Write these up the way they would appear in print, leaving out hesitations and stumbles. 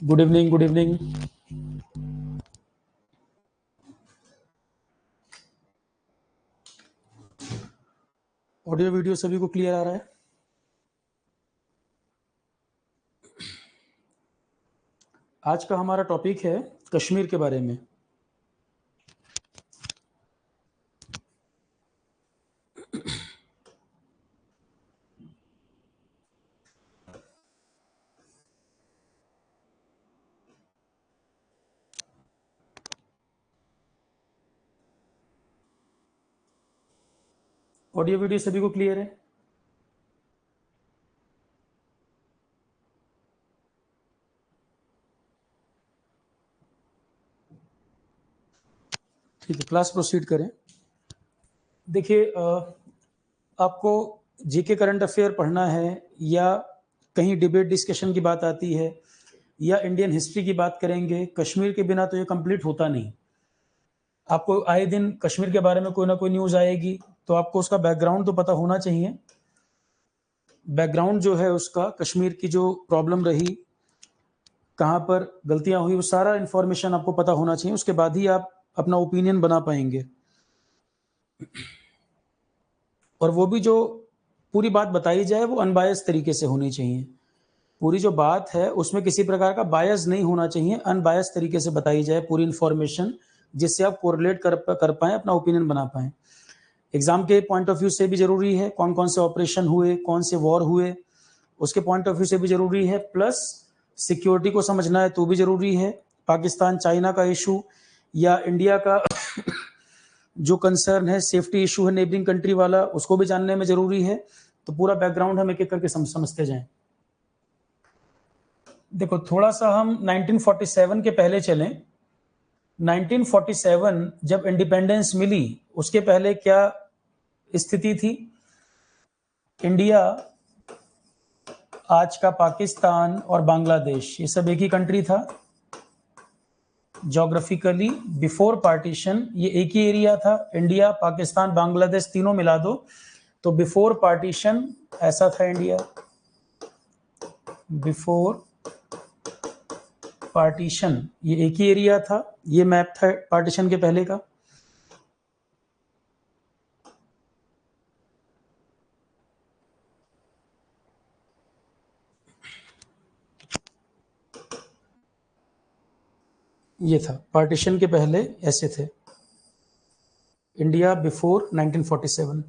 Good evening, good evening. Audio video सभी को clear आ रहा है? आज का हमारा टॉपिक है कश्मीर के बारे में। ऑडियो वीडियो सभी को क्लियर है? ठीक है, क्लास प्रोसीड करें। देखिए, आपको जीके करंट अफेयर पढ़ना है या कहीं डिबेट डिस्कशन की बात आती है या इंडियन हिस्ट्री की बात करेंगे, कश्मीर के बिना तो ये कंप्लीट होता नहीं। आपको आए दिन कश्मीर के बारे में कोई ना कोई न्यूज़ आएगी, तो आपको उसका बैकग्राउंड तो पता होना चाहिए। बैकग्राउंड जो है उसका, कश्मीर की जो प्रॉब्लम रही, कहाँ पर गलतियां हुई, वो सारा इन्फॉर्मेशन आपको पता होना चाहिए। उसके बाद ही आप अपना ओपिनियन बना पाएंगे। और वो भी जो पूरी बात बताई जाए वो अनबायस तरीके से होनी चाहिए। पूरी जो बात है उसमें किसी प्रकार का बायस नहीं होना चाहिए, अनबायस तरीके से बताई जाए पूरी इन्फॉर्मेशन, जिससे आप कोरिलेट कर पाएँ, अपना ओपिनियन बना पाएँ। एग्जाम के पॉइंट ऑफ व्यू से भी जरूरी है, कौन कौन से ऑपरेशन हुए, कौन से वॉर हुए, उसके पॉइंट ऑफ व्यू से भी जरूरी है। प्लस सिक्योरिटी को समझना है तो भी जरूरी है। पाकिस्तान चाइना का इशू या इंडिया का जो कंसर्न है, सेफ्टी इशू है नेबरिंग कंट्री वाला, उसको भी जानने में जरूरी है। तो पूरा बैकग्राउंड हम एक एक करके समझते जाएं। देखो, थोड़ा सा हम 1947 के पहले चलें। 1947 जब इंडिपेंडेंस मिली, उसके पहले क्या स्थिति थी? इंडिया, आज का पाकिस्तान और बांग्लादेश, ये सब एक ही कंट्री था। ज्योग्राफिकली बिफोर पार्टीशन ये एक ही एरिया था। इंडिया, पाकिस्तान, बांग्लादेश तीनों मिला दो तो बिफोर पार्टीशन ऐसा था इंडिया। बिफोर पार्टीशन ये एक ही एरिया था। ये मैप था पार्टीशन के पहले का। ये था पार्टीशन के पहले, ऐसे थे इंडिया बिफोर 1947।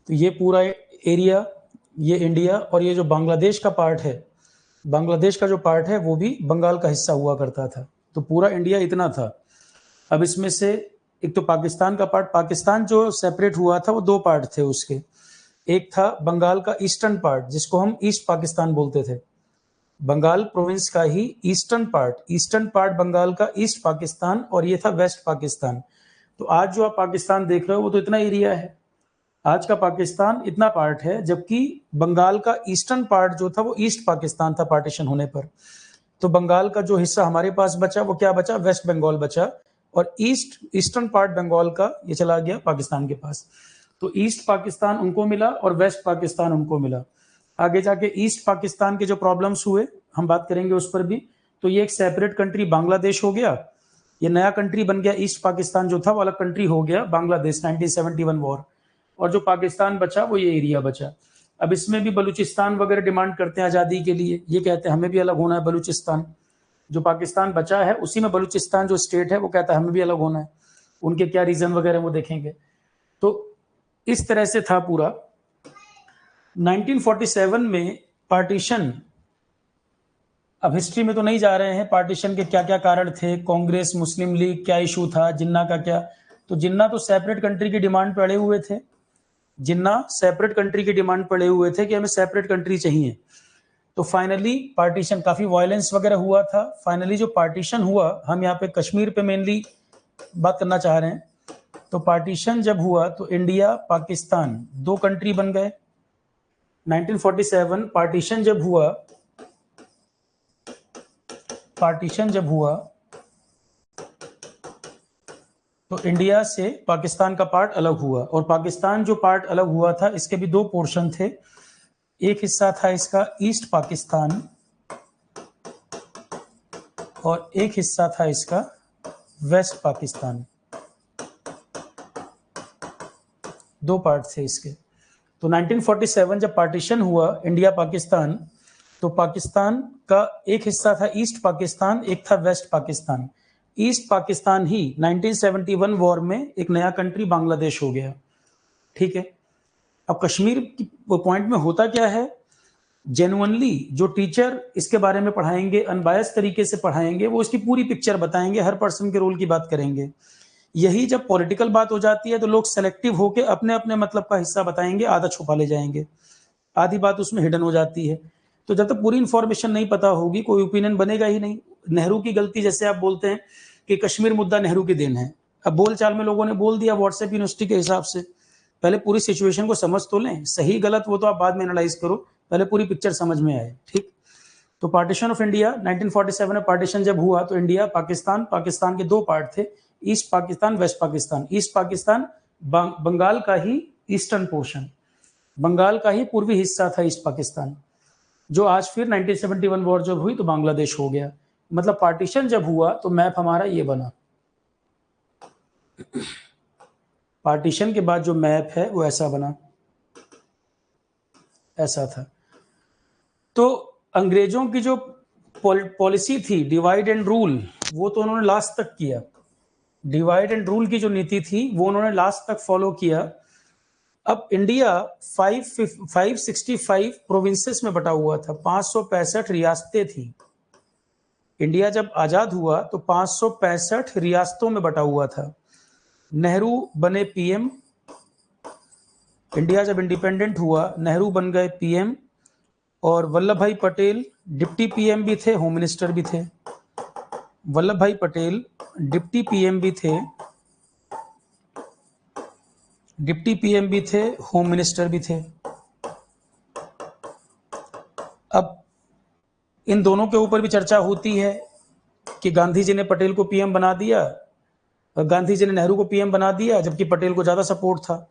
तो ये पूरा एरिया, ये इंडिया, और ये जो बांग्लादेश का पार्ट है, बांग्लादेश का जो पार्ट है वो भी बंगाल का हिस्सा हुआ करता था। तो पूरा इंडिया इतना था। अब इसमें से एक तो पाकिस्तान का पार्ट, पाकिस्तान जो सेपरेट हुआ था वो दो पार्ट थे उसके। एक था बंगाल का ईस्टर्न पार्ट, जिसको हम ईस्ट पाकिस्तान बोलते थे। बंगाल प्रोविंस का ही ईस्टर्न पार्ट बंगाल का ईस्ट पाकिस्तान, और ये था वेस्ट पाकिस्तान। तो आज जो आप पाकिस्तान देख रहे हो वो तो इतना एरिया है। आज का पाकिस्तान इतना पार्ट है, जबकि बंगाल का ईस्टर्न पार्ट जो था वो ईस्ट पाकिस्तान था पार्टीशन होने पर। तो बंगाल का जो हिस्सा हमारे पास बचा वो क्या बचा? वेस्ट बंगाल बचा। और ईस्टर्न पार्ट बंगाल का ये चला गया पाकिस्तान के पास। तो ईस्ट पाकिस्तान उनको मिला और वेस्ट पाकिस्तान उनको मिला। आगे जाके ईस्ट पाकिस्तान के जो प्रॉब्लम्स हुए हम बात करेंगे उस पर भी। तो ये एक सेपरेट कंट्री बांग्लादेश हो गया। ये नया कंट्री बन गया। ईस्ट पाकिस्तान जो था वो अलग कंट्री हो गया, बांग्लादेश 1971 वॉर। और जो पाकिस्तान बचा वो ये एरिया बचा। अब इसमें भी बलूचिस्तान वगैरह डिमांड करते हैं आज़ादी के लिए। ये कहते हैं हमें भी अलग होना है बलूचिस्तान। जो पाकिस्तान बचा है उसी में बलूचिस्तान जो स्टेट है वो कहता है हमें भी अलग होना है। उनके क्या रीजन वगैरह वो देखेंगे। तो इस तरह से था पूरा। 1947 में पार्टीशन, अब हिस्ट्री में तो नहीं जा रहे हैं पार्टीशन के क्या क्या कारण थे, कांग्रेस मुस्लिम लीग क्या इशू था, जिन्ना का क्या। तो जिन्ना तो सेपरेट कंट्री की डिमांड पे अड़े हुए थे। जिन्ना सेपरेट कंट्री की डिमांड पड़े हुए थे कि हमें सेपरेट कंट्री चाहिए। तो फाइनली पार्टीशन, काफी वायलेंस वगैरह हुआ था। फाइनली जो पार्टीशन हुआ, हम यहाँ पे कश्मीर पे मेनली बात करना चाह रहे हैं। तो पार्टीशन जब हुआ तो इंडिया पाकिस्तान दो कंट्री बन गए। 1947 पार्टीशन जब हुआ पार्टीशन जब हुआ तो इंडिया से पाकिस्तान का पार्ट अलग हुआ, और पाकिस्तान जो पार्ट अलग हुआ था इसके भी दो पोर्शन थे। एक हिस्सा था इसका ईस्ट पाकिस्तान और एक हिस्सा था इसका वेस्ट पाकिस्तान। दो पार्ट थे इसके। तो 1947 जब पार्टीशन हुआ इंडिया पाकिस्तान, तो पाकिस्तान का एक हिस्सा था ईस्ट पाकिस्तान, एक था वेस्ट पाकिस्तान। ईस्ट पाकिस्तान ही 1971 वॉर में एक नया कंट्री बांग्लादेश हो गया। ठीक है, अब कश्मीर की पॉइंट में होता क्या है, जेन्युइनली जो टीचर इसके बारे में पढ़ाएंगे, अनबायस तरीके से पढ़ाएंगे, वो इसकी पूरी पिक्चर बताएंगे, हर पर्सन के रोल की बात करेंगे। यही जब पॉलिटिकल बात हो जाती है तो लोग सेलेक्टिव होकर अपने अपने मतलब का हिस्सा बताएंगे, आधा छुपा ले जाएंगे, आधी बात उसमें हिडन हो जाती है। तो जब तक पूरी इंफॉर्मेशन नहीं पता होगी कोई ओपिनियन बनेगा ही नहीं। नेहरू की गलती, जैसे आप बोलते हैं कि कश्मीर मुद्दा नेहरू की देन है, अब बोलचाल में लोगों ने बोल दिया व्हाट्सएप यूनिवर्सिटी के हिसाब से। पहले पूरी सिचुएशन को समझ तो लें, सही गलत वो तो आप बाद में एनालाइज करो, पहले पूरी पिक्चर समझ में आए। ठीक, तो पार्टीशन ऑफ इंडिया 1947 में पार्टीशन जब हुआ तो इंडिया पाकिस्तान, पाकिस्तान के दो पार्ट थे, east Pakistan west Pakistan. East Pakistan Bengal का ही ईस्टर्न पोर्शन, बंगाल का ही पूर्वी हिस्सा था ईस्ट पाकिस्तान, जो आज फिर 1971 वॉर जब हुई तो बांग्लादेश हो गया। मतलब पार्टीशन जब हुआ तो मैप हमारा ये बना। पार्टीशन के बाद जो मैप है वो ऐसा बना, ऐसा था। तो अंग्रेजों की जो पॉलिसी थी डिवाइड एंड रूल, वो तो उन्होंने लास्ट तक किया। डिवाइड एंड रूल की जो नीति थी वो उन्होंने लास्ट तक फॉलो किया। अब इंडिया 565 प्रोविंसेस में बटा हुआ था, 565 रियासतें थी। इंडिया जब आजाद हुआ तो 565 रियासतों में बटा हुआ था। नेहरू बने पीएम, इंडिया जब इंडिपेंडेंट हुआ नेहरू बन गए पीएम, और वल्लभ भाई पटेल डिप्टी पीएम भी थे, होम मिनिस्टर भी थे। वल्लभ भाई पटेल डिप्टी पीएम भी थे, डिप्टी पीएम भी थे, होम मिनिस्टर भी थे। अब इन दोनों के ऊपर भी चर्चा होती है कि गांधी जी ने पटेल को पीएम बना दिया, गांधी जी ने नेहरू को पीएम बना दिया, जबकि पटेल को ज्यादा सपोर्ट था।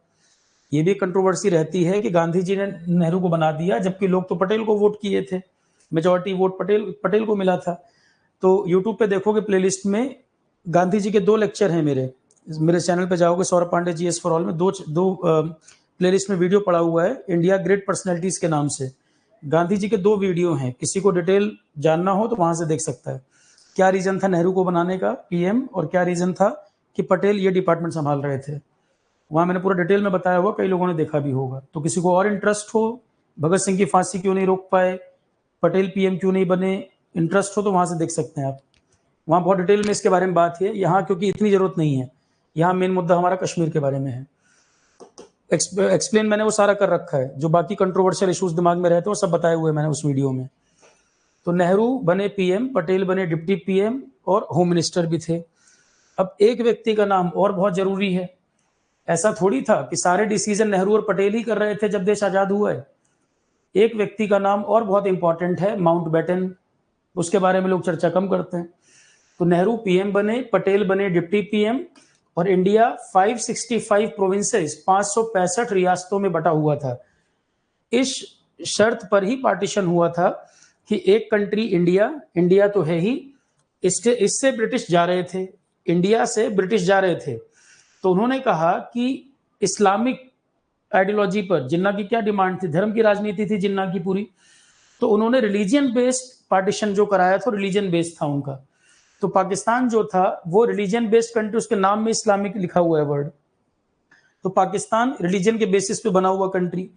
ये भी कंट्रोवर्सी रहती है कि गांधी जी ने नेहरू को बना दिया जबकि लोग तो पटेल को वोट किए थे, मेजॉरिटी वोट पटेल को मिला था। तो यूट्यूब पे देखोगे प्लेलिस्ट में गांधी जी के 2 लेक्चर हैं, मेरे चैनल पे जाओगे Saurabh Pandey GS for all में दो प्लेलिस्ट में वीडियो पड़ा हुआ है, इंडिया ग्रेट पर्सनैलिटीज के नाम से। गांधी जी के 2 वीडियो हैं, किसी को डिटेल जानना हो तो वहां से देख सकता है। क्या रीजन था नेहरू को बनाने का पीएम, और क्या रीजन था कि पटेल ये डिपार्टमेंट संभाल रहे थे, वहां मैंने पूरा डिटेल में बताया हुआ, कई लोगों ने देखा भी होगा। तो किसी को और इंटरेस्ट हो, भगत सिंह की फांसी क्यों नहीं रोक पाए, पटेल पीएम क्यों नहीं बने, इंटरेस्ट हो तो वहां से देख सकते हैं आप, वहां बहुत डिटेल में इसके बारे में बात है। यहाँ क्योंकि इतनी जरूरत नहीं है, यहाँ मेन मुद्दा हमारा कश्मीर के बारे में है। एक्सप्लेन मैंने वो सारा कर रखा है, जो बाकी कंट्रोवर्शियल इश्यूज दिमाग में रहते हैं वो सब बताए हुए मैंने उस वीडियो में। तो नेहरू बने पीएम, पटेल बने डिप्टी पीएम और होम मिनिस्टर भी थे। अब एक व्यक्ति का नाम और बहुत जरूरी है, ऐसा थोड़ी था कि सारे डिसीजन नेहरू और पटेल ही कर रहे थे जब देश आजाद हुआ है। एक व्यक्ति का नाम और बहुत इंपॉर्टेंट है, माउंटबेटन, उसके बारे में लोग चर्चा कम करते हैं। तो नेहरू पीएम बने, पटेल बने डिप्टी पीएम, और इंडिया 565 प्रोविंसेस 565 रियासतों में बटा हुआ था। इस शर्त पर ही पार्टीशन हुआ था कि एक कंट्री इंडिया तो है ही, इससे ब्रिटिश जा रहे थे, इंडिया से ब्रिटिश जा रहे थे। तो उन्होंने कहा कि इस्लामिक आइडियोलॉजी पर, जिन्ना की क्या डिमांड थी, धर्म की राजनीति थी जिन्ना की पूरी, तो उन्होंने रिलीजियन बेस्ड पार्टीशन जो कराया था, रिलीजियन बेस्ड था उनका। तो पाकिस्तान जो था वो रिलीजियन बेस्ड कंट्री, उसके नाम में इस्लामिक लिखा हुआ है वर्ड, तो पाकिस्तान रिलीजन के बेसिस पे बना हुआ कंट्री।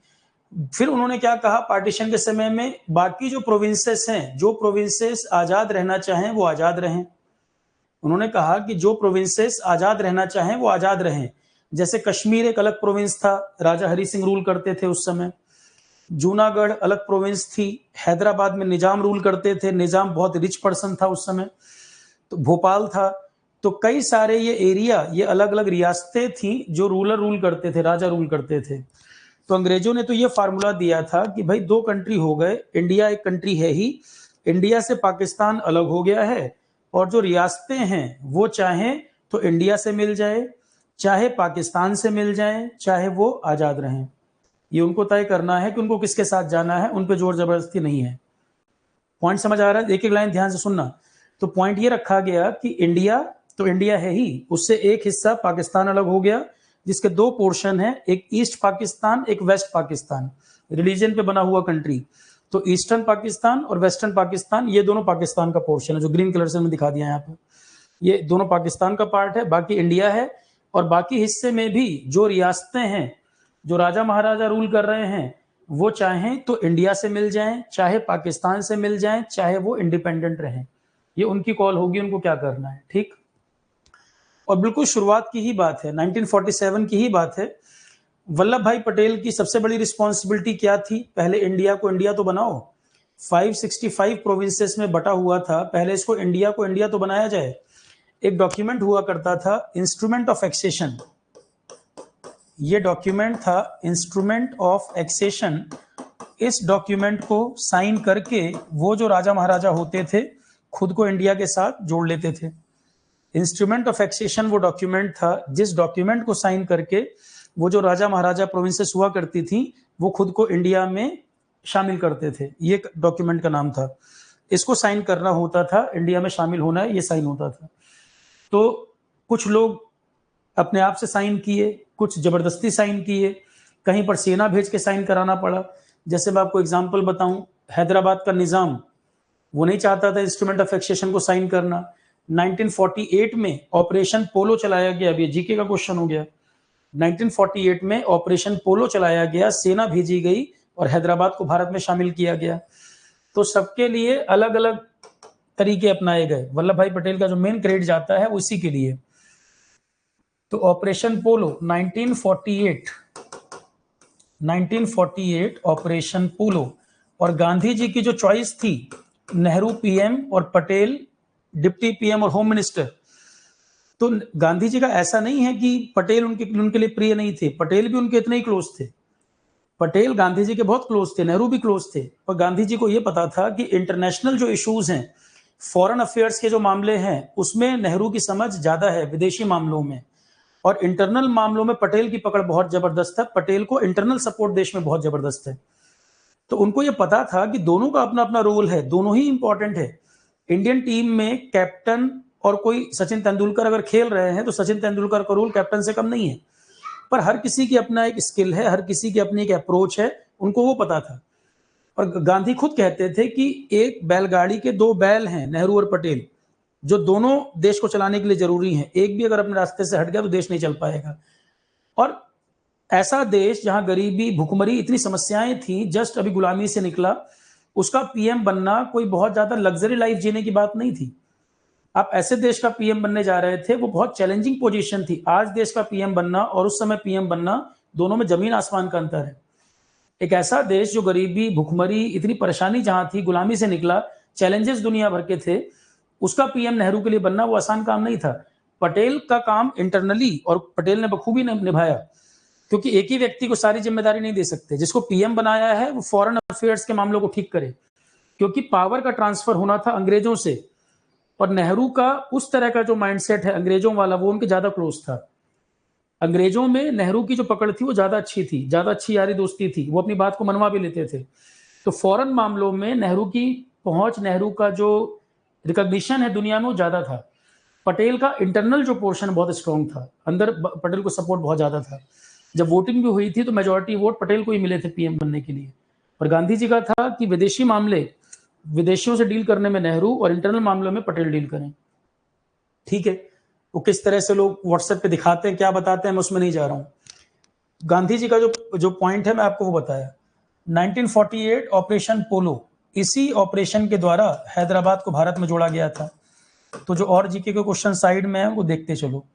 फिर उन्होंने क्या कहा पार्टीशन के समय में, बाकी जो प्रोविंसेस हैं, जो प्रोविंसेस आजाद रहना चाहें वो आजाद रहें। उन्होंने कहा कि जो प्रोविंसेस आजाद रहना चाहें वो आजाद रहें। जैसे कश्मीर एक अलग प्रोविंस था, राजा हरि सिंह रूल करते थे उस समय। जूनागढ़ अलग प्रोविंस थी, हैदराबाद में निजाम रूल करते थे, निजाम बहुत रिच पर्सन था उस समय। तो भोपाल था, तो कई सारे ये एरिया, ये अलग अलग रियासतें थी जो रूलर रूल करते थे, राजा रूल करते थे। तो अंग्रेजों ने तो ये फार्मूला दिया था कि भाई 2 कंट्री हो गए, इंडिया एक कंट्री है ही, इंडिया से पाकिस्तान अलग हो गया है और जो रियासतें हैं वो चाहे तो इंडिया से मिल जाए, चाहे पाकिस्तान से मिल जाए, चाहे वो आजाद रहें। ये उनको तय करना है कि उनको किसके साथ जाना है, उन पे जोर जबरदस्ती नहीं है। पॉइंट समझ आ रहा है? एक एक लाइन ध्यान से सुनना। तो पॉइंट ये रखा गया कि इंडिया तो इंडिया है ही, उससे एक हिस्सा पाकिस्तान अलग हो गया जिसके दो पोर्शन है, एक ईस्ट पाकिस्तान, एक वेस्ट पाकिस्तान, रिलीजन पे बना हुआ कंट्री। तो ईस्टर्न पाकिस्तान और वेस्टर्न पाकिस्तान ये दोनों पाकिस्तान का पोर्शन है, जो ग्रीन कलर से मैंने दिखा दिया यहाँ पे, ये दोनों पाकिस्तान का पार्ट है, बाकी इंडिया है। और बाकी हिस्से में भी जो रियासतें हैं, जो राजा महाराजा रूल कर रहे हैं, वो चाहें तो इंडिया से मिल जाएं, चाहे पाकिस्तान से मिल जाएं, चाहे वो इंडिपेंडेंट रहें। ये उनकी कॉल होगी, उनको क्या करना है। ठीक। और बिल्कुल शुरुआत की ही बात है, 1947 की ही बात है। वल्लभ भाई पटेल की सबसे बड़ी रिस्पॉन्सिबिलिटी क्या थी? पहले इंडिया को इंडिया तो बनाओ, 565 प्रोविंसेस में बटा हुआ था, पहले इसको इंडिया तो बनाया जाए। एक डॉक्यूमेंट हुआ करता था, इंस्ट्रूमेंट ऑफ एक्सेशन। ये डॉक्यूमेंट था इंस्ट्रूमेंट ऑफ एक्सेशन। इस डॉक्यूमेंट को साइन करके वो जो राजा महाराजा होते थे खुद को इंडिया के साथ जोड़ लेते थे। इंस्ट्रूमेंट ऑफ एक्सेशन वो डॉक्यूमेंट था जिस डॉक्यूमेंट को साइन करके वो जो राजा महाराजा प्रोविंसेस हुआ करती थी वो खुद को इंडिया में शामिल करते थे। ये डॉक्यूमेंट का नाम था। इसको साइन करना होता था, इंडिया में शामिल होना है, ये साइन होता था। तो कुछ लोग अपने आप से साइन किए, कुछ जबरदस्ती साइन किए, कहीं पर सेना भेज के साइन कराना पड़ा। जैसे मैं आपको एग्जांपल बताऊं, हैदराबाद का निजाम वो नहीं चाहता था इंस्ट्रूमेंट ऑफ एक्सेशन को साइन करना। 1948 में ऑपरेशन पोलो चलाया गया। अब ये जीके का क्वेश्चन हो गया। 1948 में ऑपरेशन पोलो चलाया गया, सेना भेजी गई और हैदराबाद को भारत में शामिल किया गया। तो सबके लिए अलग अलग तरीके अपनाए गए। वल्लभ भाई पटेल का जो मेन क्रेडिट जाता है उसी के लिए। तो ऑपरेशन पोलो 1948 ऑपरेशन पोलो। और गांधी जी की जो चॉइस थी, नेहरू पीएम और पटेल डिप्टी पीएम और होम मिनिस्टर। तो गांधी जी का ऐसा नहीं है कि पटेल उनके लिए प्रिय नहीं थे, पटेल भी उनके इतने ही क्लोज थे। पटेल गांधी जी के बहुत क्लोज थे, नेहरू भी क्लोज थे। पर गांधी जी को यह पता था कि इंटरनेशनल जो इश्यूज हैं, फॉरेन अफेयर्स के जो मामले हैं, उसमें नेहरू की समझ ज्यादा है विदेशी मामलों में, और इंटरनल मामलों में पटेल की पकड़ बहुत जबरदस्त है। पटेल को इंटरनल सपोर्ट देश में बहुत जबरदस्त है। तो उनको यह पता था कि दोनों का अपना अपना रोल है, दोनों ही इंपॉर्टेंट है। इंडियन टीम में कैप्टन और कोई सचिन तेंदुलकर अगर खेल रहे हैं तो सचिन तेंदुलकर का रोल कैप्टन से कम नहीं है। पर हर किसी की अपना एक स्किल है, हर किसी की अपनी एक अप्रोच है, उनको वो पता था। और गांधी खुद कहते थे कि एक बैलगाड़ी के दो बैल हैं, नेहरू और पटेल, जो दोनों देश को चलाने के लिए जरूरी हैं। एक भी अगर अपने रास्ते से हट गया तो देश नहीं चल पाएगा। और ऐसा देश जहां गरीबी, भुखमरी, इतनी समस्याएं थी, जस्ट अभी गुलामी से निकला, उसका पीएम बनना कोई बहुत ज्यादा लग्जरी लाइफ जीने की बात नहीं थी। आप ऐसे देश का पीएम बनने जा रहे थे, वो बहुत चैलेंजिंग पोजीशन थी। आज देश का पीएम बनना और उस समय पीएम बनना, दोनों में जमीन आसमान का अंतर है। एक ऐसा देश जो गरीबी, भुखमरी, इतनी परेशानी जहां थी, गुलामी से निकला, चैलेंजेस दुनिया भर के थे, उसका पीएम नेहरू के लिए बनना वो आसान काम नहीं था। पटेल का काम इंटरनली, और पटेल ने बखूबी निभाया, क्योंकि एक ही व्यक्ति को सारी जिम्मेदारी नहीं दे सकते। जिसको पीएम बनाया है वो फॉरेन अफेयर्स के मामलों को ठीक करे, क्योंकि पावर का ट्रांसफर होना था अंग्रेजों से। और नेहरू का उस तरह का जो माइंडसेट है अंग्रेजों वाला, वो उनके ज्यादा क्लोज था। अंग्रेजों में नेहरू की जो पकड़ थी वो ज्यादा अच्छी थी, ज्यादा अच्छी यारी दोस्ती थी, वो अपनी बात को मनवा भी लेते थे। तो फॉरेन मामलों में नेहरू की पहुंच, नेहरू का जो रिकॉग्निशन है दुनिया में, वो ज्यादा था। पटेल का इंटरनल जो पोर्शन बहुत स्ट्रॉन्ग था, अंदर पटेल को सपोर्ट बहुत ज्यादा था। जब वोटिंग भी हुई थी तो मेजोरिटी वोट पटेल को ही मिले थे पीएम बनने के लिए। पर गांधी जी का था कि विदेशी मामले, विदेशियों से डील करने में नेहरू, और इंटरनल मामलों में पटेल डील करें। ठीक है। वो किस तरह से लोग व्हाट्सएप पे दिखाते हैं, क्या बताते हैं, मैं उसमें नहीं जा रहा हूं। गांधी जी का जो पॉइंट है मैं आपको वो बताया। 1948 ऑपरेशन पोलो, इसी ऑपरेशन के द्वारा हैदराबाद को भारत में जोड़ा गया था। तो जो और जीके के क्वेश्चन साइड में है वो देखते चलो।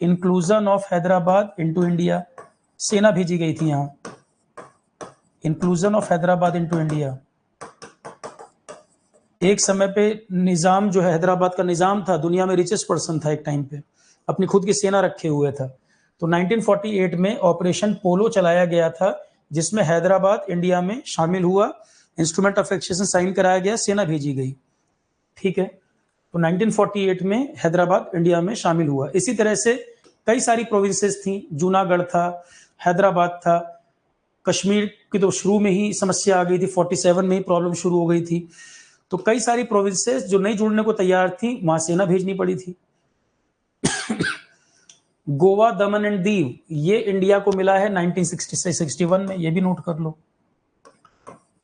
Inclusion of Hyderabad into India, सेना भेजी गई थी यहां। Inclusion of Hyderabad into India, एक समय पे निजाम जो है, हैदराबाद का निजाम था, दुनिया में रिचेस्ट पर्सन था एक टाइम पे, अपनी खुद की सेना रखे हुए था। तो 1948 में ऑपरेशन पोलो चलाया गया था, जिसमें हैदराबाद इंडिया में शामिल हुआ। इंस्ट्रूमेंट ऑफ एक्सेशन साइन कराया गया, सेना भेजी गई, ठीक है। तो 1948 में हैदराबाद इंडिया में शामिल हुआ। इसी तरह से कई सारी प्रोविंसेस थी, जूनागढ़ था, हैदराबाद था, कश्मीर की तो शुरू में ही समस्या आ गई थी, 47 में ही प्रॉब्लम शुरू हो गई थी। तो कई सारी प्रोविंसेस जो नहीं जुड़ने को तैयार थी, वहां सेना भेजनी पड़ी थी। गोवा, दमन एंड दीव, ये इंडिया को मिला है 1961 में, ये भी नोट कर लो।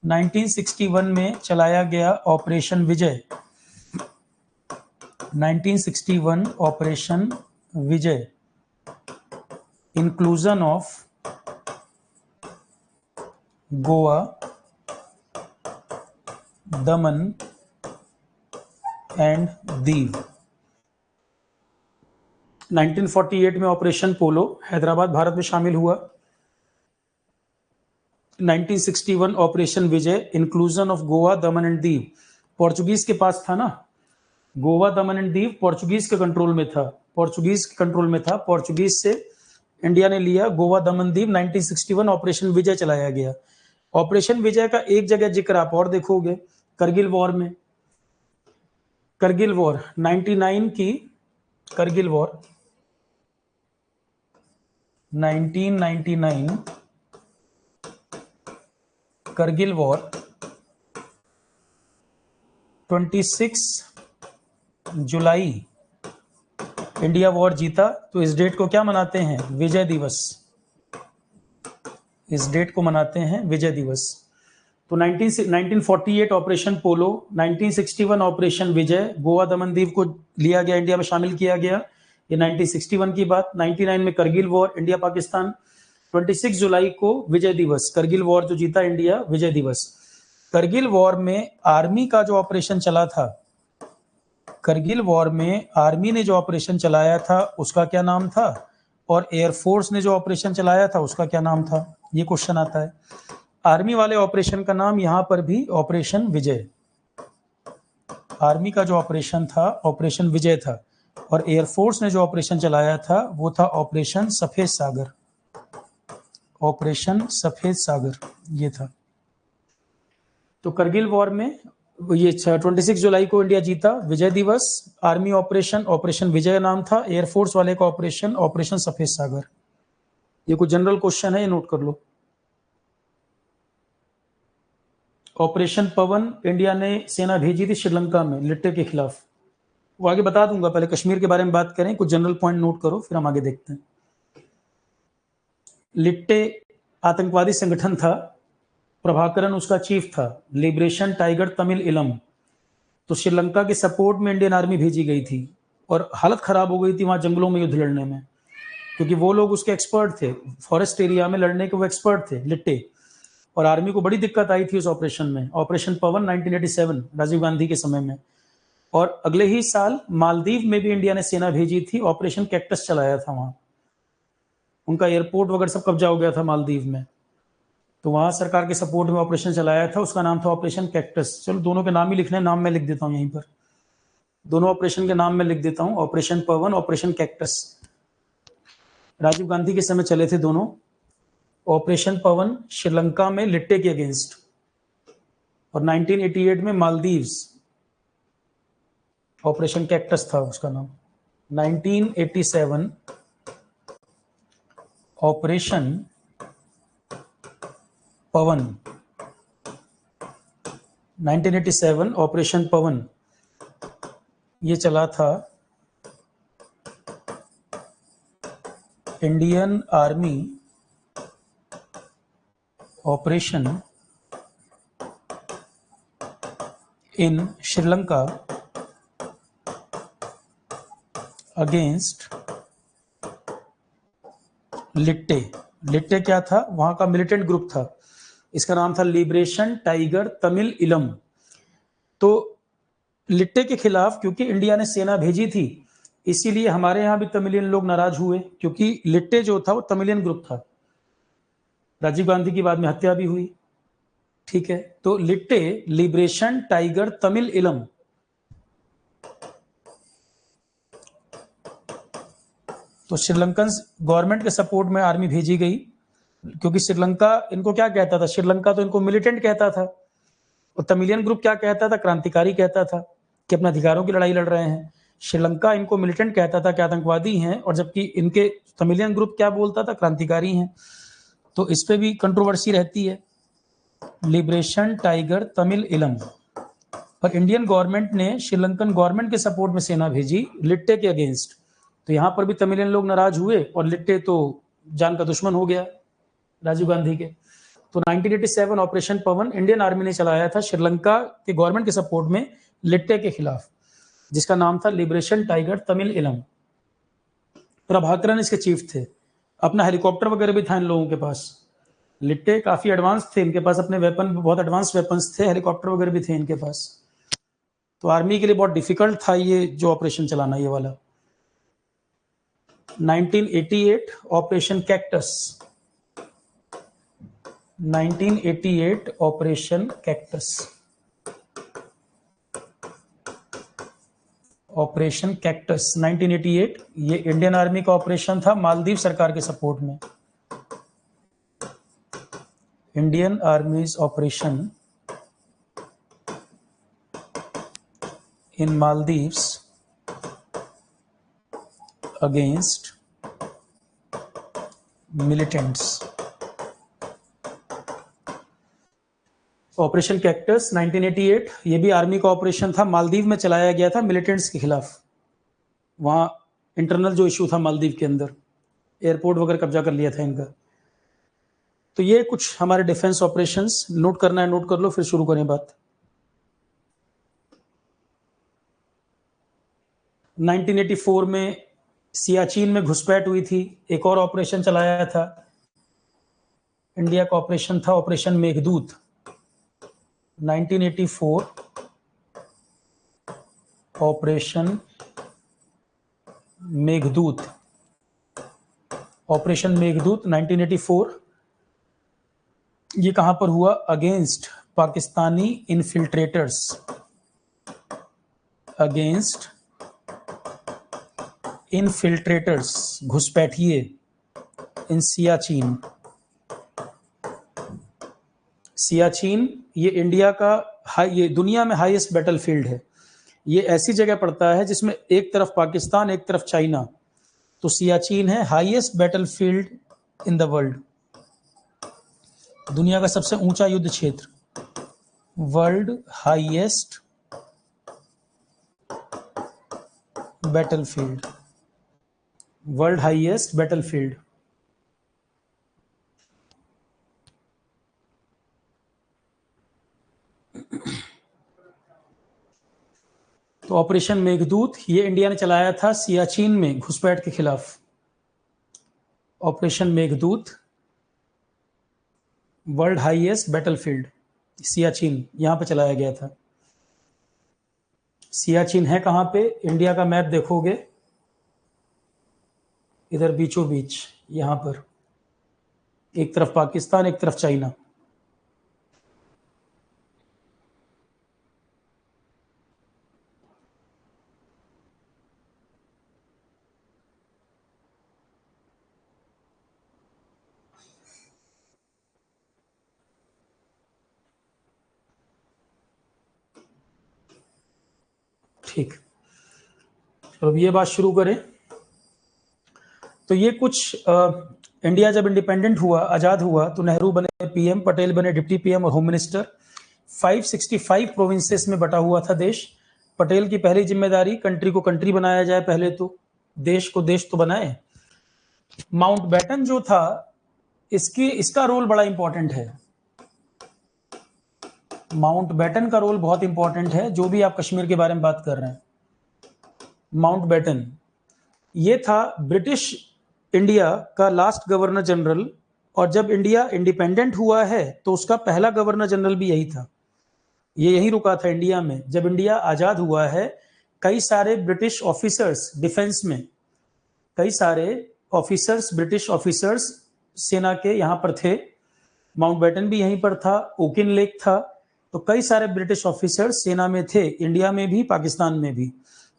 1961 में चलाया गया operation Vijay, 1961 operation Vijay, inclusion of Goa, Daman and Diu. 1948 में ऑपरेशन पोलो, हैदराबाद भारत में शामिल हुआ। 1961 operation Vijay, inclusion of Goa, Daman and Diu, Portuguese के पास था ना, गोवा, दमन एंड दीव पोर्चुगीज के कंट्रोल में था, पोर्चुगीज के कंट्रोल में था, पोर्चुगीज से इंडिया ने लिया गोवा, दमन, दीव। 1961 ऑपरेशन विजय चलाया गया। ऑपरेशन विजय का एक जगह जिक्र आप और देखोगे, करगिल वॉर में, करगिल वॉर 99 की, करगिल वॉर 1999, करगिल वॉर 26 जुलाई इंडिया वॉर जीता। तो इस डेट को क्या मनाते हैं? विजय दिवस। इस डेट को मनाते हैं विजय दिवस। तो 1948 ऑपरेशन पोलो, 1961 ऑपरेशन विजय, गोवा, दमन, दीव को लिया गया, इंडिया में शामिल किया गया, ये 1961 की बात। 99 में करगिल वॉर, इंडिया पाकिस्तान, 26 जुलाई को विजय दिवस, करगिल वॉर जो जीता इंडिया, विजय दिवस। करगिल वॉर में आर्मी का जो ऑपरेशन चला था, करगिल वॉर में आर्मी ने जो ऑपरेशन चलाया था उसका क्या नाम था, और एयरफोर्स ने जो ऑपरेशन चलाया था उसका क्या नाम था, ये क्वेश्चन आता है। आर्मी वाले ऑपरेशन का नाम यहां पर भी ऑपरेशन विजय, आर्मी का जो ऑपरेशन था ऑपरेशन विजय था, और एयरफोर्स ने जो ऑपरेशन चलाया था वो था ऑपरेशन सफेद सागर, ऑपरेशन सफेद सागर ये था। तो करगिल वॉर में ये 26 जुलाई को इंडिया जीता, विजय दिवस। आर्मी ऑपरेशन ऑपरेशन विजय नाम था, एयरफोर्स वाले का ऑपरेशन ऑपरेशन सफेद सागर। ये कुछ जनरल क्वेश्चन है, ये नोट कर लो। ऑपरेशन पवन, इंडिया ने सेना भेजी थी श्रीलंका में लिट्टे के खिलाफ, वो आगे बता दूंगा, पहले कश्मीर के बारे में बात करें, कुछ जनरल पॉइंट नोट करो फिर हम आगे देखते हैं। लिट्टे आतंकवादी संगठन था, प्रभाकरन उसका चीफ था, लिबरेशन टाइगर तमिल इलम। तो श्रीलंका के सपोर्ट में इंडियन आर्मी भेजी गई थी, और हालत खराब हो गई थी वहां जंगलों में युद्ध लड़ने में, क्योंकि वो लोग उसके एक्सपर्ट थे, फॉरेस्ट एरिया में लड़ने के वो एक्सपर्ट थे लिट्टे, और आर्मी को बड़ी दिक्कत आई थी उस ऑपरेशन में। ऑपरेशन पवन 1987 राजीव गांधी के समय में। और अगले ही साल मालदीव में भी इंडिया ने सेना भेजी थी, ऑपरेशन कैक्टस चलाया था वहां, उनका एयरपोर्ट वगैरह सब कब्जा हो गया था मालदीव में, तो वहां सरकार के सपोर्ट में ऑपरेशन चलाया था, उसका नाम था ऑपरेशन कैक्टस। चलो दोनों के नाम ही लिखने, नाम मैं लिख देता हूं यहीं पर, दोनों ऑपरेशन के नाम मैं लिख देता हूं, ऑपरेशन पवन, ऑपरेशन कैक्टस। राजीव गांधी के समय चले थे दोनों। ऑपरेशन पवन श्रीलंका में लिट्टे के अगेंस्ट, और 1988 में मालदीव्स ऑपरेशन कैक्टस था उसका नाम। 1987 ऑपरेशन पवन, 1987 ऑपरेशन पवन ये चला था Indian army operation in Sri Lanka against LTTE. LTTE क्या था? वहां का मिलिटेंट ग्रुप था, इसका नाम था लिबरेशन टाइगर तमिल इलम। तो लिट्टे के खिलाफ क्योंकि इंडिया ने सेना भेजी थी, इसीलिए हमारे यहां भी तमिलियन लोग नाराज हुए, क्योंकि लिट्टे जो था वो तमिलियन ग्रुप था, राजीव गांधी की बाद में हत्या भी हुई, ठीक है। तो लिट्टे लिबरेशन टाइगर तमिल इलम, तो श्रीलंकन गवर्नमेंट के सपोर्ट में आर्मी भेजी गई, क्योंकि श्रीलंका इनको क्या कहता था, श्रीलंका तो इनको मिलिटेंट कहता था, और तमिलियन ग्रुप क्या कहता था? क्रांतिकारी कहता था कि अपने अधिकारों की लड़ाई लड़ रहे हैं। श्रीलंका इनको मिलिटेंट कहता था कि आतंकवादी हैं, और जबकि इनके तमिलियन ग्रुप क्या बोलता था? क्रांतिकारी हैं। तो इस पे भी कंट्रोवर्सी रहती है। लिबरेशन टाइगर तमिल इलम। और इंडियन गवर्नमेंट ने श्रीलंकन गवर्नमेंट के सपोर्ट में सेना भेजी लिट्टे के अगेंस्ट। तो यहाँ पर भी तमिलियन लोग नाराज हुए और लिट्टे तो जान का दुश्मन हो गया राजीव गांधी के। तो 1987 ऑपरेशन पवन इंडियन आर्मी ने चलाया था श्रीलंका के गवर्नमेंट के सपोर्ट में लिट्टे के खिलाफ, जिसका नाम था लिबरेशन टाइगर तमिल इलम। प्रभाकरन इसके चीफ थे। अपना हेलीकॉप्टर वगैरह भी था इन लोगों के पास। लिट्टे काफी एडवांस थे, इनके पास अपने वेपन, बहुत एडवांस वेपन्स थे, हेलीकॉप्टर वगैरह भी थे इनके पास। तो आर्मी के लिए बहुत डिफिकल्ट था ये जो ऑपरेशन चलाना, ये वाला। 1988 operation cactus. 1988 operation cactus. Operation cactus 1988 ये इंडियन आर्मी का ऑपरेशन था मालदीव सरकार के सपोर्ट में। Indian आर्मीज operation in Maldives against militants. Operation cactus 1988 ये भी आर्मी का ऑपरेशन था, मालदीव में चलाया गया था मिलिटेंट्स के खिलाफ। वहां इंटरनल जो इशू था मालदीव के अंदर, एयरपोर्ट वगैरह कब्जा कर लिया था इनका। तो ये कुछ हमारे डिफेंस ऑपरेशंस, नोट करना है नोट कर लो, फिर शुरू करें बात। 1984 में सियाचिन में घुसपैठ हुई थी, एक और ऑपरेशन चलाया था इंडिया का, ऑपरेशन था operation Meghdoot. 1984 operation Meghdoot. Operation Meghdoot 1984 ये कहां पर हुआ? अगेंस्ट पाकिस्तानी इनफिल्ट्रेटर्स। अगेंस्ट इनफिल्ट्रेटर्स, घुसपैठिए, इन सियाचिन। सियाचिन ये इंडिया का ये दुनिया में हाईएस्ट बैटलफील्ड है। ये ऐसी जगह पड़ता है जिसमें एक तरफ पाकिस्तान एक तरफ चाइना। तो सियाचिन है highest battlefield in the world, दुनिया का सबसे ऊंचा युद्ध क्षेत्र, world highest battlefield, world highest battlefield. तो ऑपरेशन मेघदूत ये इंडिया ने चलाया था सियाचिन में घुसपैठ के खिलाफ। Operation Meghdoot world highest battlefield Siachen, यहां पे चलाया गया था। सियाचिन है कहां पे? इंडिया का मैप देखोगे इधर बीचों बीच, यहां पर एक तरफ पाकिस्तान एक तरफ चाइना। ठीक, तो अब ये बात शुरू करें। तो ये कुछ इंडिया जब इंडिपेंडेंट हुआ, आजाद हुआ, तो नेहरू बने पीएम, पटेल बने डिप्टी पीएम और होम मिनिस्टर। 565 प्रोविंसेस में बटा हुआ था देश। पटेल की पहली जिम्मेदारी कंट्री को कंट्री बनाया जाए, पहले तो देश को देश तो बनाए। माउंटबेटन जो था, इसका रोल बड़ा इंपॉर्टेंट है। माउंटबेटन का रोल बहुत इंपॉर्टेंट है, जो भी आप कश्मीर के बारे में बात कर रहे हैं। माउंटबेटन ये था ब्रिटिश इंडिया का लास्ट गवर्नर जनरल, और जब इंडिया इंडिपेंडेंट हुआ है तो उसका पहला गवर्नर जनरल भी यही था। ये यही रुका था इंडिया में। जब इंडिया आजाद हुआ है, कई सारे ब्रिटिश ऑफिसर्स डिफेंस में, कई सारे ऑफिसर्स, ब्रिटिश ऑफिसर्स सेना के यहाँ पर थे। माउंटबेटन भी यहीं पर था, ओकिन लेक था। तो कई सारे ब्रिटिश ऑफिसर्स सेना में थे, इंडिया में भी पाकिस्तान में भी,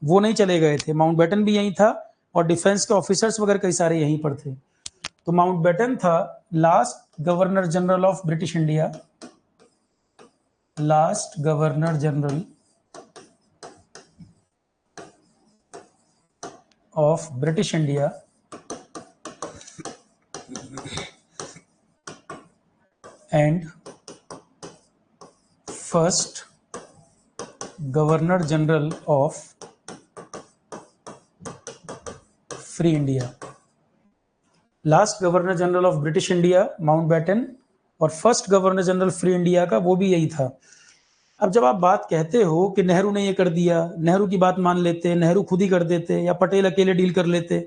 वो नहीं चले गए थे। माउंटबेटन भी यहीं था और डिफेंस के ऑफिसर्स वगैरह कई सारे यहीं पर थे। तो माउंटबेटन था last governor general of British India. Last governor general of British India and first governor general of free India. Last governor general of British India Mountbatten और first governor general free India का वो भी यही था। अब जब आप बात कहते हो कि नेहरू ने ये कर दिया, नेहरू की बात मान लेते, नेहरू खुद ही कर देते या पटेल अकेले डील कर लेते,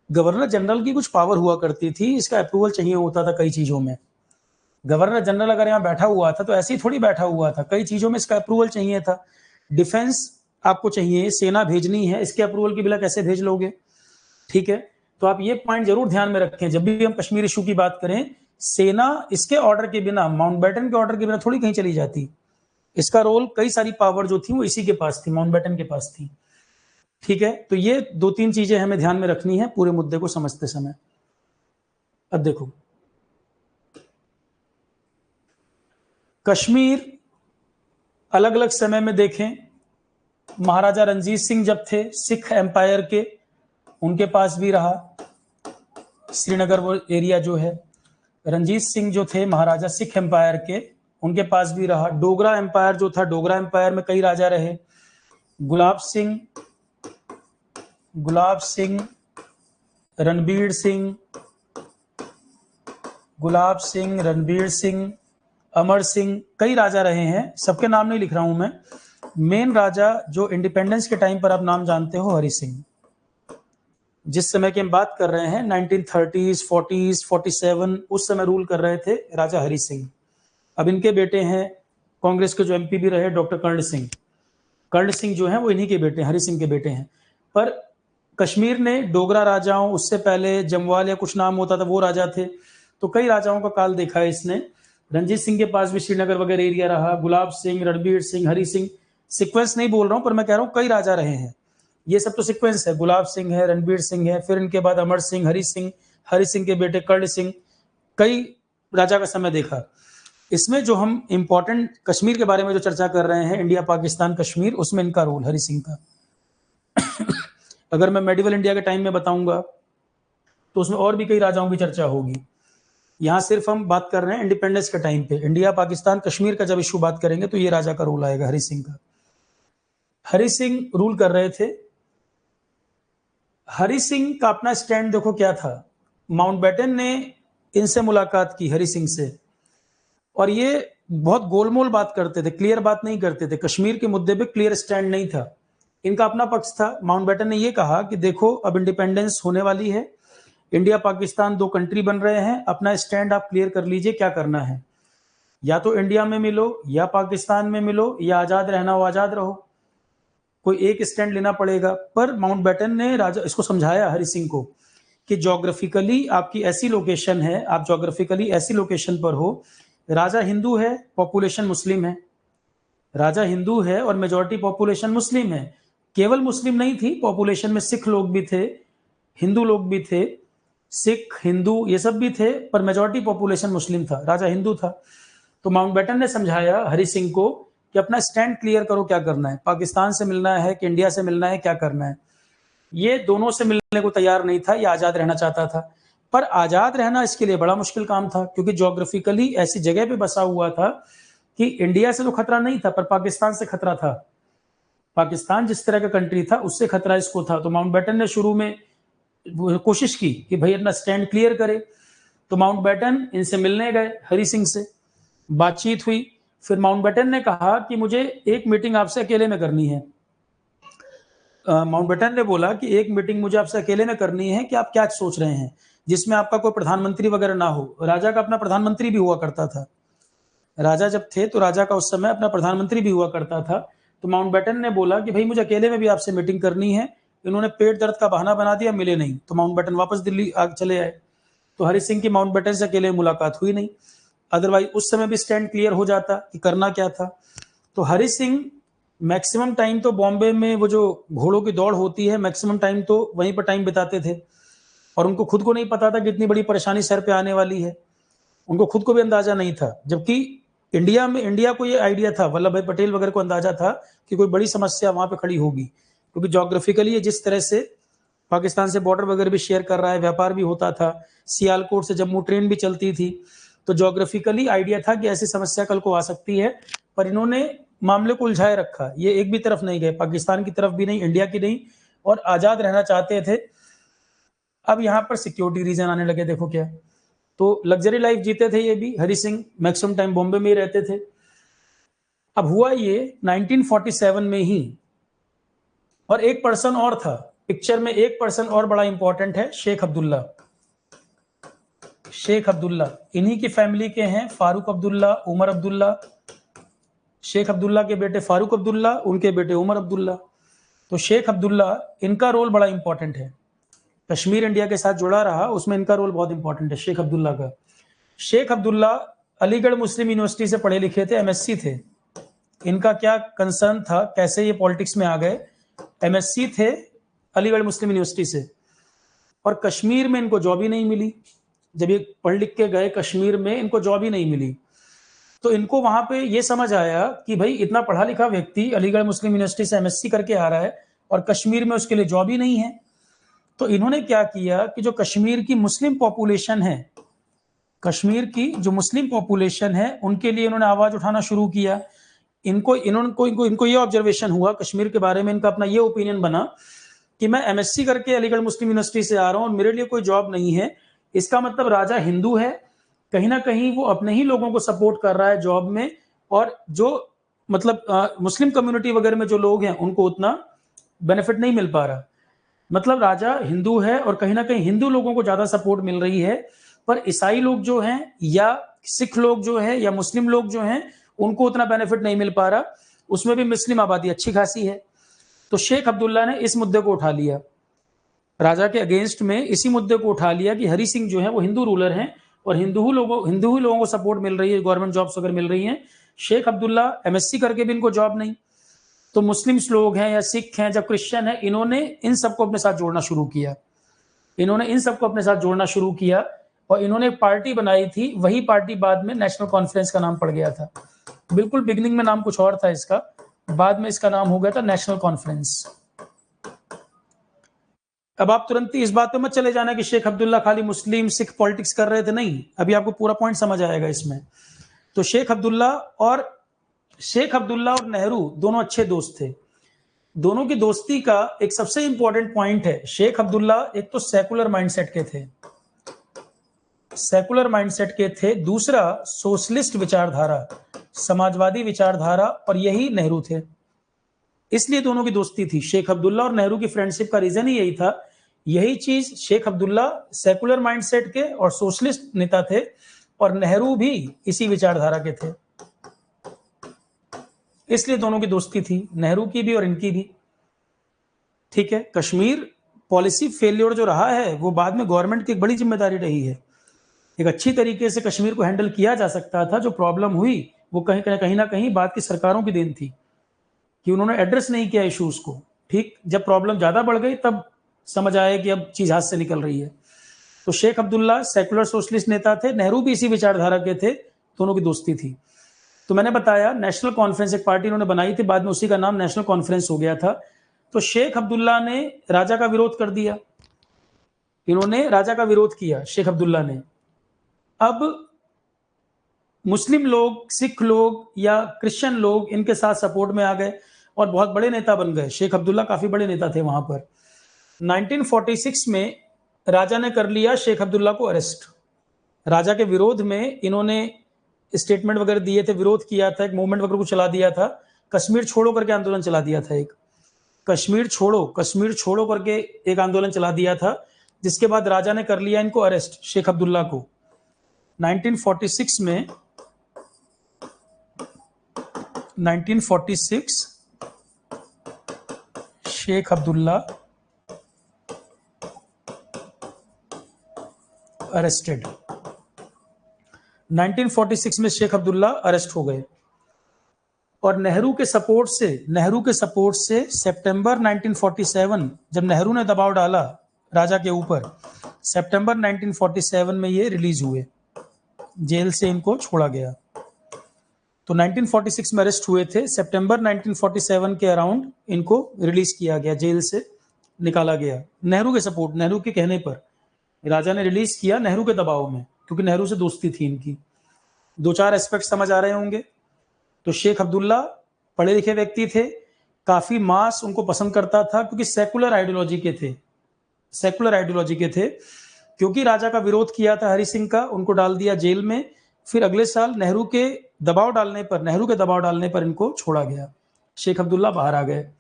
गवर्नर जनरल की कुछ पावर हुआ करती थी, इसका अप्रूवल चाहिए होता था कई चीजों में। गवर्नर जनरल अगर यहाँ बैठा हुआ था तो ऐसे ही थोड़ी बैठा हुआ था, कई चीजों में इसका अप्रूवल चाहिए था। डिफेंस आपको चाहिए, सेना भेजनी है, इसके अप्रूवल के बिना कैसे भेज लोगे? ठीक है, तो आप ये पॉइंट जरूर ध्यान में रखें जब भी हम कश्मीर इशू की बात करें। सेना इसके ऑर्डर के बिना, माउंटबेटन के ऑर्डर के बिना थोड़ी कहीं चली जाती। इसका रोल, कई सारी पावर जो थी वो इसी के पास थी, माउंटबेटन के पास थी। ठीक है, तो ये दो तीन चीजें हमें ध्यान में रखनी है पूरे मुद्दे को समझते समय। अब देखो, कश्मीर अलग अलग समय में देखें, महाराजा रणजीत सिंह जब थे सिख एम्पायर के, उनके पास भी रहा श्रीनगर वो एरिया जो है। रणजीत सिंह जो थे महाराजा सिख एम्पायर के, उनके पास भी रहा। डोगरा एम्पायर जो था, डोगरा एम्पायर में कई राजा रहे, गुलाब सिंह, रणबीर सिंह, अमर सिंह, कई राजा रहे हैं, सबके नाम नहीं लिख रहा हूं मैं। मेन राजा जो इंडिपेंडेंस के टाइम पर आप नाम जानते हो, हरि सिंह। जिस समय की हम बात कर रहे हैं 1930s, 40s, 47, उस समय रूल कर रहे थे राजा हरि सिंह। अब इनके बेटे हैं, कांग्रेस के जो एमपी भी रहे, डॉक्टर कर्ण सिंह जो हैं वो इन्हीं के बेटे, हरि सिंह के बेटे हैं। पर कश्मीर ने डोगरा राजाओं, उससे पहले जमवाल या कुछ नाम होता था, वो राजा थे। तो कई राजाओं का काल देखा है इसने। रणजीत सिंह के पास भी श्रीनगर वगैरह एरिया रहा, गुलाब सिंह, रणबीर सिंह, हरि सिंह, सीक्वेंस नहीं बोल रहा हूं पर मैं कह रहा हूं कई राजा रहे हैं। ये सब तो सीक्वेंस है, गुलाब सिंह है, रणबीर सिंह है, फिर इनके बाद अमर सिंह, हरि सिंह के बेटे कर्ण सिंह, कई राजा का समय देखा। इसमें जो हम इंपॉर्टेंट कश्मीर के बारे में जो चर्चा कर रहे हैं, इंडिया पाकिस्तान कश्मीर, उसमें इनका रोल, हरि सिंह का। अगर मैं मेडिवल इंडिया के टाइम में बताऊंगा तो उसमें और भी कई राजाओं की चर्चा होगी। यहां सिर्फ हम बात कर रहे हैं इंडिपेंडेंस के टाइम पे। इंडिया पाकिस्तान कश्मीर का जब इशू बात करेंगे तो ये राजा का रोल आएगा, हरि सिंह का। हरि सिंह रूल कर रहे थे। हरि सिंह का अपना स्टैंड देखो क्या था। माउंटबेटन ने इनसे मुलाकात की, हरि सिंह से, और ये बहुत गोलमोल बात करते थे, क्लियर बात नहीं करते थे। कश्मीर के मुद्दे पे क्लियर स्टैंड नहीं था। इनका अपना पक्ष था। माउंटबेटन ने ये कहा कि देखो अब इंडिपेंडेंस होने वाली है, इंडिया पाकिस्तान दो कंट्री बन रहे हैं, अपना स्टैंड आप क्लियर कर लीजिए, क्या करना है, या तो इंडिया में मिलो या पाकिस्तान में मिलो, या आजाद रहना हो आजाद रहो, कोई एक स्टैंड लेना पड़ेगा। पर माउंटबेटन ने राजा इसको समझाया हरि सिंह को कि ज्योग्राफिकली आपकी ऐसी लोकेशन है, आप ज्योग्राफिकली ऐसी लोकेशन पर हो, राजा हिंदू है, पॉपुलेशन मुस्लिम है, राजा हिंदू है और मेजॉरिटी पॉपुलेशन मुस्लिम है। केवल मुस्लिम नहीं थी, पॉपुलेशन में सिख लोग भी थे, हिंदू लोग भी थे, सिख हिंदू ये सब भी थे, पर मेजॉरिटी पॉपुलेशन मुस्लिम था, राजा हिंदू था। तो माउंटबेटन ने समझाया हरि सिंह को कि अपना स्टैंड क्लियर करो, क्या करना है, पाकिस्तान से मिलना है कि इंडिया से मिलना है, क्या करना है। ये दोनों से मिलने को तैयार नहीं था, ये आजाद रहना चाहता था। पर आजाद रहना इसके लिए बड़ा मुश्किल काम था, क्योंकि ज्योग्राफिकली ऐसी जगह पे बसा हुआ था कि इंडिया से तो खतरा नहीं था, पर पाकिस्तान से खतरा था। पाकिस्तान जिस तरह का कंट्री था उससे खतरा इसको था। तो माउंटबेटन ने शुरू में कोशिश की कि भाई अपना स्टैंड क्लियर करे। तो माउंटबेटन इनसे मिलने गए, हरि सिंह से बातचीत हुई। फिर माउंटबेटन ने कहा कि मुझे एक मीटिंग आपसे अकेले में करनी है। माउंटबेटन ने बोला कि एक मीटिंग मुझे आपसे अकेले में करनी है, कि आप क्या सोच रहे हैं, जिसमें आपका कोई प्रधानमंत्री वगैरह ना हो। राजा का अपना प्रधानमंत्री भी हुआ करता था, राजा जब थे तो राजा का उस समय अपना प्रधानमंत्री भी हुआ करता था। तो माउंटबेटन ने बोला कि भाई मुझे अकेले में भी आपसे मीटिंग करनी है। इन्होंने पेट दर्द का बहाना बना दिया, मिले नहीं, तो माउंटबेटन वापस दिल्ली चले आए। तो हरि सिंह की माउंटबेटन से अकेले मुलाकात हुई नहीं, अदरवाइज उस समय भी स्टैंड क्लियर हो जाता कि करना क्या था। तो हरि सिंह मैक्सिमम टाइम तो बॉम्बे में, वो जो घोड़ों की दौड़ होती है, मैक्सिमम टाइम तो वहीं पर टाइम बिताते थे, और उनको खुद को नहीं पता था कि इतनी बड़ी परेशानी सर पे आने वाली है। उनको खुद को भी अंदाजा नहीं था। जबकि इंडिया को ये आइडिया था, वल्लभ भाई पटेल वगैरह को अंदाजा था कि कोई बड़ी समस्या वहां पे खड़ी होगी, क्योंकि जोग्राफिकली ये जिस तरह से पाकिस्तान से बॉर्डर वगैरह भी शेयर कर रहा है, व्यापार भी होता था, सियालकोट से जम्मू ट्रेन भी चलती थी, तो जोग्राफिकली आइडिया था कि ऐसी समस्या कल को आ सकती है। पर इन्होंने मामले को उलझाए रखा, ये एक भी तरफ नहीं गए, पाकिस्तान की तरफ भी नहीं, इंडिया की नहीं, और आजाद रहना चाहते थे। अब यहाँ पर सिक्योरिटी रीजन आने लगे, देखो क्या, तो लग्जरी लाइफ जीते थे ये भी, हरि सिंह मैक्सिमम टाइम बॉम्बे में ही रहते थे। अब हुआ ये 1947 में ही, और एक पर्सन और था पिक्चर में, एक पर्सन और बड़ा इंपॉर्टेंट है, शेख अब्दुल्ला। शेख अब्दुल्ला इन्हीं की फैमिली के हैं, फारूक अब्दुल्ला, उमर अब्दुल्ला। शेख अब्दुल्ला के बेटे फारूक अब्दुल्ला, उनके बेटे उमर अब्दुल्ला। तो शेख अब्दुल्ला, इनका रोल बड़ा इंपॉर्टेंट है, कश्मीर इंडिया के साथ जुड़ा रहा, उसमें इनका रोल बहुत इंपॉर्टेंट है शेख अब्दुल्ला का। शेख अब्दुल्ला अलीगढ़ मुस्लिम यूनिवर्सिटी से पढ़े लिखे थे, एमएससी थे। इनका क्या कंसर्न था, कैसे ये पॉलिटिक्स में आ गए, एमएससी थे अलीगढ़ मुस्लिम यूनिवर्सिटी से, और कश्मीर में इनको जॉब ही नहीं मिली। जब ये पढ़ लिख के गए कश्मीर में, इनको जॉब ही नहीं मिली, तो इनको वहां पे ये समझ आया कि भाई इतना पढ़ा लिखा व्यक्ति अलीगढ़ मुस्लिम यूनिवर्सिटी से एमएससी करके आ रहा है और कश्मीर में उसके लिए जॉब ही नहीं है। तो इन्होंने क्या किया कि जो कश्मीर की मुस्लिम पॉपुलेशन है, कश्मीर की जो मुस्लिम पॉपुलेशन है, उनके लिए इन्होंने आवाज उठाना शुरू किया। इनको ये ऑब्जर्वेशन हुआ कश्मीर के बारे में, इनका अपना ये ओपिनियन बना कि मैं एमएससी करके अलीगढ़ मुस्लिम यूनिवर्सिटी से आ रहा हूं और मेरे लिए कोई जॉब नहीं है, इसका मतलब राजा हिंदू है, कहीं ना कहीं वो अपने ही लोगों को सपोर्ट कर रहा है जॉब में, और जो मतलब मुस्लिम कम्युनिटी वगैरह में जो लोग हैं उनको उतना बेनिफिट नहीं मिल पा रहा। मतलब राजा हिंदू है और कहीं ना कहीं हिंदू लोगों को ज्यादा सपोर्ट मिल रही है, पर ईसाई लोग जो हैं या सिख लोग जो हैं या मुस्लिम लोग जो हैं उनको उतना बेनिफिट नहीं मिल पा रहा, उसमें भी मुस्लिम आबादी अच्छी खासी है। तो शेख अब्दुल्ला ने इस मुद्दे को उठा लिया, राजा के अगेंस्ट में इसी मुद्दे को उठा लिया कि हरि सिंह जो है वो हिंदू रूलर हैं और हिंदू ही लोगों को सपोर्ट मिल रही है, गवर्नमेंट जॉब्स अगर मिल रही हैं, शेख अब्दुल्ला एमएससी करके भी इनको जॉब नहीं। तो मुस्लिम्स लोग हैं या सिख हैं, जब क्रिश्चियन है, इन्होंने इन सबको अपने साथ जोड़ना शुरू किया, इन्होंने इन सबको अपने साथ जोड़ना शुरू किया, और इन्होंने एक पार्टी बनाई थी, वही पार्टी बाद में नेशनल कॉन्फ्रेंस का नाम पड़ गया था। बिल्कुल बिगिनिंग में नाम कुछ और था इसका, बाद में इसका नाम हो गया था नेशनल कॉन्फ्रेंस। अब आप तुरंत ही इस बात पे मत चले जाना कि शेख अब्दुल्ला खाली मुस्लिम सिख पॉलिटिक्स कर रहे थे, नहीं, अभी आपको पूरा पॉइंट समझ आएगा इसमें। तो शेख अब्दुल्ला और नेहरू दोनों अच्छे दोस्त थे। दोनों की दोस्ती का एक सबसे इंपॉर्टेंट पॉइंट है, शेख अब्दुल्ला एक तो सेकुलर माइंडसेट के थे, दूसरा सोशलिस्ट विचारधारा, समाजवादी विचारधारा, और यही नेहरू थे। इसलिए दोनों की दोस्ती थी। शेख अब्दुल्ला और नेहरू की फ्रेंडशिप का रीजन ही यही था, यही चीज। शेख अब्दुल्ला सेकुलर माइंडसेट के और सोशलिस्ट नेता थे, और नेहरू भी इसी विचारधारा के थे, इसलिए दोनों की दोस्ती थी, नेहरू की भी और इनकी भी। ठीक है, कश्मीर पॉलिसी फेल्योर जो रहा है वो बाद में गवर्नमेंट की एक बड़ी जिम्मेदारी रही है। एक अच्छी तरीके से कश्मीर को हैंडल किया जा सकता था, जो प्रॉब्लम हुई वो कहीं ना कहीं बाद की सरकारों की देन थी कि उन्होंने एड्रेस नहीं किया इश्यूज को। ठीक, जब प्रॉब्लम ज्यादा बढ़ गई तब समझ आया कि अब चीज हाथ से निकल रही है। तो शेख अब्दुल्ला सेकुलर सोशलिस्ट नेता थे, नेहरू भी इसी विचारधारा के थे, दोनों की दोस्ती थी। तो मैंने बताया नेशनल कॉन्फ्रेंस एक पार्टी उन्होंने बनाई थी, बाद में उसी का नाम नेशनल कॉन्फ्रेंस हो गया था। तो शेख अब्दुल्ला ने राजा का विरोध कर दिया, इन्होंने राजा का विरोध किया शेख अब्दुल्ला ने। अब मुस्लिम लोग, सिख लोग या क्रिश्चियन लोग इनके साथ सपोर्ट में आ गए और बहुत बड़े नेता बन गए। शेख अब्दुल्ला काफी बड़े नेता थे वहां पर। 1946 में राजा ने कर लिया शेख अब्दुल्ला को अरेस्ट। राजा के विरोध में इन्होंने स्टेटमेंट वगैरह दिए थे, विरोध किया था, एक मूवमेंट वगैरह को चला दिया था, कश्मीर छोड़ो करके आंदोलन चला दिया था, एक कश्मीर छोड़ो करके एक आंदोलन चला दिया था, जिसके बाद राजा ने कर लिया इनको अरेस्ट, शेख अब्दुल्ला को। 1946 में 1946 शेख अब्दुल्ला अरेस्टेड। 1946 में शेख अब्दुल्ला अरेस्ट हो गए, और नेहरू के सपोर्ट से सितंबर 1947, जब नेहरू ने दबाव डाला राजा के ऊपर, सितंबर 1947 में ये रिलीज हुए, जेल से इनको छोड़ा गया। तो 1946 में अरेस्ट हुए थे, सितंबर 1947 के अराउंड इनको रिलीज किया गया, जेल से निकाला गया नेहरू के सपोर्ट, नेहरू के कहने पर राजा ने रिलीज किया, नेहरू के दबाव में, क्योंकि नेहरू से दोस्ती थी इनकी। दो चार एस्पेक्ट समझ आ रहे होंगे। तो शेख अब्दुल्ला पढ़े लिखे व्यक्ति थे, काफी मास उनको पसंद करता था, क्योंकि सेकुलर आइडियोलॉजी के थे, सेकुलर आइडियोलॉजी के थे। क्योंकि राजा का विरोध किया था हरि सिंह का, उनको डाल दिया जेल में। फिर अगले साल नेहरू के दबाव डालने पर इनको छोड़ा गया, शेख अब्दुल्ला बाहर आ गए।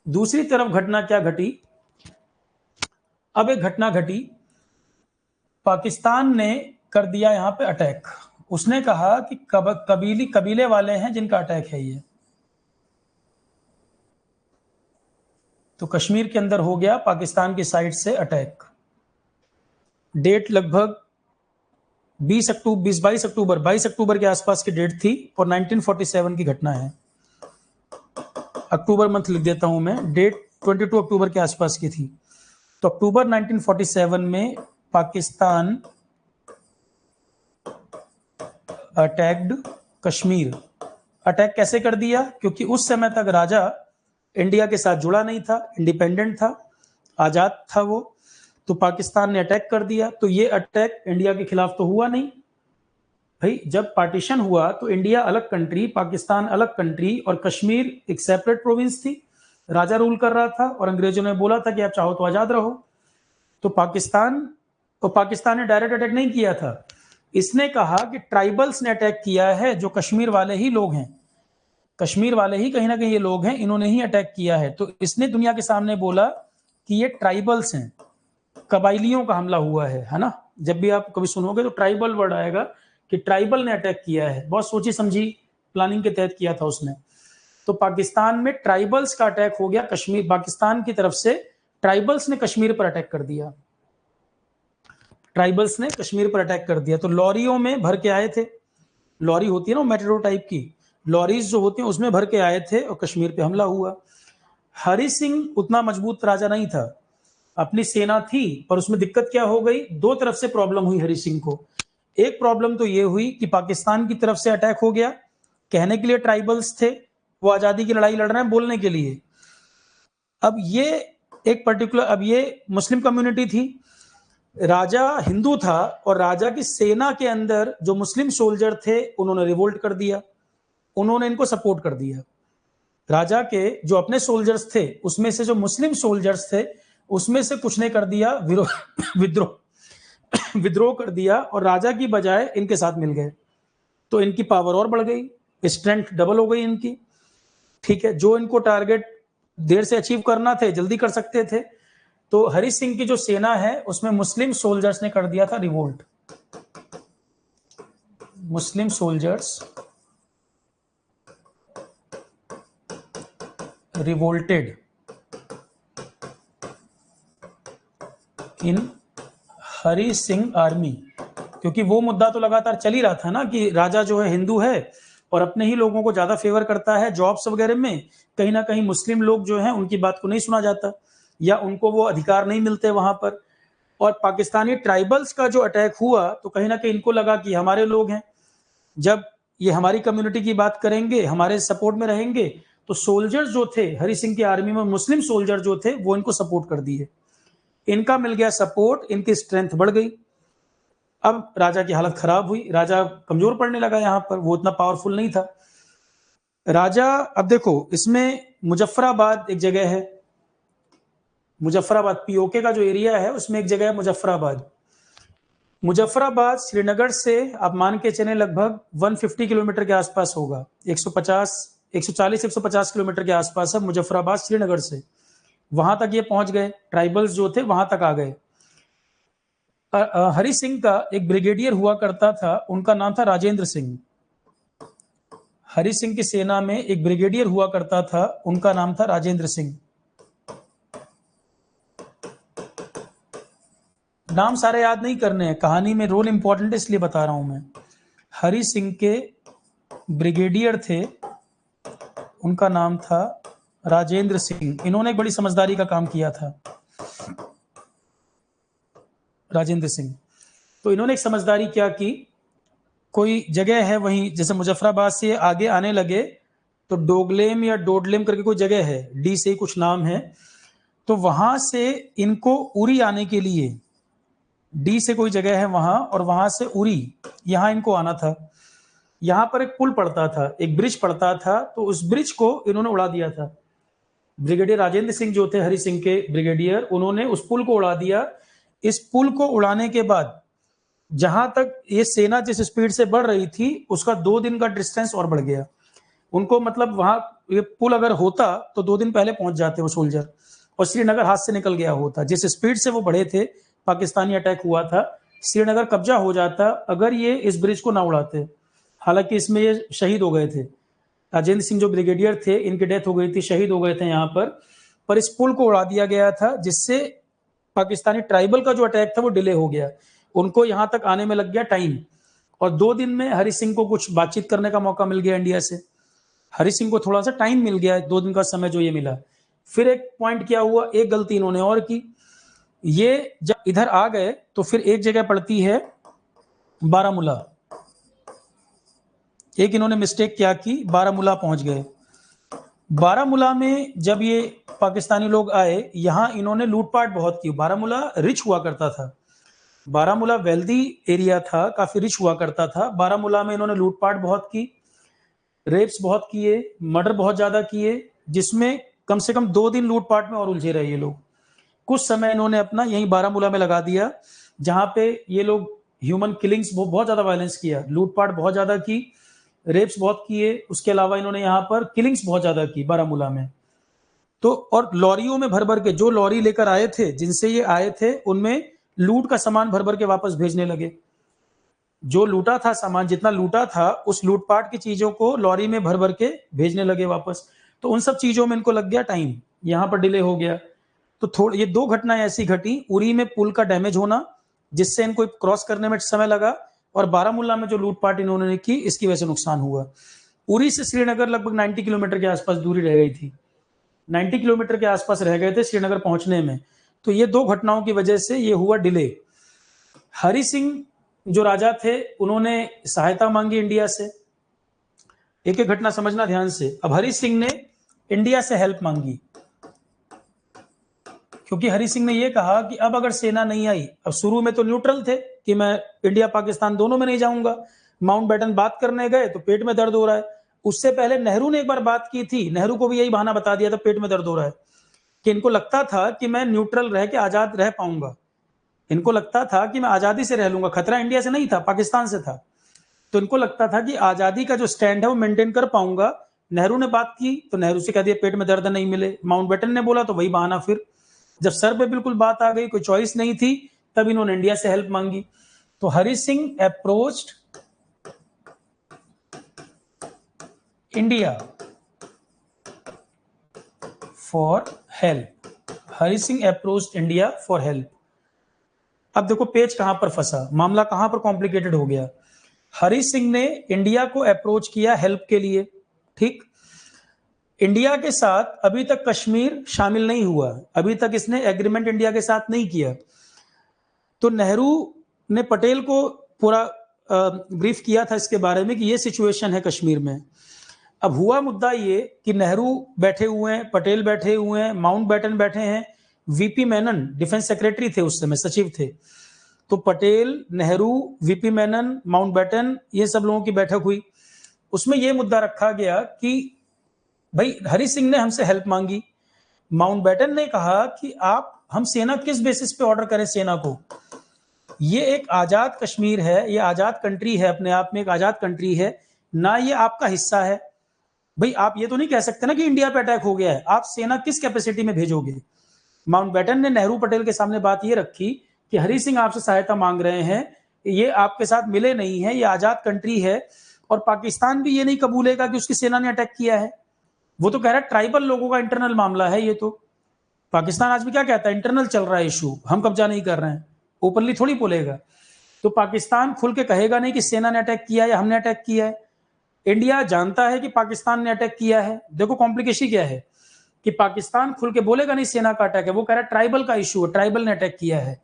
दूसरी तरफ घटना क्या घटी, अब एक घटना घटी, पाकिस्तान ने कर दिया यहां पे अटैक। उसने कहा कि कबीले वाले हैं जिनका अटैक है ये। तो कश्मीर के अंदर हो गया पाकिस्तान की साइड से अटैक। डेट लगभग 22 अक्टूबर के आसपास की डेट थी और 1947 की घटना है। अक्टूबर मंथ लिख देता हूं मैं, डेट 22 अक्टूबर के आसपास की थी। तो अक्टूबर 1947 में पाकिस्तान अटैक्ड कश्मीर। अटैक कैसे कर दिया, क्योंकि उस समय तक राजा इंडिया के साथ जुड़ा नहीं था, इंडिपेंडेंट था, आजाद था वो। तो पाकिस्तान ने अटैक कर दिया। तो ये अटैक इंडिया के खिलाफ तो हुआ नहीं भाई, जब पार्टीशन हुआ तो इंडिया अलग कंट्री, पाकिस्तान अलग कंट्री, और कश्मीर एक सेपरेट प्रोविंस थी, राजा रूल कर रहा था, और अंग्रेजों ने बोला था कि आप चाहो तो आजाद रहो। तो पाकिस्तान ने डायरेक्ट अटैक नहीं किया था, इसने कहा कि ट्राइबल्स ने अटैक किया है, जो कश्मीर वाले ही लोग हैं, कश्मीर वाले ही कहीं ना कहीं ये लोग हैं, इन्होंने ही अटैक किया है। तो इसने दुनिया के सामने बोला कि ये ट्राइबल्स हैं, कबाइलियों का हमला हुआ है ना। जब भी आप कभी सुनोगे तो ट्राइबल वर्ड आएगा कि ट्राइबल ने अटैक किया है, बहुत सोची समझी प्लानिंग के तहत किया था उसने। तो पाकिस्तान में ट्राइबल्स का अटैक हो गया, कश्मीर पाकिस्तान की तरफ से ट्राइबल्स ने कश्मीर पर अटैक कर दिया, ट्राइबल्स ने कश्मीर पर अटैक कर दिया। तो लॉरियों में भर के आए थे, लॉरी होती है ना मेट्रो टाइप की, लॉरीज जो होती हैं उसमें भर के आए थे और कश्मीर पे हमला हुआ। हरि सिंह उतना मजबूत राजा नहीं था, अपनी सेना थी, पर उसमें दिक्कत क्या हो गई, दो तरफ से प्रॉब्लम हुई हरि सिंह को। एक प्रॉब्लम तो ये हुई कि पाकिस्तान की तरफ से अटैक हो गया, कहने के लिए ट्राइबल्स थे, वो आजादी की लड़ाई लड़ रहे हैं बोलने के लिए। अब ये एक पर्टिकुलर, अब ये मुस्लिम कम्युनिटी थी, राजा हिंदू था, और राजा की सेना के अंदर जो मुस्लिम सोल्जर थे उन्होंने रिवोल्ट कर दिया, उन्होंने इनको सपोर्ट कर दिया। राजा के जो अपने सोल्जर्स थे उसमें से जो मुस्लिम सोल्जर्स थे उसमें से कुछ ने कर दिया विद्रोह कर दिया, और राजा की बजाय इनके साथ मिल गए। तो इनकी पावर और बढ़ गई, स्ट्रेंथ डबल हो गई इनकी। ठीक है, जो इनको टारगेट देर से अचीव करना थे जल्दी कर सकते थे। तो हरि सिंह की जो सेना है उसमें मुस्लिम सोल्जर्स ने कर दिया था रिवोल्ट, मुस्लिम सोल्जर्स रिवोल्टेड इन हरि सिंह आर्मी। क्योंकि वो मुद्दा तो लगातार चल ही रहा था ना कि राजा जो है हिंदू है और अपने ही लोगों को ज्यादा फेवर करता है, जॉब्स वगैरह में कहीं ना कहीं मुस्लिम लोग जो हैं उनकी बात को नहीं सुना जाता, या उनको वो अधिकार नहीं मिलते वहां पर। और पाकिस्तानी ट्राइबल्स का जो अटैक हुआ तो कहीं ना कहीं इनको लगा कि हमारे लोग हैं, जब ये हमारी कम्युनिटी की बात करेंगे, हमारे सपोर्ट में रहेंगे, तो सोल्जर्स जो थे हरि सिंह की आर्मी में, मुस्लिम सोल्जर जो थे वो इनको सपोर्ट कर दिए, इनका मिल गया सपोर्ट, इनकी स्ट्रेंथ बढ़ गई। अब राजा की हालत खराब हुई, राजा कमजोर पड़ने लगा, यहां पर वो इतना पावरफुल नहीं था राजा। अब देखो इसमें मुजफ्फराबाद एक जगह है, मुजफ्फराबाद पीओके का जो एरिया है उसमें एक जगह है मुजफ्फराबाद। मुजफ्फराबाद श्रीनगर से आप मान के चले लगभग 150 किलोमीटर के आसपास होगा, 140-150 किलोमीटर के आसपास है मुजफ्फराबाद श्रीनगर से। वहां तक ये पहुंच गए, ट्राइबल्स जो थे वहां तक आ गए। हरि सिंह का एक ब्रिगेडियर हुआ करता था, उनका नाम था राजेंद्र सिंह। हरि सिंह की सेना में एक ब्रिगेडियर हुआ करता था, उनका नाम था राजेंद्र सिंह। नाम सारे याद नहीं करने हैं, कहानी में रोल इंपॉर्टेंट है इसलिए बता रहा हूं मैं। हरि सिंह के ब्रिगेडियर थे, उनका नाम था राजेंद्र सिंह। इन्होंने एक बड़ी समझदारी का काम किया था, राजेंद्र सिंह। तो इन्होंने एक समझदारी क्या की, कोई जगह है वहीं, जैसे मुजफ्फराबाद से आगे आने लगे तो डोगलेम या डोडलेम करके कोई जगह है, डी से कुछ नाम है, तो वहां से इनको उरी आने के लिए, डी से कोई जगह है वहां, और वहां से उरी यहां इनको आना था। यहां पर एक पुल पड़ता था, एक ब्रिज पड़ता था, तो उस ब्रिज को इन्होंने उड़ा दिया था। ब्रिगेडियर राजेंद्र सिंह जो थे हरि सिंह के ब्रिगेडियर, उन्होंने उस पुल को उड़ा दिया। इस पुल को उड़ाने के बाद जहां तक ये सेना जिस स्पीड से बढ़ रही थी उसका 2 दिन का डिस्टेंस और बढ़ गया उनको। मतलब वहां ये पुल अगर होता तो 2 दिन पहले पहुंच जाते वो सोल्जर, और श्रीनगर हाथ से निकल गया होता। जिस स्पीड से वो बढ़े थे, पाकिस्तानी अटैक हुआ था, श्रीनगर कब्जा हो जाता अगर ये इस ब्रिज को ना उड़ाते। हालांकि इसमें ये शहीद हो गए थे, राजेंद्र सिंह जो ब्रिगेडियर थे इनकी डेथ हो गई थी, शहीद हो गए थे यहाँ पर इस पुल को उड़ा दिया गया था, जिससे पाकिस्तानी ट्राइबल का जो अटैक था वो डिले हो गया, उनको यहाँ तक आने में लग गया टाइम। और 2 दिन में हरि सिंह को कुछ बातचीत करने का मौका मिल गया इंडिया से, हरि सिंह को थोड़ा सा टाइम मिल गया, 2 दिन का समय जो ये मिला। फिर एक पॉइंट क्या हुआ, एक गलती इन्होंने और की, ये जब इधर आ गए तो फिर एक जगह पड़ती है बारामूला, एक इन्होंने मिस्टेक क्या की, बारामूला पहुंच गए। बारामूला में जब ये पाकिस्तानी लोग आए, यहां इन्होंने लूटपाट बहुत की। बारामूला रिच हुआ करता था, बारामूला वेल्दी एरिया था, काफी रिच हुआ करता था। बारामूला में इन्होंने लूटपाट बहुत की, रेप्स बहुत किए, मर्डर बहुत ज्यादा किए, जिसमें कम से कम 2 दिन लूटपाट में और उलझे रहे ये लोग। कुछ समय इन्होंने अपना यहीं बारामूला में लगा दिया, जहां पे ये लोग ह्यूमन किलिंग्स बहुत ज्यादा वायलेंस किया, लूटपाट बहुत ज्यादा की, रेप्स बहुत किए। उसके अलावा इन्होंने यहाँ पर किलिंग्स बहुत ज्यादा की बारामूला में। तो और लॉरियों में भर भर के, जो लॉरी लेकर आए थे, जिनसे ये आए थे, उनमें लूट का सामान भर भर के वापस भेजने लगे। जो लूटा था सामान, जितना लूटा था, उस लूटपाट की चीजों को लॉरी में भर भर के भेजने लगे वापस। तो उन सब चीजों में इनको लग गया टाइम, यहाँ पर डिले हो गया। तो थोड़ी ये 2 घटनाएं ऐसी घटी, उरी में पुल का डैमेज होना जिससे इनको क्रॉस करने में समय लगा, और बारामूला में जो लूटपाट इन्होंने की इसकी वजह से नुकसान हुआ। उरी से श्रीनगर लगभग 90 किलोमीटर के आसपास दूरी रह गई थी, 90 किलोमीटर के आसपास रह गए थे श्रीनगर पहुंचने में। तो ये 2 घटनाओं की वजह से ये हुआ डिले। हरि सिंह जो राजा थे उन्होंने सहायता मांगी इंडिया से, एक एक घटना समझना ध्यान से। अब हरि सिंह ने इंडिया से हेल्प मांगी, क्योंकि हरि सिंह ने यह कहा कि अब अगर सेना नहीं आई, अब शुरू में तो न्यूट्रल थे कि मैं इंडिया पाकिस्तान दोनों में नहीं जाऊंगा, माउंटबेटन बात करने गए तो पेट में दर्द हो रहा है। उससे पहले नेहरू ने एक बार बात की थी, नेहरू को भी यही बहाना बता दिया था, पेट में दर्द हो रहा है, कि इनको लगता था कि मैं न्यूट्रल रह के आजाद रह पाऊंगा, इनको लगता था कि मैं आजादी से रह लूंगा, खतरा इंडिया से नहीं था, पाकिस्तान से था। तो इनको लगता था कि आजादी का जो स्टैंड है वो मेंटेन कर पाऊंगा। नेहरू ने बात की तो नेहरू से कह दिया पेट में दर्द नहीं मिले, माउंटबेटन ने बोला तो वही बहाना। फिर जब सर पे बिल्कुल बात आ गई, कोई चॉइस नहीं थी, तब इन्होंने इंडिया से हेल्प मांगी। तो Hari Singh approached India for help, Hari Singh approached India for help. अब देखो पेज कहां पर फंसा, मामला कहां पर कॉम्प्लिकेटेड हो गया। हरि सिंह ने इंडिया को अप्रोच किया हेल्प के लिए, ठीक। इंडिया के साथ अभी तक कश्मीर शामिल नहीं हुआ, अभी तक इसने एग्रीमेंट इंडिया के साथ नहीं किया। तो नेहरू ने पटेल को पूरा ब्रीफ किया था इसके बारे में कि ये सिचुएशन है कश्मीर में। अब हुआ मुद्दा ये कि नेहरू बैठे हुए हैं, पटेल बैठे हुए हैं, माउंटबेटन बैठे हैं, वीपी मेनन डिफेंस सेक्रेटरी थे उस समय, सचिव थे। तो पटेल, नेहरू, वीपी मेनन, माउंटबेटन, ये सब लोगों की बैठक हुई। उसमें यह मुद्दा रखा गया कि भाई हरि सिंह ने हमसे हेल्प मांगी, माउंटबेटन ने कहा कि आप हम सेना किस बेसिस पे ऑर्डर करें सेना को, ये एक आजाद कश्मीर है, ये आजाद कंट्री है, अपने आप में एक आजाद कंट्री है ना, ये आपका हिस्सा है। भाई आप ये तो नहीं कह सकते ना कि इंडिया पे अटैक हो गया है, आप सेना किस कैपेसिटी में भेजोगे। माउंटबेटन ने नेहरू पटेल के सामने बात ये रखी कि हरि सिंह आपसे सहायता मांग रहे हैं, ये आपके साथ मिले नहीं है, ये आजाद कंट्री है, और पाकिस्तान भी ये नहीं कबूलेगा कि उसकी सेना ने अटैक किया है। वो तो कह रहा है ट्राइबल लोगों का इंटरनल मामला है ये। तो पाकिस्तान आज भी क्या कहता है, इंटरनल चल रहा है इशू, हम कब्जा नहीं कर रहे हैं, ओपनली थोड़ी बोलेगा। तो पाकिस्तान खुल के कहेगा नहीं कि सेना ने अटैक किया है या हमने अटैक किया है। इंडिया जानता है कि पाकिस्तान ने अटैक किया है। देखो कॉम्प्लिकेशन क्या है कि पाकिस्तान खुल के बोलेगा नहीं सेना का अटैक है, वो कह रहा है ट्राइबल का इशू है, ट्राइबल ने अटैक किया है।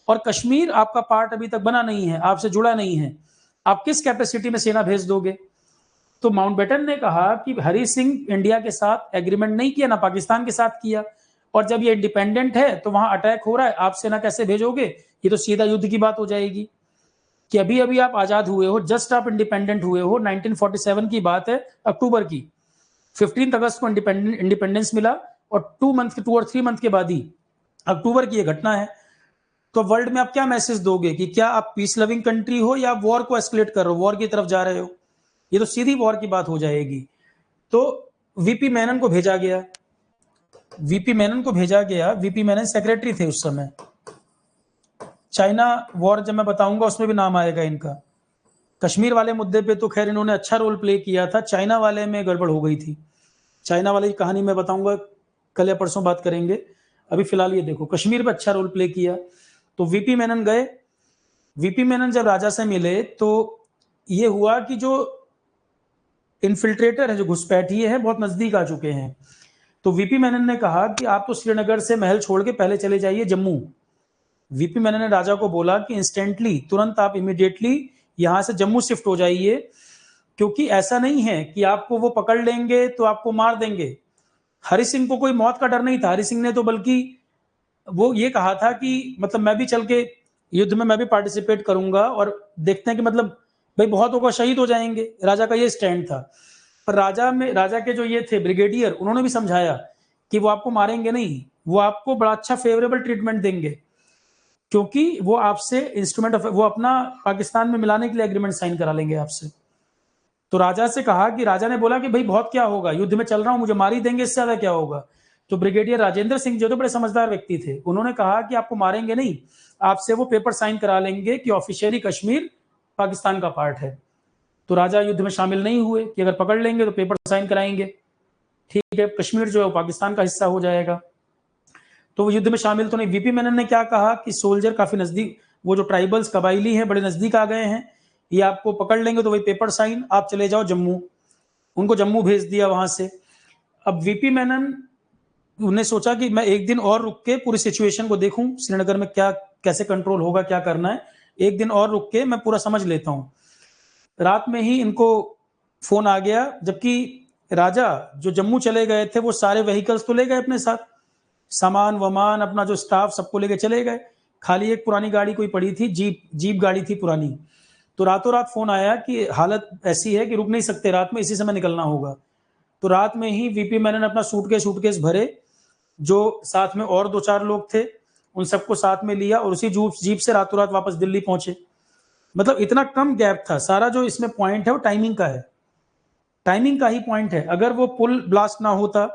और कश्मीर आपका पार्ट अभी तक बना नहीं है, आपसे जुड़ा नहीं है। आप किस कैपेसिटी में सेना भेज दोगे? तो माउंटबेटन ने कहा कि हरि सिंह इंडिया के साथ एग्रीमेंट नहीं किया, ना पाकिस्तान के साथ किया, और जब ये इंडिपेंडेंट है तो वहां अटैक हो रहा है, आप सेना कैसे भेजोगे? ये तो सीधा युद्ध की बात हो जाएगी कि अभी अभी आप आजाद हुए हो, जस्ट आप इंडिपेंडेंट हुए हो, 1947 की बात है, अक्टूबर की। 15 अगस्त को इंडिपेंडेंस मिला और 2 और 3 मंथ के बाद ही अक्टूबर की ये घटना है। तो वर्ल्ड में आप क्या मैसेज दोगे कि क्या आप पीस लविंग कंट्री हो या वॉर को एस्केलेट कर रहे हो, वॉर की तरफ जा रहे हो? ये तो सीधी वॉर की बात हो जाएगी। तो वीपी मेनन को भेजा गया, वीपी मेनन सेक्रेटरी थे उस समय। चाइना वॉर जब मैं बताऊंगा उसमें भी नाम आएगा इनका। कश्मीर वाले मुद्दे पे तो खैर इन्होंने अच्छा रोल प्ले किया था, चाइना वाले में गड़बड़ हो गई थी। चाइना वाले की कहानी मैं बताऊंगा, कल या परसों बात करेंगे। अभी फिलहाल ये देखो, कश्मीर पे अच्छा रोल प्ले किया। तो वीपी मेनन गए, वीपी मेनन जब राजा से मिले तो ये हुआ कि जो इन्फिल्ट्रेटर है, जो घुसपैठिए हैं, बहुत नजदीक आ चुके हैं। तो वीपी मेनन ने कहा कि आप तो श्रीनगर से महल छोड़ के पहले चले जाइए जम्मू। वीपी मेनन ने राजा को बोला कि इंस्टेंटली, तुरंत आप इमीडिएटली यहां से जम्मू शिफ्ट हो जाइए, क्योंकि ऐसा नहीं है कि आपको वो पकड़ लेंगे तो आपको मार देंगे। हरि सिंह को कोई मौत का डर नहीं था, हरि सिंह ने तो बल्कि वो ये कहा था कि मतलब मैं भी चल के युद्ध में मैं भी पार्टिसिपेट करूंगा और देखते हैं कि मतलब भाई बहुत होगा, शहीद हो जाएंगे। राजा का ये स्टैंड था। पर राजा के जो ये थे ब्रिगेडियर, उन्होंने भी समझाया कि वो आपको मारेंगे नहीं, वो आपको बड़ा अच्छा फेवरेबल ट्रीटमेंट देंगे, क्योंकि वो आपसे इंस्ट्रूमेंट ऑफ वो अपना पाकिस्तान में मिलाने के लिए एग्रीमेंट साइन करा लेंगे आपसे। तो राजा से कहा कि राजा ने बोला कि भाई बहुत क्या होगा, युद्ध में चल रहा हूं, मुझे मार ही देंगे, इससे ज्यादा क्या होगा? तो ब्रिगेडियर राजेंद्र सिंह जो तो बड़े समझदार व्यक्ति थे, उन्होंने कहा कि आपको मारेंगे नहीं, आपसे वो पेपर साइन करा लेंगे कि ऑफिशियली कश्मीर पाकिस्तान का पार्ट है। तो राजा युद्ध में शामिल नहीं हुए कि अगर पकड़ लेंगे तो पेपर साइन कराएंगे, ठीक है, कश्मीर जो है वो पाकिस्तान का हिस्सा हो जाएगा। तो वो युद्ध में शामिल तो नहीं। वीपी मेनन ने क्या कहा कि सोल्जर काफी नजदीक, वो जो ट्राइबल्स कबाइली हैं बड़े नजदीक आ गए हैं, ये आपको पकड़ लेंगे तो वही पेपर साइन, आप चले जाओ जम्मू। उनको जम्मू भेज दिया वहां से। अब वीपी मेनन उन्हें सोचा कि मैं एक दिन और रुक के पूरी सिचुएशन को देखूं, श्रीनगर में क्या कैसे कंट्रोल होगा, क्या करना है, एक दिन और रुक के मैं पूरा समझ लेता हूं। रात में ही इनको फोन आ गया, जबकि राजा जो जम्मू चले गए थे वो सारे व्हीकल्स तो ले गए अपने साथ, सामान वमान अपना जो स्टाफ सबको लेके चले गए, खाली एक पुरानी गाड़ी कोई पड़ी थी, जीप गाड़ी थी पुरानी। तो रातों रात फोन आया कि हालत ऐसी है कि रुक नहीं सकते, रात में इसी समय निकलना होगा। तो रात में ही वीपी मेनन अपना सूटकेस भरे, जो साथ में और 2-4 लोग थे उन सबको साथ में लिया और उसी जीप से रातों रात वापस दिल्ली पहुंचे। मतलब इतना कम गैप था। सारा जो इसमें पॉइंट है वो टाइमिंग का है, टाइमिंग का ही पॉइंट है। अगर वो पुल ब्लास्ट ना होता,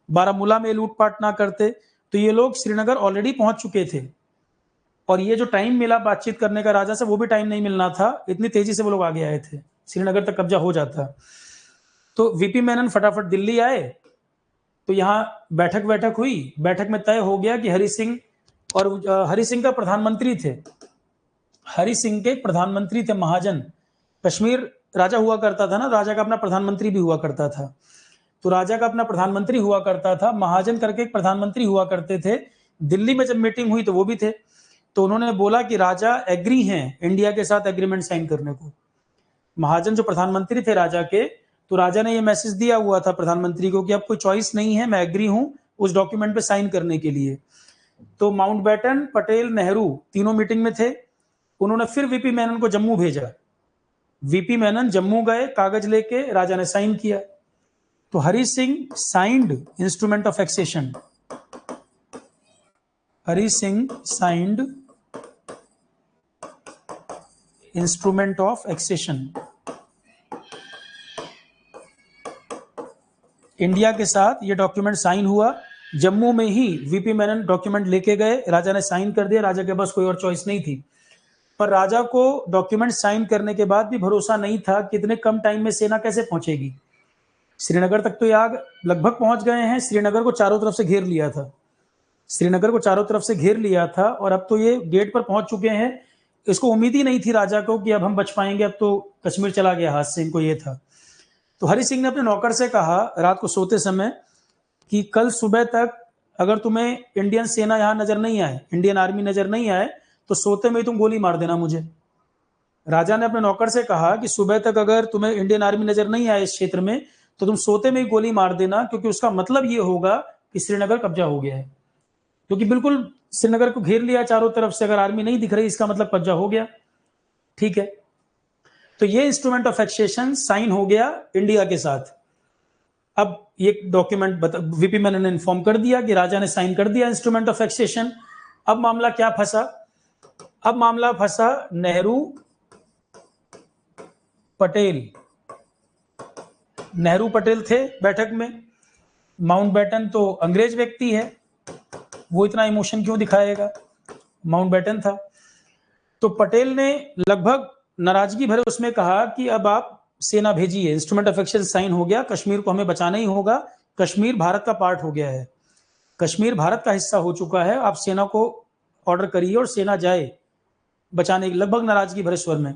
बारामूला में लूटपाट ना करते, तो ये लोग श्रीनगर ऑलरेडी पहुंच चुके थे। और ये जो टाइम मिला बातचीत करने का राजा से, वो भी टाइम नहीं मिलना था, इतनी तेजी से वो लोग आगे आए थे, श्रीनगर तक कब्जा हो जाता। तो वीपी मेनन फटाफट दिल्ली आए। तो यहाँ बैठक हुई, बैठक में तय हो गया कि हरि सिंह, और हरि सिंह का प्रधानमंत्री थे, हरि सिंह के प्रधानमंत्री थे महाजन। कश्मीर राजा हुआ करता था ना, राजा का अपना प्रधानमंत्री भी हुआ करता था। तो राजा का अपना प्रधानमंत्री हुआ करता था, महाजन करके एक प्रधानमंत्री हुआ करते थे। दिल्ली में जब मीटिंग हुई तो वो भी थे। तो उन्होंने बोला कि राजा एग्री हैं इंडिया के साथ एग्रीमेंट साइन करने को। महाजन जो प्रधानमंत्री थे राजा के, तो राजा ने ये मैसेज दिया हुआ था प्रधानमंत्री को कि अब कोई चॉइस नहीं है, मैं एग्री हूं उस डॉक्यूमेंट पे साइन करने के लिए। तो माउंटबेटन, पटेल, नेहरू तीनों मीटिंग में थे। उन्होंने फिर वीपी मेनन को जम्मू भेजा। वीपी मेनन जम्मू गए, कागज लेके, राजा ने साइन किया। तो Hari Singh signed instrument of accession, Hari Singh signed instrument of accession. India के साथ ये डॉक्यूमेंट साइन हुआ। जम्मू में ही वीपी मेनन डॉक्यूमेंट लेके गए, राजा ने साइन कर दिया। राजा के पास कोई और चॉइस नहीं थी। पर राजा को डॉक्यूमेंट साइन करने के बाद भी भरोसा नहीं था कि इतने कम टाइम में सेना कैसे पहुंचेगी। श्रीनगर तक तो ये आग लगभग पहुंच गए हैं, श्रीनगर को चारों तरफ से घेर लिया था, श्रीनगर को चारों तरफ से घेर लिया था, और अब तो ये गेट पर पहुंच चुके हैं। इसको उम्मीद ही नहीं थी राजा को कि अब हम बच पाएंगे, अब तो कश्मीर चला गया हाथ से, इनको ये था। तो हरि सिंह ने अपने नौकर से कहा रात को सोते समय कि कल सुबह तक अगर तुम्हें इंडियन सेना यहां नजर नहीं आए, इंडियन आर्मी नजर नहीं आए, तो सोते में ही तुम गोली मार देना मुझे। राजा ने अपने नौकर से कहा कि सुबह तक अगर तुम्हें इंडियन आर्मी नजर नहीं आए इस क्षेत्र में तो तुम सोते में ही गोली मार देना, क्योंकि उसका मतलब ये होगा कि श्रीनगर कब्जा हो गया है, क्योंकि बिल्कुल श्रीनगर को घेर लिया चारों तरफ से, अगर आर्मी नहीं दिख रही इसका मतलब कब्जा हो गया। ठीक है, तो ये इंस्ट्रूमेंट ऑफ एक्सेशन साइन हो गया इंडिया के साथ। अब ये डॉक्यूमेंट वीपी मैनन ने इन्फॉर्म कर दिया कि राजा ने साइन कर दिया इंस्ट्रूमेंट ऑफ एक्सेशन। अब मामला क्या फंसा? अब मामला फंसा नेहरू पटेल। नेहरू पटेल थे बैठक में, माउंटबेटन तो अंग्रेज व्यक्ति है, वो इतना इमोशन क्यों दिखाएगा, माउंटबेटन था। तो पटेल ने लगभग नाराजगी भरे उसमें कहा कि अब आप सेना भेजिए, इंस्ट्रूमेंट ऑफ एक्शन साइन हो गया, कश्मीर को हमें बचाना ही होगा, कश्मीर भारत का पार्ट हो गया है, कश्मीर भारत का हिस्सा हो चुका है, आप सेना को ऑर्डर करिए और सेना जाए बचाने, लगभग नाराजगी भरे स्वर में।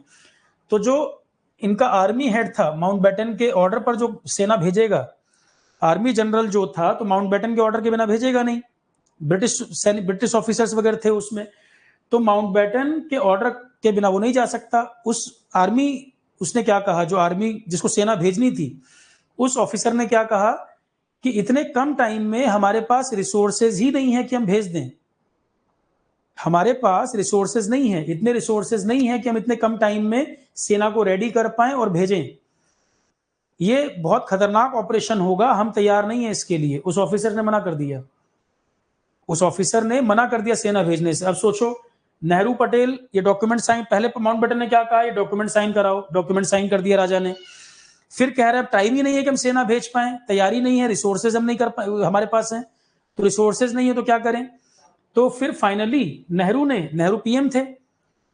तो जो इनका आर्मी हेड था, माउंटबेटन के ऑर्डर पर जो सेना भेजेगा, आर्मी जनरल जो था तो माउंटबेटन के ऑर्डर के बिना भेजेगा नहीं, ब्रिटिश ऑफिसर्स वगैरह थे उसमें, तो माउंटबेटन के ऑर्डर के बिना वो नहीं जा सकता। उस आर्मी, उसने क्या कहा, जो आर्मी जिसको सेना भेजनी थी उस ऑफिसर ने क्या कहा कि इतने कम टाइम में हमारे पास रिसोर्सेज ही नहीं है कि हम भेज दें, हमारे पास रिसोर्सेज नहीं है, इतने रिसोर्सेज नहीं है कि हम इतने कम टाइम में सेना को रेडी कर पाएं और भेजें, ये बहुत खतरनाक ऑपरेशन होगा, हम तैयार नहीं है इसके लिए। उस ऑफिसर ने मना कर दिया, उस ऑफिसर ने मना कर दिया सेना भेजने से। अब सोचो, नेहरू पटेल ये डॉक्यूमेंट साइन, पहले माउंटबेटन ने क्या कहा, ये डॉक्यूमेंट साइन कराओ, डॉक्यूमेंट साइन कर दिया राजा ने, फिर कह रहे हैं टाइम ही नहीं है कि हम सेना भेज पाए, तैयारी नहीं है, रिसोर्सेज हम नहीं कर पाए, हमारे पास है, तो रिसोर्सेज नहीं है तो क्या करें। तो फिर फाइनली नेहरू पीएम थे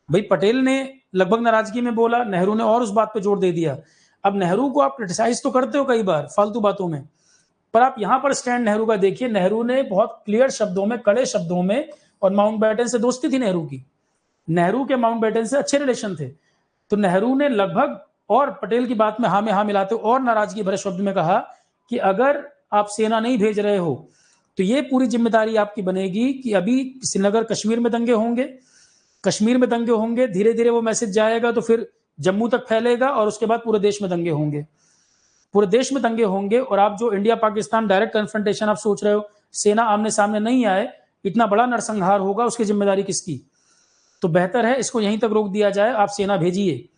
भाई, पटेल ने लगभग नाराजगी में बोला, नेहरू ने और उस बात पे जोर दे दिया। अब नेहरू को आप क्रिटिसाइज तो करते हो कई बार फालतू बातों में, पर आप यहां पर स्टैंड नेहरू का देखिए, नेहरू ने बहुत क्लियर शब्दों में, कड़े शब्दों में, और माउंटबेटन से दोस्ती थी नेहरू की, नेहरू के माउंटबेटन से अच्छे रिलेशन थे, तो नेहरू ने लगभग और पटेल की बात में हाँ में हाँ मिलाते और नाराजगी भरे शब्द में कहा कि अगर आप सेना नहीं भेज रहे हो तो ये पूरी जिम्मेदारी आपकी बनेगी कि अभी श्रीनगर, कश्मीर में दंगे होंगे, कश्मीर में दंगे होंगे, धीरे धीरे वो मैसेज जाएगा तो फिर जम्मू तक फैलेगा और उसके बाद पूरे देश में दंगे होंगे, पूरे देश में दंगे होंगे। और आप जो इंडिया पाकिस्तान डायरेक्ट कन्फ्रंटेशन आप सोच रहे हो, सेना आमने सामने नहीं आए, इतना बड़ा नरसंहार होगा, उसकी जिम्मेदारी किसकी? तो बेहतर है इसको यहीं तक रोक दिया जाए, आप सेना भेजिए।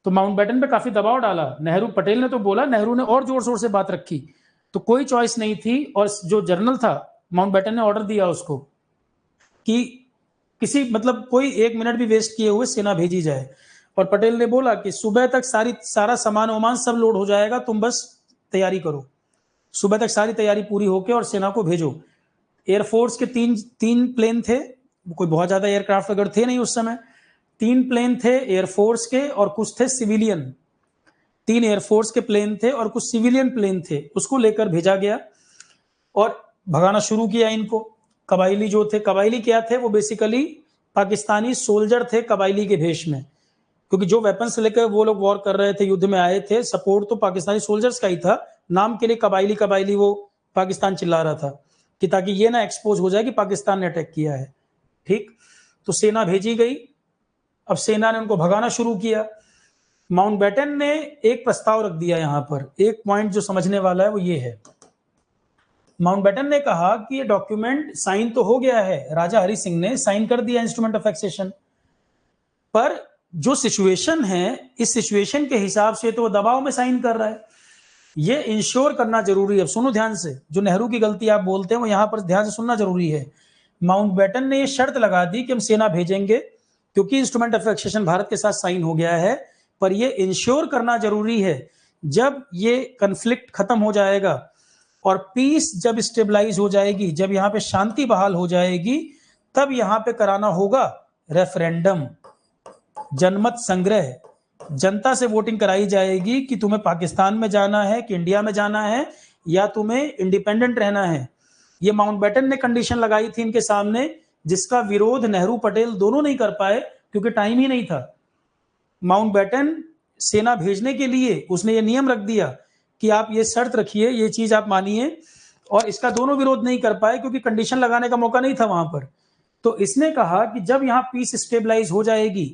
तो माउंटबेटन पे काफी दबाव डाला नेहरू, पटेल ने तो बोला, नेहरू ने और जोर शोर से बात रखी, तो कोई चॉइस नहीं थी। और जो जनरल था माउंटबेटन ने ऑर्डर दिया उसको कि किसी मतलब कोई एक मिनट भी वेस्ट किए हुए सेना भेजी जाए, और पटेल ने बोला कि सुबह तक सारा सामान वामान सब लोड हो जाएगा, तुम बस तैयारी करो, सुबह तक सारी तैयारी पूरी होके और सेना को भेजो। एयरफोर्स के तीन प्लेन थे, कोई बहुत ज्यादा एयरक्राफ्ट वगैरह थे नहीं उस समय, 3 प्लेन थे एयरफोर्स के और कुछ थे सिविलियन, 3 एयरफोर्स के प्लेन थे और कुछ सिविलियन प्लेन थे, उसको लेकर भेजा गया और भगाना शुरू किया इनको। कबायली जो थे, कबायली क्या थे, वो बेसिकली पाकिस्तानी सोल्जर थे कबायली के भेष में, क्योंकि जो वेपन्स लेकर वो लोग वॉर कर रहे थे, युद्ध में आए थे, सपोर्ट तो पाकिस्तानी सोल्जर्स का ही था, नाम के लिए कबायली कबायली वो पाकिस्तान चिल्ला रहा था कि ताकि ये ना एक्सपोज हो जाए कि पाकिस्तान ने अटैक किया है। ठीक, तो सेना भेजी गई, अब सेना ने उनको भगाना शुरू किया। माउंटबेटन ने एक प्रस्ताव रख दिया, यहां पर एक पॉइंट जो समझने वाला है वो ये है, माउंटबेटन ने कहा कि ये डॉक्यूमेंट साइन तो हो गया है, राजा हरि सिंह ने साइन कर दिया इंस्ट्रूमेंट ऑफ एक्सेशन, पर जो सिचुएशन है, इस सिचुएशन के हिसाब से तो वो दबाव में साइन कर रहा है, ये इंश्योर करना जरूरी है। अब सुनो ध्यान से, जो नेहरू की गलती आप बोलते हैं वो यहां पर ध्यान से सुनना जरूरी है। माउंटबेटन ने ये शर्त लगा दी कि हम सेना भेजेंगे क्योंकि इंस्ट्रूमेंट ऑफ एक्सेशन भारत के साथ साइन हो गया है, पर ये इंश्योर करना जरूरी है जब ये कन्फ्लिक्ट खत्म हो जाएगा और पीस जब स्टेबलाइज हो जाएगी, जब यहाँ पे शांति बहाल हो जाएगी, तब यहाँ पे कराना होगा रेफरेंडम, जनमत संग्रह, जनता से वोटिंग कराई जाएगी कि तुम्हें पाकिस्तान में जाना है कि इंडिया में जाना है या तुम्हें इंडिपेंडेंट रहना है। ये माउंटबेटन ने कंडीशन लगाई थी इनके सामने, जिसका विरोध नेहरू पटेल दोनों नहीं कर पाए क्योंकि टाइम ही नहीं था। माउंटबेटन सेना भेजने के लिए उसने ये नियम रख दिया कि आप ये शर्त रखिए, ये चीज आप मानिए, और इसका दोनों विरोध नहीं कर पाए क्योंकि कंडीशन लगाने का मौका नहीं था वहां पर। तो इसने कहा कि जब यहाँ पीस स्टेबलाइज हो जाएगी,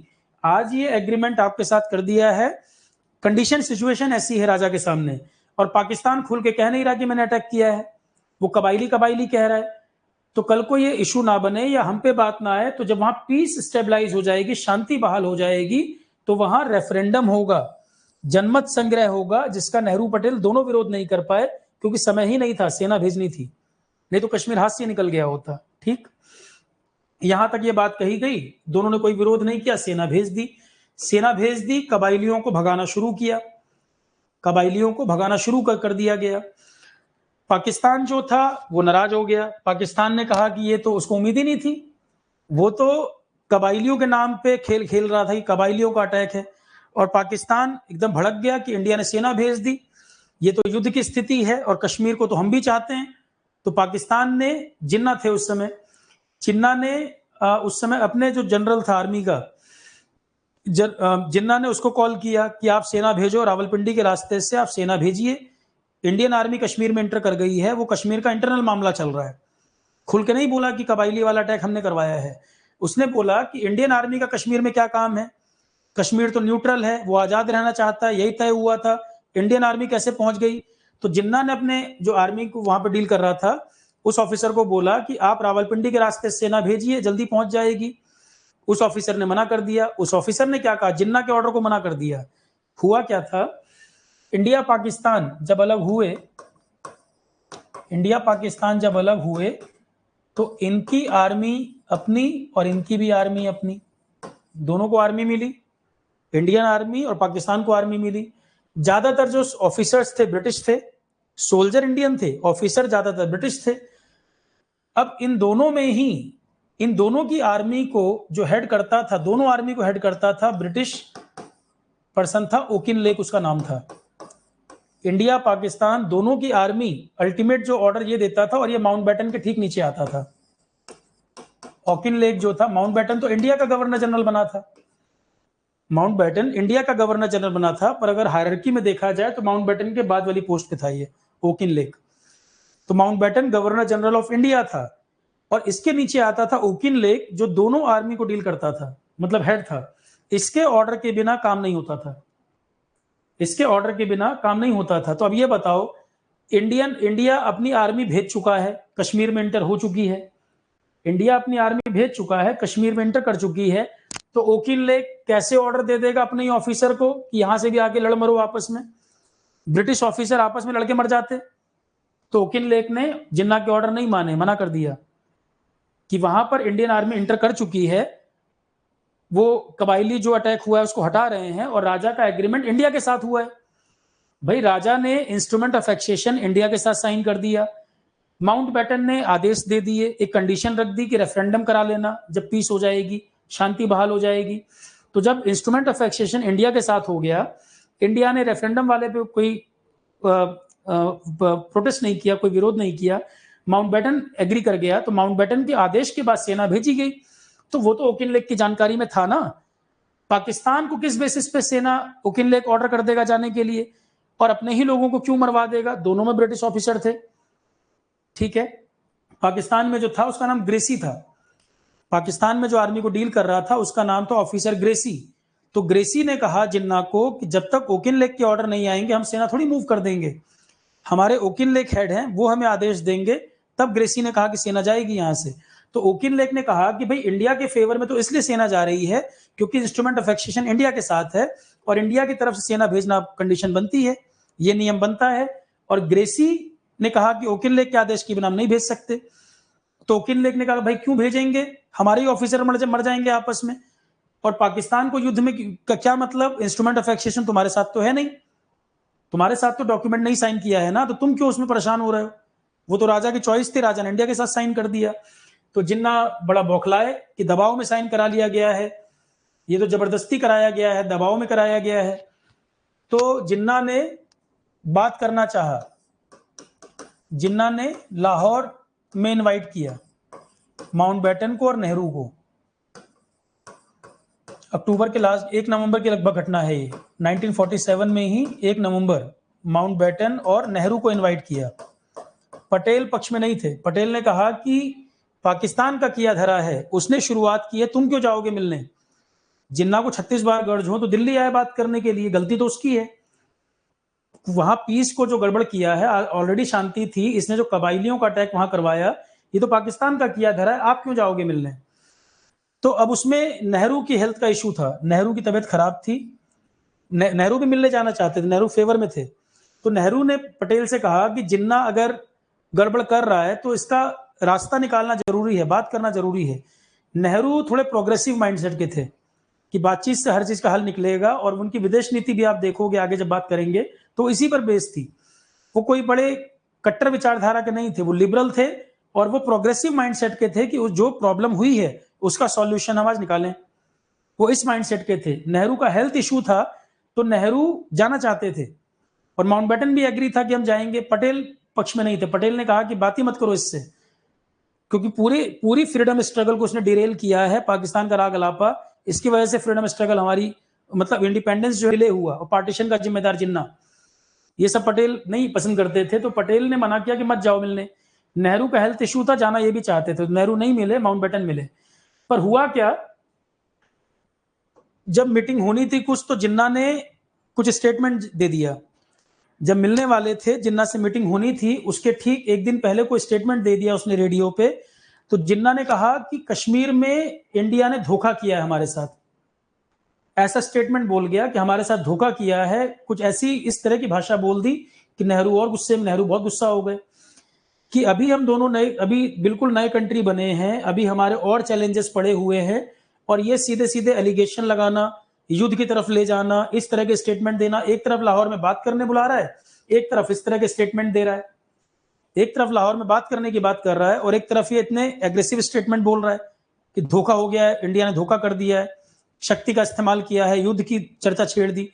आज ये एग्रीमेंट आपके साथ कर दिया है, कंडीशन सिचुएशन ऐसी है राजा के सामने, और पाकिस्तान खुल के कह नहीं रहा कि मैंने अटैक किया है, वो कबाइली कबाइली कह रहा है। तो कल को ये इशू ना बने या हम पे बात ना आए, तो जब वहां पीस स्टेबलाइज हो जाएगी, शांति बहाल हो जाएगी, तो वहां रेफरेंडम होगा, जनमत संग्रह होगा, जिसका नेहरू पटेल दोनों विरोध नहीं कर पाए क्योंकि समय ही नहीं था, सेना भेजनी थी, नहीं तो कश्मीर हाथ से निकल गया होता। ठीक, यहां तक ये बात कही गई, दोनों ने कोई विरोध नहीं किया, सेना भेज दी। सेना भेज दी, कबाइलियों को भगाना शुरू किया, कबाइलियों को भगाना शुरू कर दिया गया। पाकिस्तान जो था वो नाराज हो गया, पाकिस्तान ने कहा कि ये तो उसको उम्मीद ही नहीं थी, वो तो कबाइलियों के नाम पे खेल खेल रहा था कि कबाइलियों का अटैक है, और पाकिस्तान एकदम भड़क गया कि इंडिया ने सेना भेज दी, ये तो युद्ध की स्थिति है और कश्मीर को तो हम भी चाहते हैं। तो पाकिस्तान ने, जिन्ना थे उस समय, जिन्ना ने उस समय अपने जो जनरल था आर्मी का, जिन्ना ने उसको कॉल किया कि आप सेना भेजो, रावलपिंडी के रास्ते से आप सेना भेजिए, इंडियन आर्मी कश्मीर में एंटर कर गई है, वो कश्मीर का इंटरनल मामला चल रहा है। खुल के नहीं बोला कि कबाइली वाला अटैक हमने करवाया है, उसने बोला कि इंडियन आर्मी का कश्मीर में क्या काम है, कश्मीर तो न्यूट्रल है, वो आजाद रहना चाहता है, यही तय हुआ था, इंडियन आर्मी कैसे पहुंच गई। तो जिन्ना ने अपने जो आर्मी को वहां पर डील कर रहा था उस ऑफिसर को बोला कि आप रावलपिंडी के रास्ते से सेना भेजिए, जल्दी पहुंच जाएगी। उस ऑफिसर ने मना कर दिया। उस ऑफिसर ने क्या कहा, जिन्ना के ऑर्डर को मना कर दिया। हुआ क्या था, इंडिया पाकिस्तान जब अलग हुए, इंडिया पाकिस्तान जब अलग हुए तो इनकी आर्मी अपनी और इनकी भी आर्मी अपनी, दोनों को आर्मी मिली, इंडियन आर्मी और पाकिस्तान को आर्मी मिली। ज्यादातर जो ऑफिसर्स थे ब्रिटिश थे, सोल्जर इंडियन थे, ऑफिसर ज्यादातर ब्रिटिश थे। अब इन दोनों में ही, इन दोनों की आर्मी को जो हेड करता था, दोनों आर्मी को हेड करता था ब्रिटिश पर्सन था, ओकिन लेक उसका नाम था। इंडिया पाकिस्तान दोनों की आर्मी अल्टीमेट जो ऑर्डर ये देता था, और ये माउंटबेटन के ठीक नीचे आता था। ओकिन लेक जो था, माउंटबेटन तो इंडिया का गवर्नर जनरल बना था, माउंटबेटन इंडिया का गवर्नर जनरल बना था, पर अगर हायरार्की में देखा जाए तो माउंटबेटन के बाद वाली पोस्ट पे था ये ओकिन लेक। तो Mountbatten governor general of India था, और इसके नीचे आता था ओकिन लेक, जो दोनों आर्मी को डील करता था, मतलब हेड था। इसके ऑर्डर के बिना काम नहीं होता था, इसके ऑर्डर के बिना काम नहीं होता था। तो अब ये बताओ, इंडिया अपनी आर्मी भेज चुका है, कश्मीर में एंटर हो चुकी है, इंडिया अपनी आर्मी भेज चुका है, कश्मीर में एंटर कर चुकी है, तो ओकिन लेक कैसे ऑर्डर दे देगा अपने ऑफिसर को कि यहां से भी आके लड़ मरो आपस में। ब्रिटिश ऑफिसर आपस में लड़के मर जाते। तो ओकिन लेक ने जिन्ना के ऑर्डर नहीं माने, मना कर दिया कि वहां पर इंडियन आर्मी एंटर कर चुकी है, वो कबाइली जो अटैक हुआ है उसको हटा रहे हैं, और राजा का एग्रीमेंट इंडिया के साथ हुआ है। भाई राजा ने इंस्ट्रूमेंट ऑफ एक्सेशन इंडिया के साथ साइन कर दिया, माउंटबेटन ने आदेश दे दिए, एक कंडीशन रख दी कि रेफरेंडम करा लेना जब पीस हो जाएगी, शांति बहाल हो जाएगी। तो जब इंस्ट्रूमेंट ऑफ एक्सेशन इंडिया के साथ हो गया, इंडिया ने रेफरेंडम वाले पे कोई प्रोटेस्ट नहीं किया, कोई विरोध नहीं किया, माउंटबेटन एग्री कर गया। तो माउंटबेटन के आदेश के बाद सेना भेजी गई। तो वो तो ओकिन लेक की जानकारी में था ना। पाकिस्तान को किस बेसिस पे सेना ओकिन लेक ऑर्डर कर देगा जाने के लिए, और अपने ही लोगों को क्यों मरवा देगा। दोनों में ब्रिटिश ऑफिसर थे, ठीक है। पाकिस्तान में जो था उसका नाम ग्रेसी था, पाकिस्तान में जो आर्मी को डील कर रहा था उसका नाम था ऑफिसर ग्रेसी। तो ग्रेसी ने कहा जिन्ना को कि जब तक ओकिन लेक के ऑर्डर नहीं आएंगे हम सेना थोड़ी मूव कर देंगे, हमारे ओकिन लेक हेड हैं, वो हमें आदेश देंगे, तब ग्रेसी ने कहा कि सेना जाएगी यहां से। तो ओकिन लेक ने कहा कि भाई इंडिया के फेवर में तो इसलिए सेना जा रही है क्योंकि इंस्ट्रूमेंट ऑफ एक्सेशन इंडिया के साथ है, और इंडिया की तरफ से सेना भेजना कंडीशन बनती है, ये नियम बनता है। और ग्रेसी ने कहा कि ओकिन लेक के आदेश के बिना हम नहीं भेज सकते। तो ओकिन लेक ने कहा भाई क्यों भेजेंगे, हमारे ही ऑफिसर मर जाएंगे आपस में, और पाकिस्तान को युद्ध में का क्या मतलब, इंस्ट्रूमेंट ऑफ एक्सेशन तुम्हारे साथ तो है नहीं, तुम्हारे साथ तो डॉक्यूमेंट नहीं साइन किया है ना, तो तुम क्यों उसमें परेशान हो रहे हो। वो तो राजा की चॉइस थी, राजा ने इंडिया के साथ साइन कर दिया। तो जिन्ना बड़ा बौखलाए कि दबाव में साइन करा लिया गया है, ये तो जबरदस्ती कराया गया है, दबाव में कराया गया है। तो जिन्ना ने बात करना चाहा, जिन्ना ने लाहौर में इनवाइट किया माउंटबेटन को और नेहरू को। अक्टूबर के लास्ट 1 नवंबर की लगभग घटना है ये, 1947 में ही 1 नवंबर माउंटबेटन और नेहरू को इनवाइट किया। पटेल पक्ष में नहीं थे। पटेल ने कहा कि पाकिस्तान का किया धरा है, उसने शुरुआत की है, तुम क्यों जाओगे मिलने। जिन्ना को 36 बार गर्ज हो तो दिल्ली आए बात करने के लिए, गलती तो उसकी है। वहां पीस को जो गड़बड़ किया है, ऑलरेडी शांति थी, इसने जो कबाइलियों का अटैक वहां करवाया, ये तो पाकिस्तान का किया धरा है, आप क्यों जाओगे मिलने? तो अब उसमें नेहरू की हेल्थ का इशू था, नेहरू की तबीयत खराब थी, नेहरू भी मिलने जाना चाहते थे, नेहरू फेवर में थे। तो नेहरू ने पटेल से कहा कि जिन्ना अगर गड़बड़ कर रहा है तो इसका रास्ता निकालना जरूरी है, बात करना जरूरी है। नेहरू थोड़े प्रोग्रेसिव माइंडसेट के थे कि बातचीत से हर चीज का हल निकलेगा, और उनकी विदेश नीति भी आप देखोगे आगे जब बात करेंगे तो इसी पर बेस थी। वो कोई बड़े कट्टर विचारधारा के नहीं थे, वो लिबरल थे और वो प्रोग्रेसिव माइंडसेट के थे कि जो प्रॉब्लम हुई है उसका सॉल्यूशन हम आज निकालें। वो इस माइंडसेट के थे। नेहरू का हेल्थ इशू था तो नेहरू जाना चाहते थे और माउंटबेटन भी एग्री था कि हम जाएंगे। पटेल पक्ष में नहीं थे, पटेल ने कहा कि बात ही मत करो इससे, क्योंकि पूरी फ्रीडम स्ट्रगल को उसने डिरेल किया है, पाकिस्तान का राग अलापा, इसकी वजह से फ्रीडम स्ट्रगल हमारी मतलब इंडिपेंडेंस जो डिले हुआ, और पार्टीशन का जिम्मेदार जिन्ना, ये सब पटेल नहीं पसंद करते थे। तो पटेल ने मना किया कि मत जाओ मिलने। नेहरू का हेल्थ इशू था, जाना ये भी चाहते थे, नेहरू नहीं मिले, माउंटबेटन मिले। पर हुआ क्या, जब मीटिंग होनी थी कुछ, तो जिन्ना ने कुछ स्टेटमेंट दे दिया। जब मिलने वाले थे, जिन्ना से मीटिंग होनी थी, उसके ठीक एक दिन पहले कोई स्टेटमेंट दे दिया उसने रेडियो पे। तो जिन्ना ने कहा कि कश्मीर में इंडिया ने धोखा किया है हमारे साथ, ऐसा स्टेटमेंट बोल गया कि हमारे साथ धोखा किया है, कुछ ऐसी इस तरह की भाषा बोल दी कि नेहरू और गुस्से में, नेहरू बहुत गुस्सा हो गए कि अभी हम दोनों नए, अभी बिल्कुल नए कंट्री बने हैं, अभी हमारे और चैलेंजेस पड़े हुए हैं, और ये सीधे सीधे एलिगेशन लगाना, युद्ध की तरफ ले जाना, इस तरह के स्टेटमेंट देना, एक तरफ लाहौर में बात करने बुला रहा है, एक तरफ इस तरह के स्टेटमेंट दे रहा है, एक तरफ लाहौर में बात करने की बात कर रहा है और एक तरफ ये इतने एग्रेसिव स्टेटमेंट बोल रहा है कि धोखा हो गया है, इंडिया ने धोखा कर दिया है, शक्ति का इस्तेमाल किया है, युद्ध की चर्चा छेड़ दी।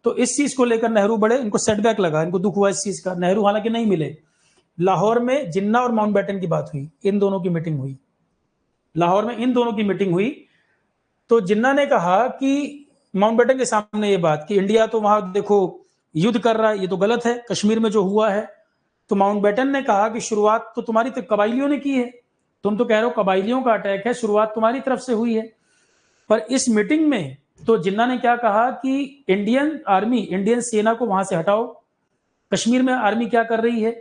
तो इस चीज को लेकर नेहरू बड़े, इनको सेटबैक लगा, इनको दुख हुआ इस चीज का। नेहरू हालांकि नहीं मिले। लाहौर में जिन्ना और माउंटबेटन की बात हुई, इन दोनों की मीटिंग हुई, लाहौर में इन दोनों की मीटिंग हुई। तो जिन्ना ने कहा कि माउंटबेटन के सामने ये बात कि इंडिया तो वहां देखो युद्ध कर रहा है, ये तो गलत है कश्मीर में जो हुआ है। तो माउंटबेटन ने कहा कि शुरुआत तो तुम्हारी तो कबाइलियों ने की है, तुम तो कह रहे हो कबाइलियों का अटैक है, शुरुआत तुम्हारी तरफ से हुई है। पर इस मीटिंग में तो जिन्ना ने क्या कहा कि इंडियन आर्मी, इंडियन सेना को वहां से हटाओ, कश्मीर में आर्मी क्या कर रही है,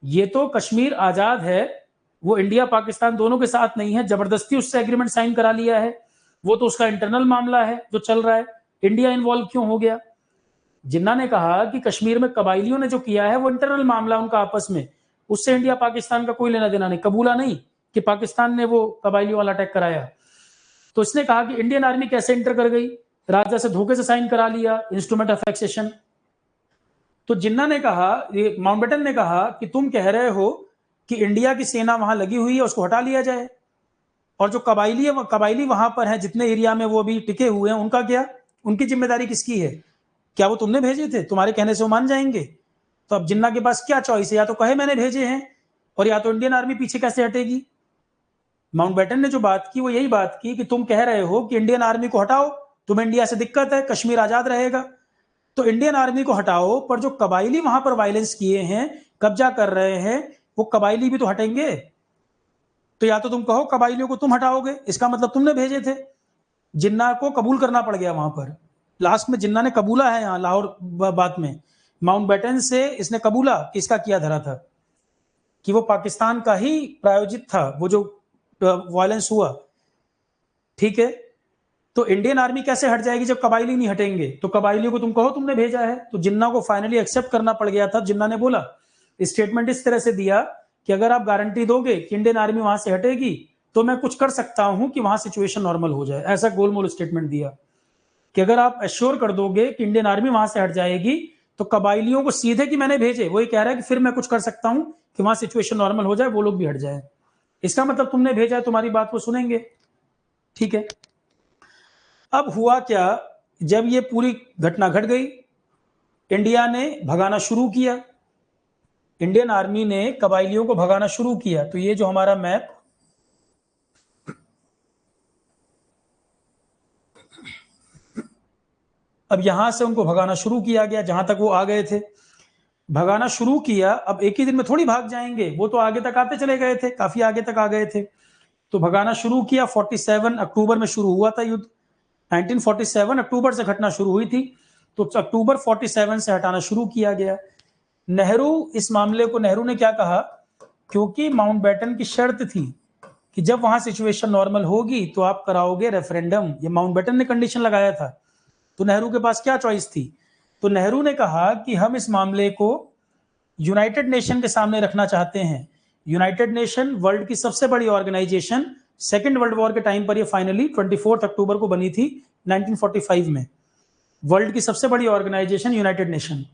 ये तो कश्मीर आजाद है, वो इंडिया पाकिस्तान दोनों के साथ नहीं है, जबरदस्ती उससे एग्रीमेंट साइन करा लिया है, वो तो उसका इंटरनल मामला है जो चल रहा है, इंडिया इन्वॉल्व क्यों हो गया? जिन्ना ने कहा कि कश्मीर में कबाइलियों ने जो किया है वो इंटरनल मामला उनका आपस में, उससे इंडिया पाकिस्तान का कोई लेना देना नहीं, कबूला नहीं कि पाकिस्तान ने वो कबाइलियों वाला अटैक कराया। तो इसने कहा कि इंडियन आर्मी कैसे इंटर कर गई, राजा से धोखे से साइन करा लिया इंस्ट्रूमेंट ऑफ एक्सेशन। तो जिन्ना ने कहा, माउंटबेटन ने कहा कि तुम कह रहे हो कि इंडिया की सेना वहां लगी हुई है, उसको हटा लिया जाए, और जो कबाइली वहां पर है जितने एरिया में वो भी टिके हुए हैं, उनका क्या, उनकी जिम्मेदारी किसकी है? क्या वो तुमने भेजे थे? तुम्हारे कहने से वो मान जाएंगे? तो अब जिन्ना के पास क्या चॉइस है, या तो कहे मैंने भेजे हैं, और या तो इंडियन आर्मी पीछे कैसे हटेगी। माउंटबेटन ने जो बात की वो यही बात की कि तुम कह रहे हो कि इंडियन आर्मी को हटाओ, तुम्हें इंडिया से दिक्कत है, कश्मीर आजाद रहेगा, तो इंडियन आर्मी को हटाओ, पर जो कबाइली वहां पर वायलेंस किए हैं, कब्जा कर रहे हैं, वो कबाइली भी तो हटेंगे। तो या तो तुम कहो कबाइलियों को तुम हटाओगे, इसका मतलब तुमने भेजे थे। जिन्ना को कबूल करना पड़ गया वहां पर, लास्ट में जिन्ना ने कबूला है यहाँ लाहौर बात में, माउंटबेटन से इसने कबूला कि इसका किया धरा था, कि वो पाकिस्तान का ही प्रायोजित था वो जो वायलेंस हुआ। ठीक है, तो इंडियन आर्मी कैसे हट जाएगी जब कबाइली नहीं हटेंगे? तो कबाइलियों को तुम कहो तुमने भेजा है। तो जिन्ना को फाइनली एक्सेप्ट करना पड़ गया था। जिन्ना ने बोला, स्टेटमेंट इस तरह से दिया कि अगर आप गारंटी दोगे कि इंडियन आर्मी वहां से हटेगी तो मैं कुछ कर सकता हूं कि वहां सिचुएशन नॉर्मल हो जाए। ऐसा गोलमोल स्टेटमेंट दिया कि अगर आप एश्योर कर दोगे कि इंडियन आर्मी वहां से हट जाएगी तो कबाइलियों को सीधे कि मैंने भेजे, वही कह रहा है कि फिर मैं कुछ कर सकता हूं कि वहां सिचुएशन नॉर्मल हो जाए, वो लोग भी हट जाए। इसका मतलब तुमने भेजा है, तुम्हारी बात वो सुनेंगे। ठीक है, अब हुआ क्या, जब ये पूरी घटना घट गई, इंडिया ने भगाना शुरू किया, इंडियन आर्मी ने कबाइलियों को भगाना शुरू किया। तो ये जो हमारा मैप, अब यहां से उनको भगाना शुरू किया गया, जहां तक वो आ गए थे भगाना शुरू किया। अब एक ही दिन में थोड़ी भाग जाएंगे, वो तो आगे तक आते चले गए थे, काफी आगे तक आ गए थे। तो भगाना शुरू किया, 47 अक्टूबर में शुरू हुआ था युद्ध। 1947 अक्टूबर से घटना शुरू हुई थी, तो अक्टूबर 47 से हटाना शुरू किया गया। नेहरू इस मामले को, नेहरू ने क्या कहा, क्योंकि माउंटबेटन की शर्त थी कि जब वहां सिचुएशन नॉर्मल होगी तो आप कराओगे रेफरेंडम, ये माउंटबेटन ने कंडीशन लगाया था। तो नेहरू के पास क्या चॉइस थी? तो नेहरू ने कहा कि हम इस मामले को यूनाइटेड नेशन के सामने रखना चाहते हैं। यूनाइटेड नेशन वर्ल्ड की सबसे बड़ी ऑर्गेनाइजेशन, सेकेंड वर्ल्ड वॉर के टाइम पर ये फाइनली 24 अक्टूबर को बनी थी 1945 में। वर्ल्ड की सबसे बड़ी ऑर्गेनाइजेशन यूनाइटेड नेशन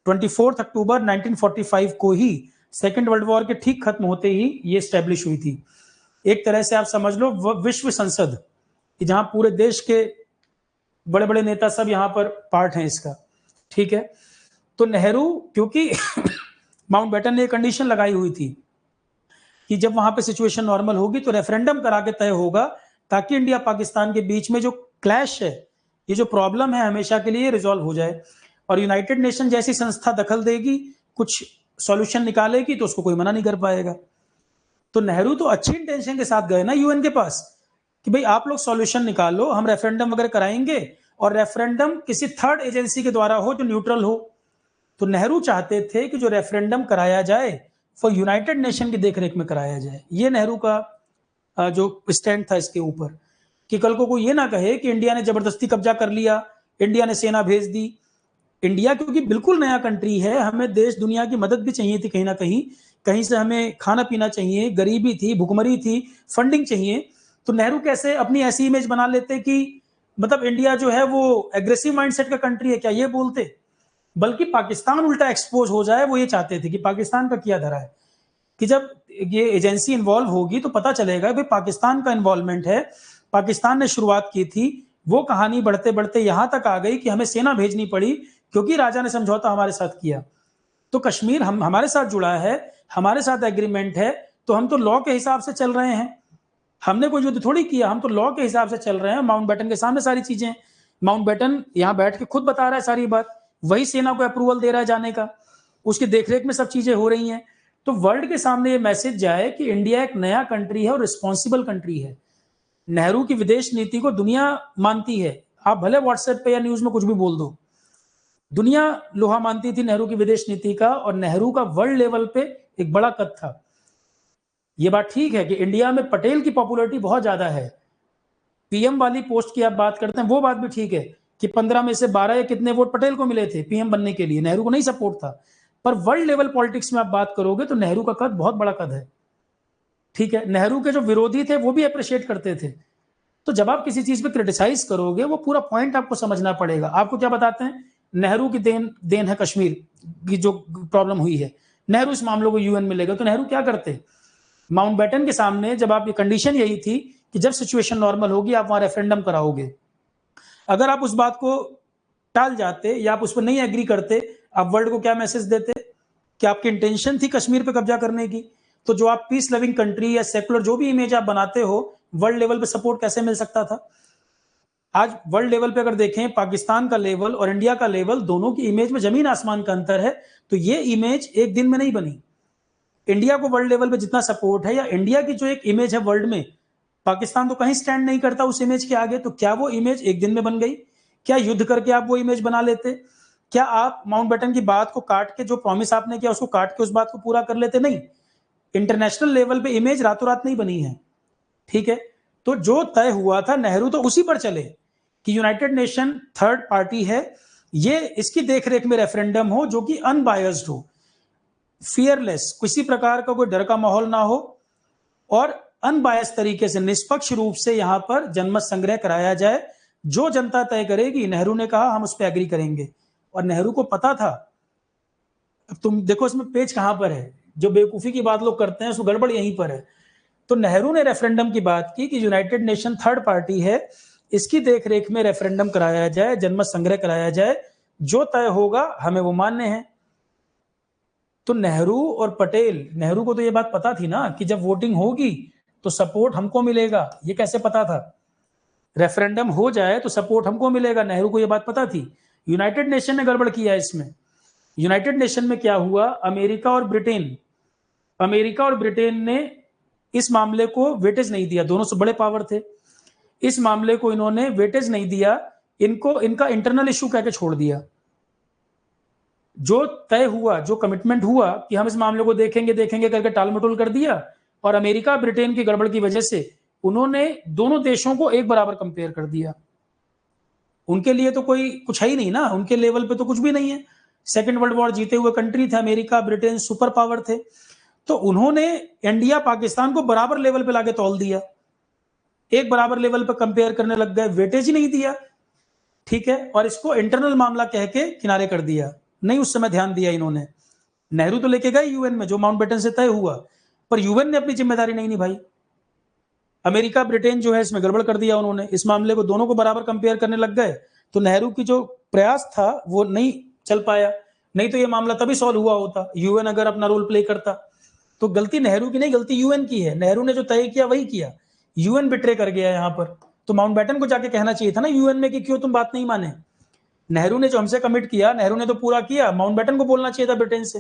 24 अक्टूबर 1945 को ही, सेकेंड वर्ल्ड वॉर के ठीक खत्म होते ही ये स्टैब्लिश हुई थी। एक तरह से आप समझ लो विश्व संसद, जहां पूरे देश के बड़े बड़े नेता सब यहां पर पार्ट हैं इसका, ठीक है। तो नेहरू, क्योंकि माउंटबेटन ने कंडीशन लगाई हुई थी कि जब वहां पे सिचुएशन नॉर्मल होगी तो रेफरेंडम करा के तय होगा, ताकि इंडिया पाकिस्तान के बीच में जो क्लैश है, ये जो प्रॉब्लम है, हमेशा के लिए रिजॉल्व हो जाए। और यूनाइटेड नेशन जैसी संस्था दखल देगी, कुछ सॉल्यूशन निकालेगी, तो उसको कोई मना नहीं कर पाएगा। तो नेहरू तो अच्छी इंटेंशन के साथ गए ना यूएन के पास कि भाई आप लोग सॉल्यूशन निकालो, हम रेफरेंडम वगैरह कराएंगे, और रेफरेंडम किसी थर्ड एजेंसी के द्वारा हो जो न्यूट्रल हो। तो नेहरू चाहते थे कि जो रेफरेंडम कराया जाए वो यूनाइटेड नेशन की देखरेख में कराया जाए। ये नेहरू का जो स्टैंड था इसके ऊपर, कि कल को कोई ये ना कहे कि इंडिया ने जबरदस्ती कब्जा कर लिया, इंडिया ने सेना भेज दी। इंडिया क्योंकि बिल्कुल नया कंट्री है, हमें देश दुनिया की मदद भी चाहिए थी, कहीं ना कहीं कहीं से हमें खाना पीना चाहिए, गरीबी थी, भुखमरी थी, फंडिंग चाहिए। तो नेहरू कैसे अपनी ऐसी इमेज बना लेते कि मतलब इंडिया जो है वो एग्रेसिव माइंडसेट का कंट्री है, क्या ये बोलते? बल्कि पाकिस्तान उल्टा एक्सपोज हो जाए, वो ये चाहते थे कि पाकिस्तान का किया धरा है, कि जब ये एजेंसी इन्वॉल्व होगी तो पता चलेगा भाई पाकिस्तान का इन्वॉल्वमेंट है, पाकिस्तान ने शुरुआत की थी। वो कहानी बढ़ते बढ़ते यहां तक आ गई कि हमें सेना भेजनी पड़ी, क्योंकि राजा ने समझौता हमारे साथ किया। तो कश्मीर हम हमारे साथ जुड़ा है, हमारे साथ एग्रीमेंट है, तो हम तो लॉ के हिसाब से चल रहे हैं, हमने कोई युद्ध थोड़ी किया, हम तो लॉ के हिसाब से चल रहे हैं। माउंटबेटन के सामने सारी चीजें, माउंटबेटन यहां बैठ के खुद बता रहा है सारी बात, वही सेना को अप्रूवल दे रहा है जाने का, उसकी देखरेख में सब चीजें हो रही हैं। तो वर्ल्ड के सामने ये मैसेज जाए कि इंडिया एक नया कंट्री है और रिस्पॉन्सिबल कंट्री है। नेहरू की विदेश नीति को दुनिया मानती है, आप भले व्हाट्सएप पे या न्यूज में कुछ भी बोल दो, दुनिया लोहा मानती थी नेहरू की विदेश नीति का, और नेहरू का वर्ल्ड लेवल पे एक बड़ा कद था। ये बात ठीक है कि इंडिया में पटेल की पॉपुलैरिटी बहुत ज्यादा है, पीएम वाली पोस्ट की आप बात करते हैं, वो बात भी ठीक है कि 15 में से 12 या कितने वोट पटेल को मिले थे पीएम बनने के लिए, नेहरू को नहीं सपोर्ट था। पर वर्ल्ड लेवल पॉलिटिक्स में आप बात करोगे तो नेहरू का कद बहुत बड़ा कद है, ठीक है। नेहरू के जो विरोधी थे वो भी अप्रिशिएट करते थे। तो जब आप किसी चीज पे क्रिटिसाइज करोगे, वो पूरा पॉइंट आपको समझना पड़ेगा। आपको क्या बताते हैं, नेहरू की देन है कश्मीर की जो प्रॉब्लम हुई है, नेहरू इस मामले को यूएन में लेगा। तो नेहरू क्या करते, माउंटबेटन के सामने जब आप, ये कंडीशन यही थी कि जब सिचुएशन नॉर्मल होगी आप वहां रेफरेंडम कराओगे। अगर आप उस बात को टाल जाते या आप उस पर नहीं एग्री करते, आप वर्ल्ड को क्या मैसेज देते कि आपकी इंटेंशन थी कश्मीर पे कब्जा करने की। तो जो आप पीस लविंग कंट्री या सेकुलर जो भी इमेज आप बनाते हो, वर्ल्ड लेवल पे सपोर्ट कैसे मिल सकता था? आज वर्ल्ड लेवल पे अगर देखें, पाकिस्तान का लेवल और इंडिया का लेवल, दोनों की इमेज में जमीन आसमान का अंतर है। तो ये इमेज एक दिन में नहीं बनी। इंडिया को वर्ल्ड लेवल पे जितना सपोर्ट है, या इंडिया की जो एक इमेज है वर्ल्ड में, पाकिस्तान तो कहीं स्टैंड नहीं करता उस इमेज के आगे। तो क्या वो इमेज एक दिन में बन गई? क्या युद्ध करके आप वो इमेज बना लेते? क्या आप माउंटबेटन की बात को काट के, जो प्रॉमिस आपने किया उसको काट के उस बात को पूरा कर लेते? नहीं। इंटरनेशनल लेवल पे इमेज रातों रात नहीं बनी है, ठीक है। तो जो तय हुआ था, नेहरू तो उसी पर चले कि यूनाइटेड नेशन थर्ड पार्टी है, ये इसकी देखरेख में रेफरेंडम हो जो कि अनबायस्ड हो, फियरलेस, किसी प्रकार का कोई डर का माहौल ना हो, और अनबायस तरीके से, निष्पक्ष रूप से यहां पर जनमत संग्रह कराया जाए। जो जनता तय करेगी, नेहरू ने कहा हम उस पर एग्री करेंगे। और नेहरू को पता था, अब तुम देखो इसमें पेच कहां पर है, जो बेवकूफी की बात लोग करते हैं उसको गड़बड़ यहीं पर है। तो नेहरू ने रेफरेंडम की बात की कि यूनाइटेड नेशन थर्ड पार्टी है, इसकी देखरेख में रेफरेंडम कराया जाए, जनमत संग्रह कराया जाए, जो तय होगा हमें वो मान्य है। तो नेहरू और पटेल, नेहरू को तो ये बात पता थी ना कि जब वोटिंग होगी तो सपोर्ट हमको मिलेगा। ये कैसे पता था? रेफरेंडम हो जाए तो सपोर्ट हमको मिलेगा, नेहरू को ये बात पता थी। यूनाइटेड नेशन ने गड़बड़ किया इसमें। यूनाइटेड नेशन में क्या हुआ, अमेरिका और ब्रिटेन ने इस मामले को वेटेज नहीं दिया, दोनों से बड़े पावर थे। इस मामले को इन्होंने वेटेज नहीं दिया, इनको इनका इंटरनल इश्यू कहकर छोड़ दिया। जो तय हुआ, जो कमिटमेंट हुआ कि हम इस मामले को देखेंगे देखेंगे करके टाल मटोल कर दिया, और अमेरिका ब्रिटेन की गड़बड़ की वजह से उन्होंने दोनों देशों को एक बराबर कंपेयर कर दिया। उनके लिए तो कोई कुछ है ही नहीं ना, उनके लेवल पे तो कुछ भी नहीं है। सेकेंड वर्ल्ड वॉर जीते हुए कंट्री थे, अमेरिका ब्रिटेन सुपर पावर थे, तो उन्होंने इंडिया पाकिस्तान को बराबर लेवल पे लाके तौल दिया, एक बराबर लेवल पे कंपेयर करने लग गए, वेटेज ही नहीं दिया, ठीक है, और इसको इंटरनल मामला कह के किनारे कर दिया। नहीं उस समय ध्यान दिया इन्होंने। नेहरू तो लेके गए यूएन में, जो माउंटबेटन से तय हुआ, पर यूएन ने अपनी जिम्मेदारी नहीं निभाई। अमेरिका ब्रिटेन जो है इसमें गड़बड़ कर दिया उन्होंने, इस मामले को दोनों को बराबर कंपेयर करने लग गए, तो नेहरू की जो प्रयास था वो नहीं चल पाया। नहीं तो ये मामला तभी सॉल्व हुआ होता, यूएन अगर अपना रोल प्ले करता। तो गलती नेहरू की नहीं, गलती यूएन की है। नेहरू ने जो तय किया वही किया, यूएन बिट्रे कर गया यहाँ पर। तो माउंटबेटन को जाके कहना चाहिए था ना यूएन में कि क्यों तुम बात नहीं माने। नेहरू ने जो हमसे कमिट किया, नेहरू ने तो पूरा किया, माउंटबेटन को बोलना चाहिए था ब्रिटेन से,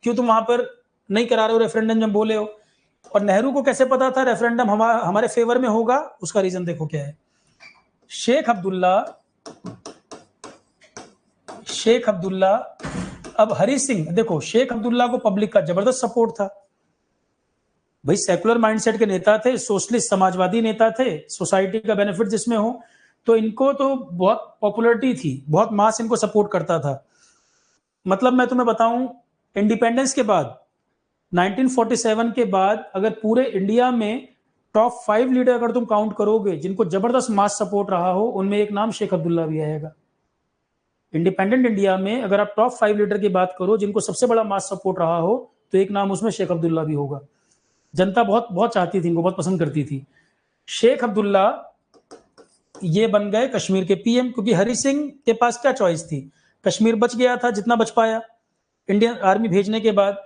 क्यों तुम वहां पर नहीं करा रहे हो रेफरेंडम जब बोले हो। और नेहरू को कैसे पता था रेफरेंडम हमारे फेवर में होगा? उसका रीजन देखो क्या है। शेख अब्दुल्ला, अब हरी सिंह, देखो शेख अब्दुल्ला को पब्लिक का जबरदस्त सपोर्ट था भाई, सेकुलर माइंडसेट के नेता थे, सोशलिस्ट समाजवादी नेता थे, सोसाइटी का बेनिफिट जिसमें हो, तो इनको तो बहुत पॉपुलरिटी थी, बहुत मास इनको सपोर्ट करता था। मतलब मैं तुम्हें बताऊं, इंडिपेंडेंस के बाद 1947 के बाद अगर पूरे इंडिया में टॉप 5 लीडर अगर तुम काउंट करोगे जिनको जबरदस्त मास सपोर्ट रहा हो, उनमें एक नाम शेख अब्दुल्ला भी आएगा। इंडिपेंडेंट इंडिया में अगर आप टॉप 5 लीडर की बात करो जिनको सबसे बड़ा मास सपोर्ट रहा हो, तो एक नाम उसमें शेख अब्दुल्ला भी होगा। जनता बहुत बहुत चाहती थी, इनको बहुत पसंद करती थी। शेख अब्दुल्ला ये बन गए कश्मीर के पीएम, क्योंकि हरि सिंह के पास क्या चॉइस थी, कश्मीर बच गया था जितना बच पाया इंडियन आर्मी भेजने के बाद।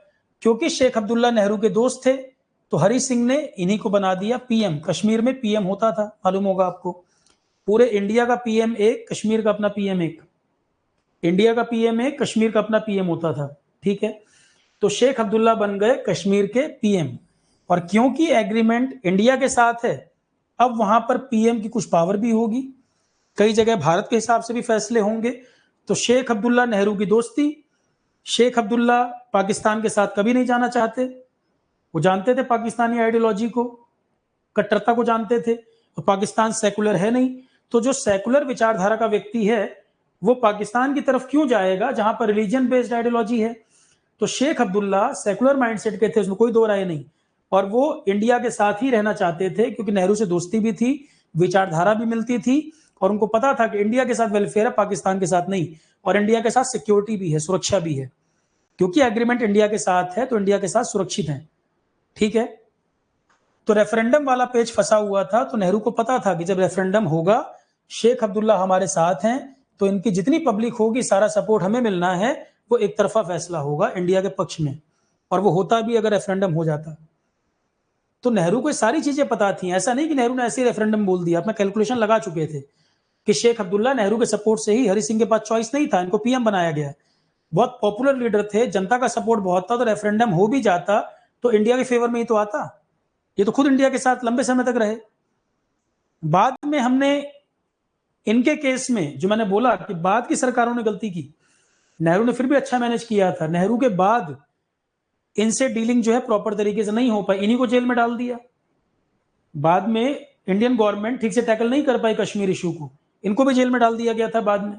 क्योंकि शेख अब्दुल्ला नेहरू के दोस्त थे, तो हरि सिंह ने इन्हीं को बना दिया पीएम। कश्मीर में पीएम होता था, मालूम होगा आपको, पूरे इंडिया का पीएम एक, कश्मीर का अपना पीएम एक। इंडिया का पीएम एक, कश्मीर का अपना पीएम होता था, ठीक है। तो शेख अब्दुल्ला बन गए कश्मीर के पीएम, और क्योंकि एग्रीमेंट इंडिया के साथ है, अब वहां पर पीएम की कुछ पावर भी होगी, कई जगह भारत के हिसाब से भी फैसले होंगे। तो शेख अब्दुल्ला नेहरू की दोस्ती, शेख अब्दुल्ला पाकिस्तान के साथ कभी नहीं जाना चाहते, वो जानते थे पाकिस्तानी आइडियोलॉजी को, कट्टरता को जानते थे, तो पाकिस्तान सेकुलर है नहीं, तो जो सेकुलर विचारधारा का व्यक्ति है वो पाकिस्तान की तरफ क्यों जाएगा जहां पर रिलीजन बेस्ड आइडियोलॉजी है। तो शेख अब्दुल्ला सेकुलर माइंडसेट के थे, उसमें कोई दो राय नहीं, और वो इंडिया के साथ ही रहना चाहते थे, क्योंकि नेहरू से दोस्ती भी थी, विचारधारा भी मिलती थी, और उनको पता था कि इंडिया के साथ वेलफेयर है, पाकिस्तान के साथ नहीं, और इंडिया के साथ सिक्योरिटी भी है, सुरक्षा भी है, क्योंकि एग्रीमेंट इंडिया के साथ है तो इंडिया के साथ सुरक्षित है, ठीक है। तो रेफरेंडम वाला पेज फंसा हुआ था, तो नेहरू को पता था कि जब रेफरेंडम होगा, शेख अब्दुल्ला हमारे साथ हैं, तो इनकी जितनी पब्लिक होगी सारा सपोर्ट हमें मिलना है, वो एक तरफा फैसला होगा इंडिया के पक्ष में, और वो होता भी अगर रेफरेंडम हो जाता। तो नेहरू को सारी चीजें पता थी, ऐसा नहीं कि नेहरू ने ऐसे रेफरेंडम बोल दिया, अपना कैलकुलेशन लगा चुके थे कि शेख अब्दुल्ला नेहरू के सपोर्ट से ही, हरि सिंह के पास चॉइस नहीं था, इनको पीएम बनाया गया, बहुत पॉपुलर लीडर थे, जनता का सपोर्ट बहुत था, तो रेफरेंडम हो भी जाता तो इंडिया के फेवर में ही तो आता। ये तो खुद इंडिया के साथ लंबे समय तक रहे। बाद में हमने इनके केस में जो मैंने बोला कि बाद की सरकारों ने गलती की, नेहरू ने फिर भी अच्छा मैनेज किया था, नेहरू के बाद इनसे डीलिंग जो है प्रॉपर तरीके से नहीं हो पाई, इन्हीं को जेल में डाल दिया। बाद में इंडियन गवर्नमेंट ठीक से टैकल नहीं कर पाई कश्मीर इशू को, इनको भी जेल में डाल दिया गया था बाद में।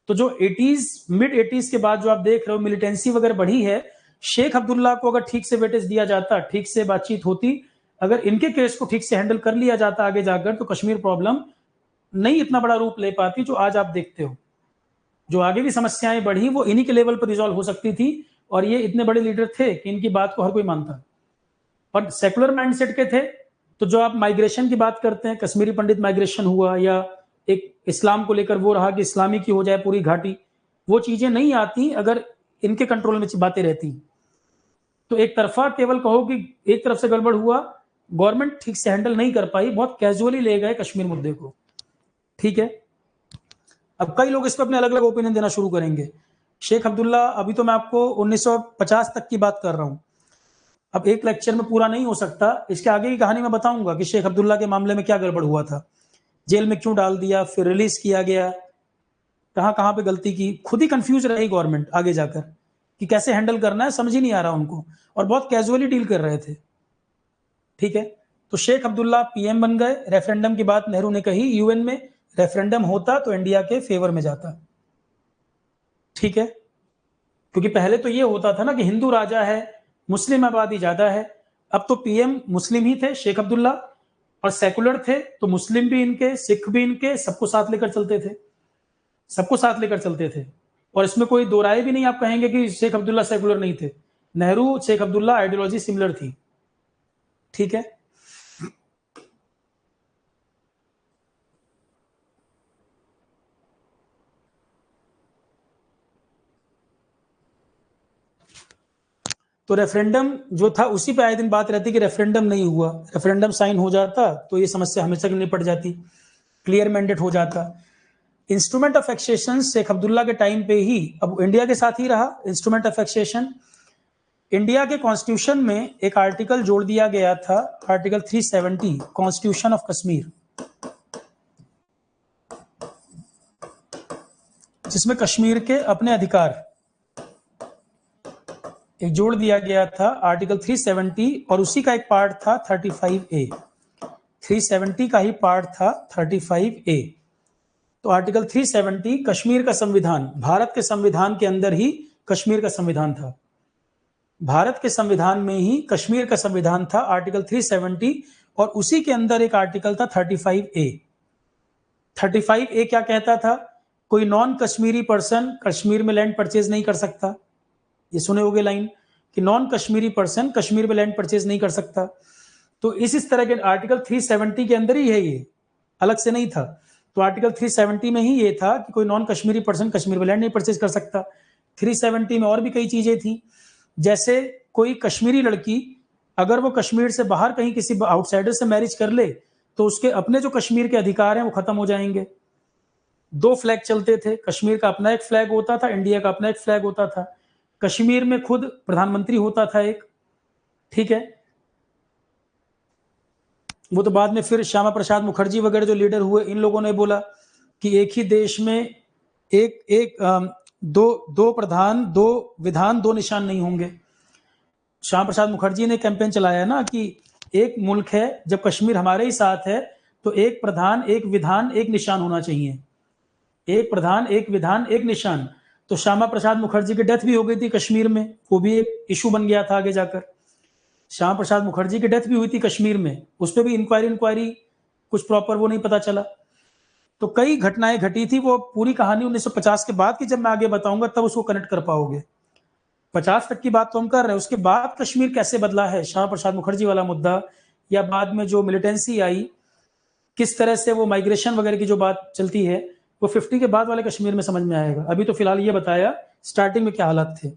तो जो 80s मिड 80s के बाद जो आप देख रहे हो मिलिटेंसी वगैरह बढ़ी है, शेख अब्दुल्ला को अगर ठीक से वेटेज दिया जाता, ठीक से बातचीत होती, अगर इनके केस को ठीक से हैंडल कर लिया जाता आगे जाकर, तो कश्मीर प्रॉब्लम नहीं इतना बड़ा रूप ले पाती जो आज आप देखते हो। जो आगे की समस्याएं बढ़ी वो इन्हीं के लेवल पर रिजॉल्व हो सकती थी, और ये इतने बड़े लीडर थे कि इनकी बात को हर कोई मानता, और सेकुलर माइंडसेट के थे। तो जो आप माइग्रेशन की बात करते हैं, कश्मीरी पंडित माइग्रेशन हुआ, या एक इस्लाम को लेकर वो रहा कि इस्लामी की हो जाए पूरी घाटी, वो चीजें नहीं आती अगर इनके कंट्रोल में बातें रहती। तो एक तरफा केवल कहो कि एक तरफ से गड़बड़ हुआ, गवर्नमेंट ठीक से हैंडल नहीं कर पाई, बहुत कैजुअली ले गए कश्मीर मुद्दे को, ठीक है। अब कई लोग इस पर अपने अलग अलग ओपिनियन देना शुरू करेंगे। शेख अब्दुल्ला, अभी तो मैं आपको 1950 तक की बात कर रहा हूं, अब एक लेक्चर में पूरा नहीं हो सकता, इसके आगे की कहानी मैं बताऊंगा कि शेख अब्दुल्ला के मामले में क्या गड़बड़ हुआ था, जेल में क्यों डाल दिया, फिर रिलीज किया गया, कहां कहां पे गलती की, खुद ही कंफ्यूज रही गवर्नमेंट आगे जाकर कि कैसे हैंडल करना है, समझ ही नहीं आ रहा उनको, और बहुत कैजुअली डील कर रहे थे। ठीक है, तो शेख अब्दुल्ला पीएम बन गए। रेफरेंडम की बात नेहरू ने कही, यूएन में रेफरेंडम होता तो इंडिया के फेवर में जाता। ठीक है, क्योंकि पहले तो ये होता था ना कि हिंदू राजा है, मुस्लिम आबादी ज्यादा है। अब तो पीएम मुस्लिम ही थे शेख अब्दुल्ला, और सेकुलर थे, तो मुस्लिम भी इनके, सिख भी इनके, सबको साथ लेकर चलते थे, सबको साथ लेकर चलते थे। और इसमें कोई दो राय भी नहीं आप कहेंगे कि शेख अब्दुल्ला सेकुलर नहीं थे। नेहरू शेख अब्दुल्ला आइडियोलॉजी सिमिलर थी। ठीक है, तो रेफरेंडम जो था उसी पे आए दिन बात रहती कि रेफरेंडम नहीं हुआ, रेफरेंडम साइन हो जाता तो ये समस्या हमेशा के लिए निपट जाती, क्लियर मैंडेट हो जाता। Instrument of accession Sheikh Abdullah के टाइम पे ही, अब इंडिया के साथ ही रहा इंस्ट्रूमेंट ऑफ एक्सेशन। इंडिया के कॉन्स्टिट्यूशन में एक आर्टिकल जोड़ दिया गया था, आर्टिकल 370 कॉन्स्टिट्यूशन ऑफ कश्मीर, जिसमें कश्मीर के अपने अधिकार एक जोड़ दिया गया था, आर्टिकल 370, और उसी का एक पार्ट था 35A। 370 का ही पार्ट था 35A। तो आर्टिकल 370 कश्मीर का संविधान, भारत के संविधान के अंदर ही कश्मीर का संविधान था, भारत के संविधान में ही कश्मीर का संविधान था, आर्टिकल 370। और उसी के अंदर एक आर्टिकल था 35A। 35A क्या कहता था, कोई नॉन कश्मीरी पर्सन कश्मीर में लैंड परचेज नहीं कर सकता। ये सुने होगे लाइन कि नॉन कश्मीरी पर्सन कश्मीर में लैंड परचेज नहीं कर सकता। तो इस तरह के आर्टिकल 370 के अंदर ही है, ये अलग से नहीं था। तो आर्टिकल 370 में ही ये था कि कोई नॉन कश्मीरी पर्सन कश्मीर में लैंड नहीं परचेज कर सकता। 370 में और भी कई चीजें थी, जैसे कोई कश्मीरी लड़की अगर वो कश्मीर से बाहर कहीं किसी आउटसाइडर से मैरिज कर ले तो उसके अपने जो कश्मीर के अधिकार हैं वो खत्म हो जाएंगे। दो फ्लैग चलते थे, कश्मीर का अपना एक फ्लैग होता था, इंडिया का अपना एक फ्लैग होता था। कश्मीर में खुद प्रधानमंत्री होता था एक। ठीक है, वो तो बाद में फिर श्यामा प्रसाद मुखर्जी वगैरह जो लीडर हुए, इन लोगों ने बोला कि एक ही देश में एक एक दो प्रधान, दो विधान, दो निशान नहीं होंगे। श्यामा प्रसाद मुखर्जी ने कैंपेन चलाया ना कि एक मुल्क है, जब कश्मीर हमारे ही साथ है तो एक प्रधान, एक विधान, एक निशान होना चाहिए। एक प्रधान, एक विधान, एक निशान। तो श्यामा प्रसाद मुखर्जी की डेथ भी हो गई थी कश्मीर में, वो भी एक इशू बन गया था आगे जाकर। श्यामा प्रसाद मुखर्जी की डेथ भी हुई थी कश्मीर में, उस पर भी इंक्वायरी कुछ प्रॉपर वो नहीं पता चला। तो कई घटनाएं घटी थी, वो पूरी कहानी 1950 के बाद की जब मैं आगे बताऊंगा तब उसको कनेक्ट कर पाओगे। 50 तक की बात तो हम कर रहे हैं, उसके बाद कश्मीर कैसे बदला है, श्यामा प्रसाद मुखर्जी वाला मुद्दा, या बाद में जो मिलिटेंसी आई, किस तरह से वो माइग्रेशन वगैरह की जो बात चलती है, वो 50 के बाद वाले कश्मीर में समझ में आएगा। अभी तो फिलहाल ये बताया स्टार्टिंग में क्या हालात थे।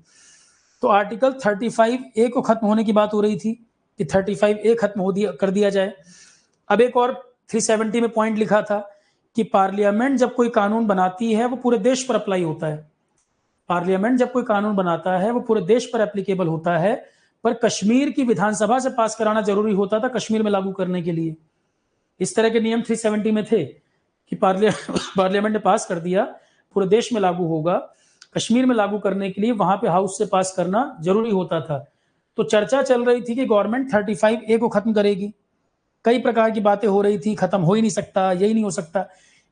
तो आर्टिकल 35A को खत्म होने की बात हो रही थी कि 35A खत्म हो दिया, कर दिया जाए। अब एक और 370 में पॉइंट लिखा था कि पार्लियामेंट जब कोई कानून बनाती है वो पूरे देश पर अप्लाई होता है। पार्लियामेंट जब कोई कानून बनाता है वो पूरे देश पर एप्लीकेबल होता है, पर कश्मीर की विधानसभा से पास कराना जरूरी होता था कश्मीर में लागू करने के लिए। इस तरह के नियम 370 में थे कि पार्लियामेंट ने पास कर दिया, पूरे देश में लागू होगा, कश्मीर में लागू करने के लिए वहां पे हाउस से पास करना जरूरी होता था। तो चर्चा चल रही थी कि गवर्नमेंट 35A को खत्म करेगी, कई प्रकार की बातें हो रही थी, खत्म हो ही नहीं सकता, यही नहीं हो सकता।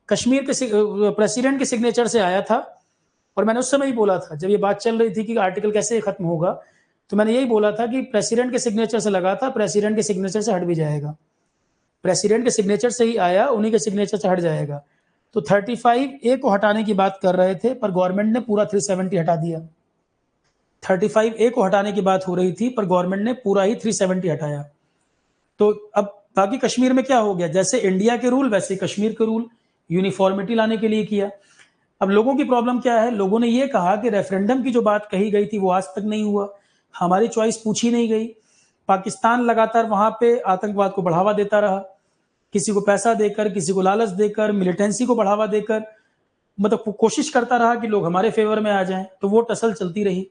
कश्मीर के प्रेसिडेंट के सिग्नेचर से आया था, और मैंने उस समय ही बोला था जब ये बात चल रही थी कि आर्टिकल कैसे खत्म होगा, तो मैंने यही बोला था कि प्रेसिडेंट के सिग्नेचर से लगा था, प्रेसिडेंट के सिग्नेचर से हट भी जाएगा, प्रेसिडेंट के सिग्नेचर से ही आया, उन्हीं के सिग्नेचर से हट जाएगा। तो 35A को हटाने की बात कर रहे थे, पर गवर्नमेंट ने पूरा 370 हटा दिया। 35A को हटाने की बात हो रही थी, पर गवर्नमेंट ने पूरा ही 370 हटाया। तो अब बाकी कश्मीर में क्या हो गया, जैसे इंडिया के रूल वैसे कश्मीर के रूल, यूनिफॉर्मिटी लाने के लिए किया। अब लोगों की प्रॉब्लम क्या है, लोगों ने ये कहा कि रेफरेंडम की जो बात कही गई थी वो आज तक नहीं हुआ, हमारी चॉइस पूछी नहीं गई। पाकिस्तान लगातार वहां पे आतंकवाद को बढ़ावा देता रहा, किसी को पैसा देकर, किसी को लालच देकर, मिलिटेंसी को बढ़ावा देकर, मतलब कोशिश करता रहा कि लोग हमारे फेवर में आ जाएं। तो वो टसल चलती रही,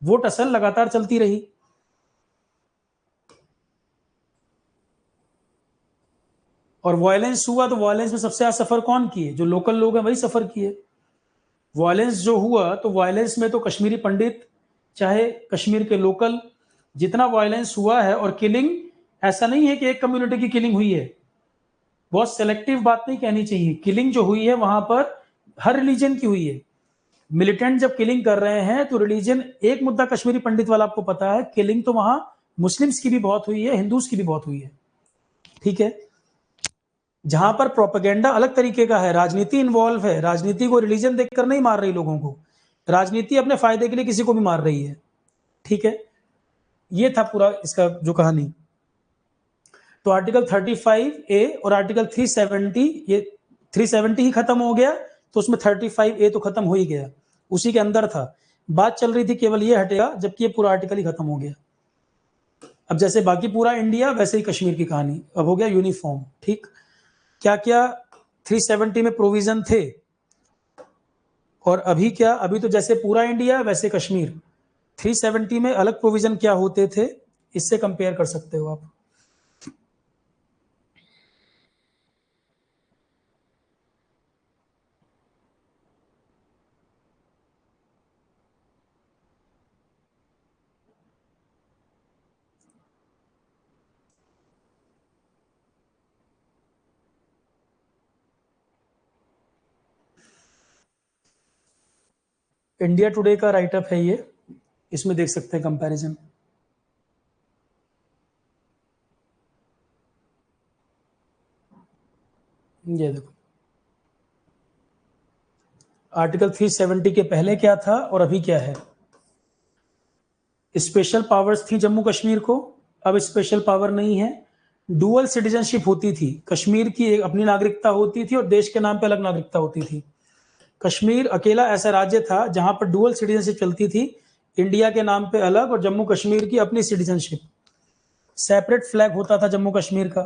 वो टसल लगातार चलती रही। और वायलेंस हुआ तो वायलेंस में सबसे ज्यादा सफर कौन किए? जो लोकल लोग हैं वही सफर किए। वायलेंस जो हुआ तो वायलेंस में तो कश्मीरी पंडित चाहे कश्मीर के लोकल, जितना वायलेंस हुआ है, और किलिंग ऐसा नहीं है कि एक कम्युनिटी की किलिंग हुई है, बहुत सेलेक्टिव बात नहीं कहनी चाहिए। किलिंग जो हुई है वहां पर हर रिलीजन की हुई है। मिलिटेंट जब किलिंग कर रहे हैं तो रिलीजन, एक मुद्दा कश्मीरी पंडित वाला आपको पता है, किलिंग तो वहां मुस्लिम्स की भी बहुत हुई है, हिंदूज की भी बहुत हुई है, ठीक है। जहां पर प्रोपेगेंडा अलग तरीके का है, राजनीति इन्वॉल्व है, राजनीति को रिलीजन देखकर नहीं मार रही लोगों को, राजनीति अपने फायदे के लिए किसी को भी मार रही है, ठीक है। ये था पूरा इसका जो कहानी। तो आर्टिकल 35A और आर्टिकल 370, ये 370 ही खत्म हो गया तो उसमें 35A तो खत्म हो ही गया, उसी के अंदर था। बात चल रही थी केवल ये हटेगा, जबकि ये पूरा आर्टिकल ही खत्म हो गया। अब जैसे बाकी पूरा इंडिया वैसे ही कश्मीर की कहानी अब हो गया यूनिफॉर्म, ठीक। क्या क्या 370 में प्रोविजन थे और अभी क्या? अभी तो जैसे पूरा इंडिया वैसे कश्मीर। 370 में अलग प्रोविजन क्या होते थे, इससे कंपेयर कर सकते हो आप। इंडिया टुडे का राइटअप है ये, इसमें देख सकते हैं कंपैरिजन। ये देखो आर्टिकल 370 के पहले क्या था और अभी क्या है। स्पेशल पावर्स थी जम्मू कश्मीर को, अब स्पेशल पावर नहीं है। डुअल सिटीजनशिप होती थी, कश्मीर की एक अपनी नागरिकता होती थी और देश के नाम पे अलग नागरिकता होती थी। कश्मीर अकेला ऐसा राज्य था जहां पर डुअल सिटीजनशिप चलती थी, इंडिया के नाम पे अलग और जम्मू कश्मीर की अपनी सिटीजनशिप। सेपरेट फ्लैग होता था जम्मू कश्मीर का।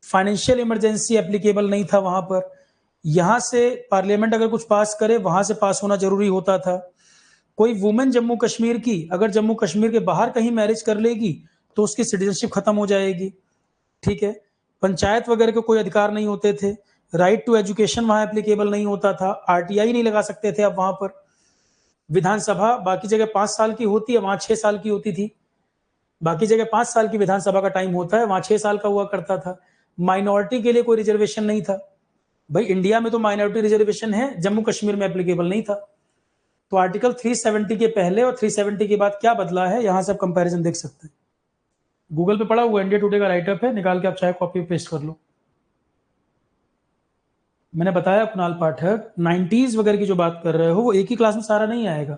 फाइनेंशियल इमरजेंसी एप्लीकेबल नहीं था वहां पर। यहां से पार्लियामेंट अगर कुछ पास करे वहां से पास होना जरूरी होता था। कोई वुमेन जम्मू कश्मीर की अगर जम्मू कश्मीर के बाहर कहीं मैरिज कर लेगी तो उसकी सिटीजनशिप खत्म हो जाएगी, ठीक है। पंचायत वगैरह के कोई अधिकार नहीं होते थे। राइट टू एजुकेशन वहां एप्लीकेबल नहीं होता था। आरटीआई नहीं लगा सकते थे आप वहां पर। विधानसभा बाकी जगह 5 साल की होती है, वहां 6 साल की होती थी। बाकी जगह 5 साल की विधानसभा का टाइम होता है, वहां 6 साल का हुआ करता था। माइनॉरिटी के लिए कोई रिजर्वेशन नहीं था। भाई इंडिया में तो माइनॉरिटी रिजर्वेशन है, जम्मू कश्मीर में एप्लीकेबल नहीं था। तो आर्टिकल 370 के पहले और 370 के बाद क्या बदला है, यहां से आप कंपैरिजन देख सकते हैं। गूगल पे पड़ा हुआ इंडिया टुडे का राइटअप है, निकाल के आप चाहे कॉपी पेस्ट कर लो। मैंने बताया कुणाल पाठक 90s वगैरह की जो बात कर रहे हो वो एक ही क्लास में सारा नहीं आएगा।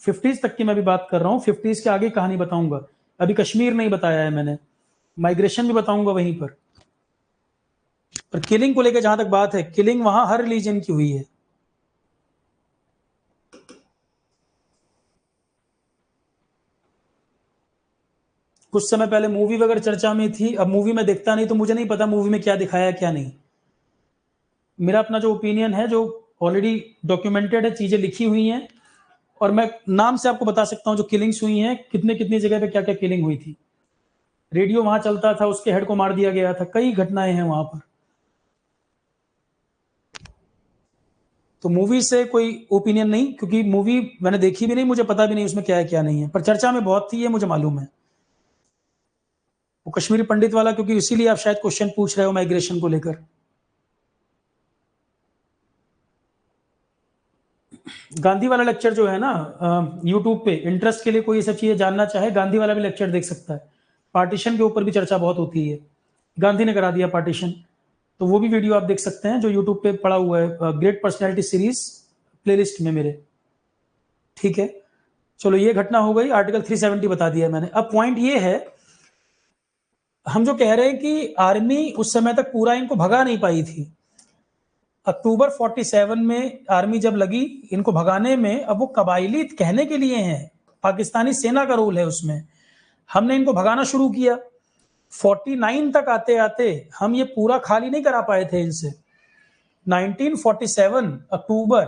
50s तक की मैं भी बात कर रहा हूँ, 50s के आगे कहानी बताऊंगा। अभी कश्मीर नहीं बताया है मैंने, माइग्रेशन भी बताऊंगा वहीं पर। किलिंग को लेकर जहां तक बात है, किलिंग वहां हर रिलीजन की हुई है। कुछ समय पहले मूवी वगैरह चर्चा में थी, अब मूवी में देखता नहीं तो मुझे नहीं पता मूवी में क्या दिखाया क्या नहीं। मेरा अपना जो ओपिनियन है, जो ऑलरेडी डॉक्यूमेंटेड है, चीजें लिखी हुई हैं, और मैं नाम से आपको बता सकता हूं जो किलिंग्स हुई हैं, कितने कितनी जगह पे क्या क्या किलिंग हुई थी। रेडियो वहां चलता था, उसके हेड को मार दिया गया था, कई घटनाएं हैं वहां पर। तो मूवी से कोई ओपिनियन नहीं, क्योंकि मूवी मैंने देखी भी नहीं, मुझे पता भी नहीं उसमें क्या है क्या नहीं है, पर चर्चा में बहुत थी ये मुझे मालूम है। वो कश्मीरी पंडित वाला, क्योंकि इसीलिए आप शायद क्वेश्चन पूछ रहे हो माइग्रेशन को लेकर। गांधी वाला लेक्चर जो है ना यूट्यूब पे, इंटरेस्ट के लिए कोई ये सब चीजें जानना चाहे गांधी वाला भी लेक्चर देख सकता है। पार्टीशन के ऊपर भी चर्चा बहुत होती है, गांधी ने करा दिया पार्टीशन। तो वो भी वीडियो आप देख सकते हैं जो यूट्यूब पे पड़ा हुआ है, ग्रेट पर्सनैलिटी सीरीज प्लेलिस्ट में मेरे, ठीक है। चलो ये घटना हो गई, आर्टिकल 370 बता दिया मैंने। अब पॉइंट ये है, हम जो कह रहे हैं कि आर्मी उस समय तक पूरा इनको भगा नहीं पाई थी। अक्टूबर 47 में आर्मी जब लगी इनको भगाने में, अब वो कबायली कहने के लिए हैं, पाकिस्तानी सेना का रोल है उसमें। हमने इनको भगाना शुरू किया। 49 तक आते आते हम ये पूरा खाली नहीं करा पाए थे इनसे। 1947 अक्टूबर,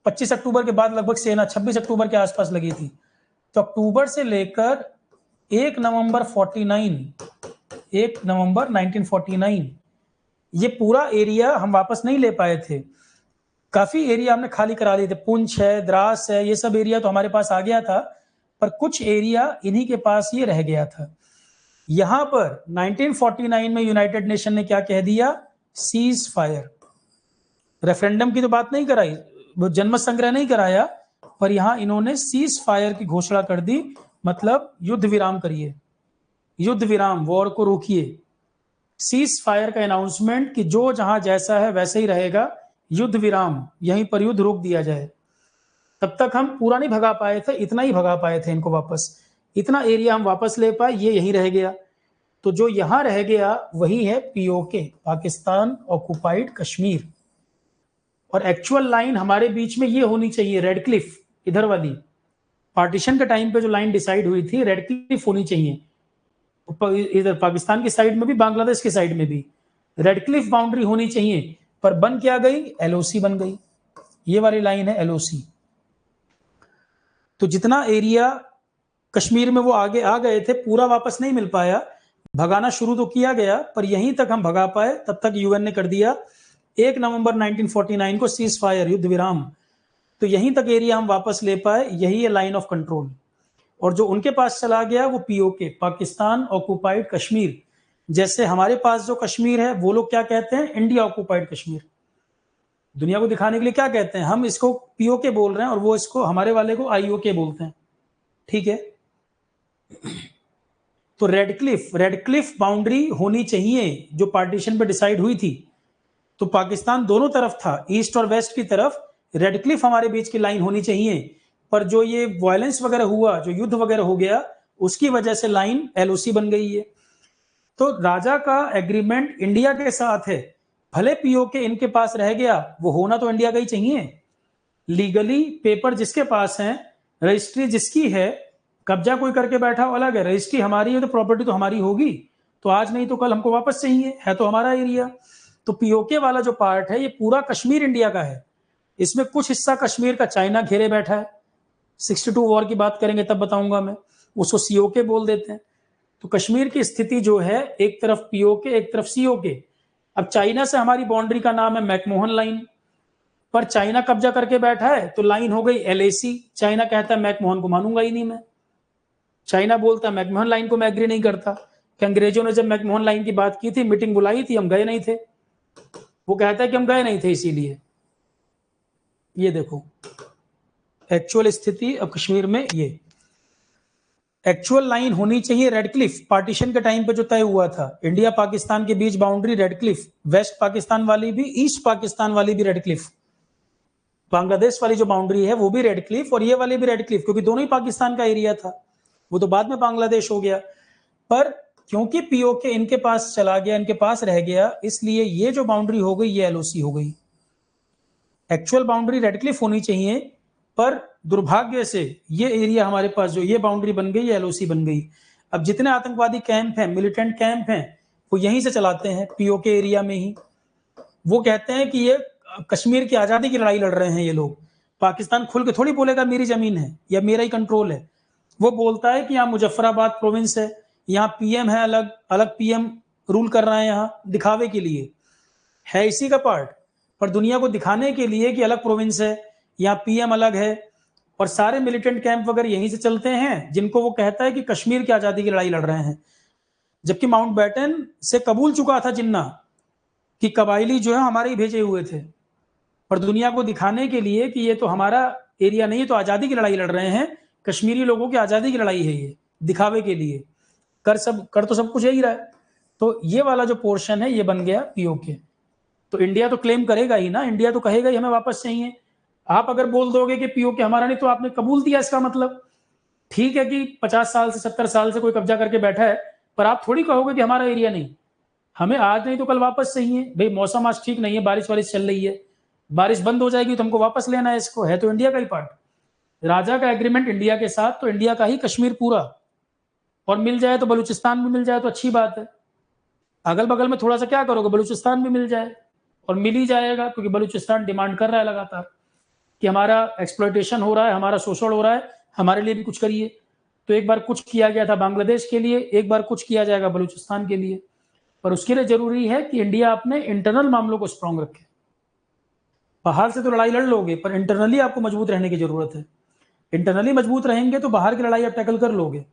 25 अक्टूबर के बाद लगभग सेना 26 अक्टूबर के आसपास लगी थी। तो अक्टूबर से लेकर 1 नवंबर 49 1 नवंबर 1949। ये पूरा एरिया हम वापस नहीं ले पाए थे, काफी एरिया हमने खाली करा दिए थे। पुंछ है, द्रास है, ये सब एरिया तो हमारे पास आ गया था, पर कुछ एरिया इन्हीं के पास ये रह गया था। यहां पर 1949 में यूनाइटेड नेशन ने क्या कह दिया, सीज फायर। रेफरेंडम की तो बात नहीं कराई, वो जनमत संग्रह नहीं कराया, पर यहां इन्होंने सीज फायर की घोषणा कर दी, मतलब युद्ध विराम करिए, युद्ध विराम, वॉर को रोकिए। सीज फायर का अनाउंसमेंट कि जो जहां जैसा है वैसे ही रहेगा, युद्ध विराम, यहीं पर युद्ध रोक दिया जाए। तब तक हम पूरा नहीं भगा पाए थे, इतना ही भगा पाए थे इनको वापस, इतना एरिया हम वापस ले पाए, ये यहीं रह गया। तो जो यहां रह गया वही है पीओके, पाकिस्तान ऑक्युपाइड कश्मीर। और एक्चुअल लाइन हमारे बीच में ये होनी चाहिए, रेड क्लिफ, इधर वाली पार्टीशन के टाइम पे जो लाइन डिसाइड हुई थी, रेड क्लिफ होनी चाहिए। इधर पाकिस्तान की साइड में भी, बांग्लादेश की साइड में भी रेड क्लिफ बाउंड्री होनी चाहिए, पर बन क्या गई, एलओसी बन गई। ये वाली लाइन है एलओसी। तो जितना एरिया कश्मीर में वो आगे आ गए थे, पूरा वापस नहीं मिल पाया। भगाना शुरू तो किया गया, पर यहीं तक हम भगा पाए। तब तक यूएन ने कर दिया 1 नवंबर 1949 को सीज फायर, युद्ध विराम। तो यहीं तक एरिया हम वापस ले पाए, यही है लाइन ऑफ कंट्रोल। और जो उनके पास चला गया वो पीओके, पाकिस्तान ऑक्युपाइड कश्मीर। जैसे हमारे पास जो कश्मीर है, वो लोग क्या कहते हैं, इंडिया ऑक्युपाइड कश्मीर। दुनिया को दिखाने के लिए क्या कहते हैं, हम इसको पीओके बोल रहे हैं और वो इसको, हमारे वाले को आईओके बोलते हैं। ठीक है, तो रेड क्लिफ बाउंड्री होनी चाहिए, जो पार्टीशन पे डिसाइड हुई थी। तो पाकिस्तान दोनों तरफ था, ईस्ट और वेस्ट की तरफ रेड क्लिफ हमारे बीच की लाइन होनी चाहिए। पर जो ये वायलेंस वगैरह हुआ, जो युद्ध वगैरह हो गया, उसकी वजह से लाइन एलओसी बन गई है। तो राजा का एग्रीमेंट इंडिया के साथ है, भले पीओके इनके पास रह गया, वो होना तो इंडिया का ही चाहिए। लीगली पेपर जिसके पास है, रजिस्ट्री जिसकी है, कब्जा कोई करके बैठा हो अलग है, रजिस्ट्री हमारी है तो प्रॉपर्टी तो हमारी होगी। तो आज नहीं तो कल हमको वापस चाहिए, है तो हमारा एरिया। तो पीओके वाला जो पार्ट है, ये पूरा कश्मीर इंडिया का है। इसमें कुछ हिस्सा कश्मीर का चाइना घेरे बैठा है। 62 वॉर की बात करेंगे तब बताऊंगा मैं, उसको सीओके बोल देते हैं। तो कश्मीर की स्थिति जो है, एक तरफ पीओके, एक तरफ सीओके। अब चाइना से हमारी बाउंड्री का नाम है मैकमोहन लाइन, पर चाइना कब्जा करके बैठा है तो लाइन हो गई एलएसी। चाइना कहता है मैकमोहन को मानूंगा ही नहीं मैं। चाइना बोलता है मैकमोहन लाइन को मैं एग्री नहीं करता, कि अंग्रेजों ने जब मैकमोहन लाइन की बात की थी, मीटिंग बुलाई थी, हम गए नहीं थे। वो कहता है कि हम गए नहीं थे इसीलिए। ये देखो एक्चुअल स्थिति अब कश्मीर में, ये एक्चुअल लाइन होनी चाहिए रेड क्लिफ। पार्टीशन के टाइम पे जो तय हुआ था, इंडिया पाकिस्तान के बीच boundary Radcliffe, west Pakistan वाली भी, ईस्ट पाकिस्तान वाली भी रेड क्लिफ, बांग्लादेश वाली जो बाउंड्री है वो भी रेड क्लिफ, और ये वाली भी रेड क्लिफ, क्योंकि दोनों ही पाकिस्तान का एरिया था। वो तो बाद में बांग्लादेश हो गया, पर क्योंकि पीओके इनके पास चला गया, इनके पास रह गया, इसलिए ये जो बाउंड्री हो गई, ये एलओसी हो गई। एक्चुअल बाउंड्री रेड क्लिफ होनी चाहिए, पर दुर्भाग्य से ये एरिया हमारे पास, जो ये बाउंड्री बन गई, ये एलओसी बन गई। अब जितने आतंकवादी कैंप हैं, मिलिटेंट कैंप हैं, वो यहीं से चलाते हैं, पीओके एरिया में ही। वो कहते हैं कि ये कश्मीर की आजादी की लड़ाई लड़ रहे हैं ये लोग। पाकिस्तान खुल के थोड़ी बोलेगा मेरी जमीन है या मेरा ही कंट्रोल है। वो बोलता है कि यहाँ मुजफ्फराबाद प्रोविंस है, यहाँ पीएम है, अलग अलग पीएम रूल कर रहा है यहाँ, दिखावे के लिए है इसी का पार्ट, पर दुनिया को दिखाने के लिए कि अलग प्रोविंस है, यहाँ पीएम अलग है। और सारे मिलिटेंट कैंप वगैरह यहीं से चलते हैं, जिनको वो कहता है कि कश्मीर की आजादी की लड़ाई लड़ रहे हैं। जबकि माउंटबेटन से कबूल चुका था जिन्ना कि कबायली जो है हमारे ही भेजे हुए थे, पर दुनिया को दिखाने के लिए कि ये तो हमारा एरिया नहीं है, तो आजादी की लड़ाई लड़ रहे हैं, कश्मीरी लोगों की आजादी की लड़ाई है, ये दिखावे के लिए कर तो सब कुछ यही रहा है। तो ये वाला जो पोर्शन है, ये बन गया पीओके। तो इंडिया तो क्लेम करेगा ही ना, इंडिया तो कहेगा ही हमें वापस चाहिए। आप अगर बोल दोगे कि पीओके हमारा नहीं, तो आपने कबूल दिया, इसका मतलब ठीक है कि 50 साल से 70 साल से कोई कब्जा करके बैठा है, पर आप थोड़ी कहोगे कि हमारा एरिया नहीं, हमें आज नहीं तो कल वापस चाहिए। भाई मौसम आज ठीक नहीं है, बारिश वारिश चल रही है, बारिश बंद हो जाएगी तो हमको वापस लेना है इसको, है तो इंडिया का ही पार्ट। राजा का एग्रीमेंट इंडिया के साथ, तो इंडिया का ही कश्मीर पूरा, और मिल जाए तो बलूचिस्तान भी मिल जाए तो अच्छी बात है। अगल बगल में थोड़ा सा क्या करोगे, बलूचिस्तान भी मिल जाए, और मिल ही जाएगा, क्योंकि बलूचिस्तान डिमांड कर रहा है लगातार कि हमारा एक्सप्लॉयटेशन हो रहा है, हमारा शोषण हो रहा है, हमारे लिए भी कुछ करिए। तो एक बार कुछ किया गया था बांग्लादेश के लिए, एक बार कुछ किया जाएगा बलूचिस्तान के लिए, पर उसके लिए जरूरी है कि इंडिया अपने इंटरनल मामलों को स्ट्रांग रखे। बाहर से तो लड़ाई लड़ लोगे, पर इंटरनली आपको मजबूत रहने की जरूरत है। इंटरनली मजबूत रहेंगे तो बाहर की लड़ाई आप टैकल कर लोगे।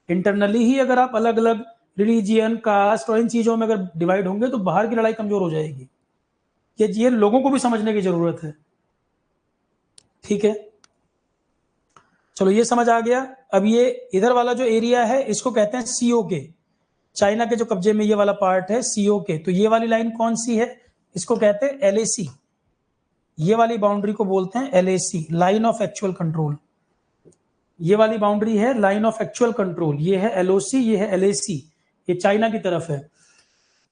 इंटरनली ही अगर आप अलग अलग रिलीजियन, कास्ट और इन चीजों में अगर डिवाइड होंगे तो बाहर की लड़ाई कमजोर हो जाएगी। ये लोगों को भी समझने की जरूरत है। ठीक है, चलो ये समझ आ गया। अब ये इधर वाला जो एरिया है इसको कहते हैं सीओ के, चाइना के जो कब्जे में ये वाला पार्ट है सीओ के। तो ये वाली लाइन कौन सी है? इसको कहते हैं एलएसी। ये वाली बाउंड्री को बोलते हैं LAC, line of actual control. ये वाली बाउंड्री है लाइन ऑफ एक्चुअल कंट्रोल, ये है एलओसी, ये है एलएसी, ये चाइना की तरफ है।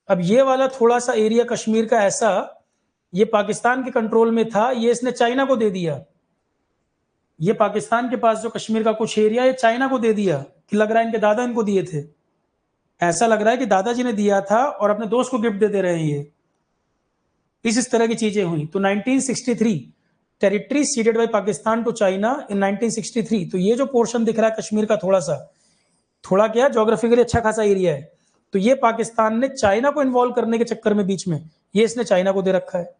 अब ये वाला थोड़ा सा एरिया कश्मीर का ऐसा, ये पाकिस्तान के कंट्रोल में था, ये इसने चाइना को दे दिया। ये पाकिस्तान के पास जो कश्मीर का कुछ एरिया ये चाइना को दे दिया, कि लग रहा है इनके दादा इनको दिए थे। ऐसा लग रहा है कि दादाजी ने दिया था और अपने दोस्त को गिफ्ट दे दे रहे हैं ये। इस तरह की चीजें हुई। तो 1963 territory ceded by Pakistan to China in 1963। तो ये जो पोर्शन दिख रहा है कश्मीर का, थोड़ा क्या ज्योग्राफिकली अच्छा खासा एरिया है, तो ये पाकिस्तान ने चाइना को इन्वॉल्व करने के चक्कर में बीच में ये इसने चाइना को दे रखा है।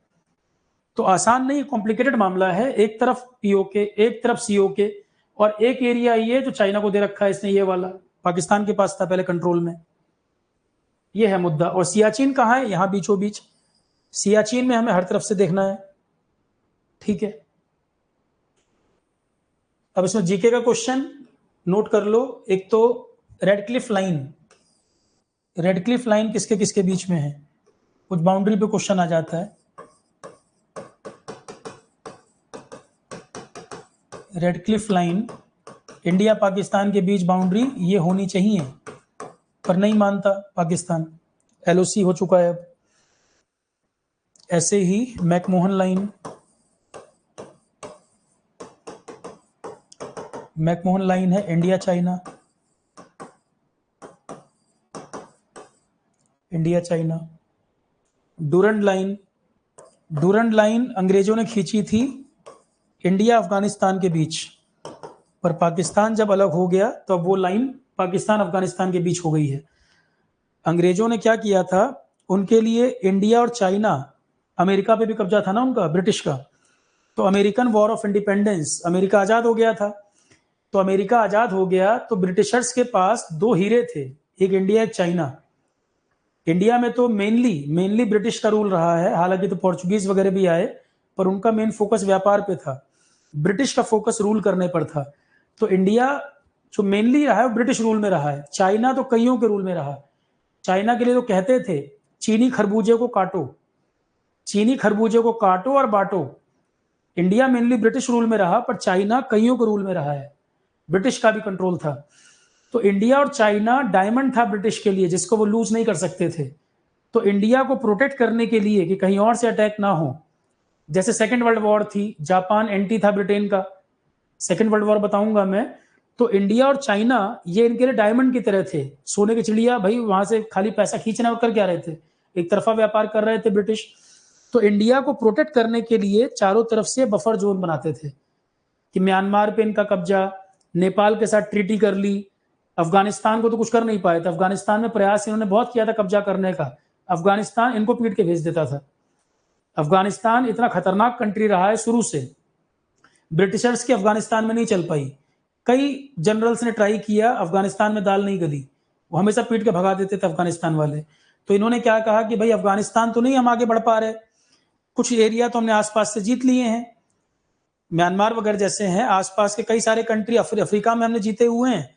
तो आसान नहीं, कॉम्प्लिकेटेड मामला है। एक तरफ पीओके, एक तरफ सीओके, और एक एरिया ये जो चाइना को दे रखा है इसने, ये वाला पाकिस्तान के पास था पहले कंट्रोल में। ये है मुद्दा। और सियाचिन कहाँ है? यहां बीचों बीच। सियाचिन में हमें हर तरफ से देखना है। ठीक है, अब इसमें जीके का क्वेश्चन नोट कर लो। एक तो रेडक्लिफ लाइन, रेडक्लिफ लाइन किसके किसके बीच में है? कुछ बाउंड्री पे क्वेश्चन आ जाता है। रेडक्लिफ लाइन इंडिया पाकिस्तान के बीच बाउंड्री ये होनी चाहिए, पर नहीं मानता पाकिस्तान, एलओसी हो चुका है अब। ऐसे ही मैकमोहन लाइन, मैकमोहन लाइन है India China, India China. Durand line, Durand line अंग्रेजों ने खींची थी इंडिया अफगानिस्तान के बीच, पर पाकिस्तान जब अलग हो गया तो अब वो लाइन पाकिस्तान अफगानिस्तान के बीच हो गई है। अंग्रेजों ने क्या किया था, उनके लिए इंडिया और चाइना, अमेरिका पे भी कब्जा था ना उनका, ब्रिटिश का। तो American war of independence, America आजाद हो गया था। तो अमेरिका आजाद हो गया तो ब्रिटिशर्स के पास दो हीरे थे, एक इंडिया एक चाइना। इंडिया में तो मेनली ब्रिटिश का रूल रहा है, हालांकि तो पोर्चुगीज वगैरह भी आए, पर उनका मेन फोकस व्यापार पे था। ब्रिटिश का फोकस रूल करने पर था। तो इंडिया जो मेनली रहा है वो ब्रिटिश रूल में रहा है, चाइना तो कईयों के रूल में रहा। चाइना के लिए तो कहते थे चीनी खरबूजे को काटो, चीनी खरबूजे को काटो और बांटो। इंडिया मेनली ब्रिटिश रूल में रहा, पर चाइना कईयों के रूल में रहा है, ब्रिटिश का भी कंट्रोल था। तो इंडिया और चाइना डायमंड था ब्रिटिश के लिए, जिसको वो लूज नहीं कर सकते थे। तो इंडिया को प्रोटेक्ट करने के लिए कि कहीं और से अटैक ना हो, जैसे सेकेंड वर्ल्ड वॉर थी, जापान एंटी था ब्रिटेन का, सेकेंड वर्ल्ड वॉर बताऊंगा मैं। तो इंडिया और चाइना ये इनके लिए डायमंड की तरह थे, सोने की चिड़िया। भाई वहां से खाली पैसा खींचना कर क्या रहे थे, एक तरफा व्यापार कर रहे थे ब्रिटिश। तो इंडिया को प्रोटेक्ट करने के लिए चारों तरफ से बफर जोन बनाते थे, कि म्यांमार पे इनका कब्जा, नेपाल के साथ ट्रीटी कर ली, अफगानिस्तान को तो कुछ कर नहीं पाए थे। अफगानिस्तान में प्रयास इन्होंने बहुत किया था कब्जा करने का, अफगानिस्तान इनको पीट के भेज देता था। अफगानिस्तान इतना खतरनाक कंट्री रहा है शुरू से, ब्रिटिशर्स की अफगानिस्तान में नहीं चल पाई। कई जनरल्स ने ट्राई किया, अफगानिस्तान में दाल नहीं गली, वो हमेशा पीट के भगा देते थे अफगानिस्तान वाले। तो इन्होंने क्या कहा कि भाई अफगानिस्तान तो नहीं हम आगे बढ़ पा रहे, कुछ एरिया तो हमने आसपास से जीत लिए हैं, म्यांमार वगैरह जैसे हैं, आसपास के कई सारे कंट्री, अफ्रीका में हमने जीते हुए हैं,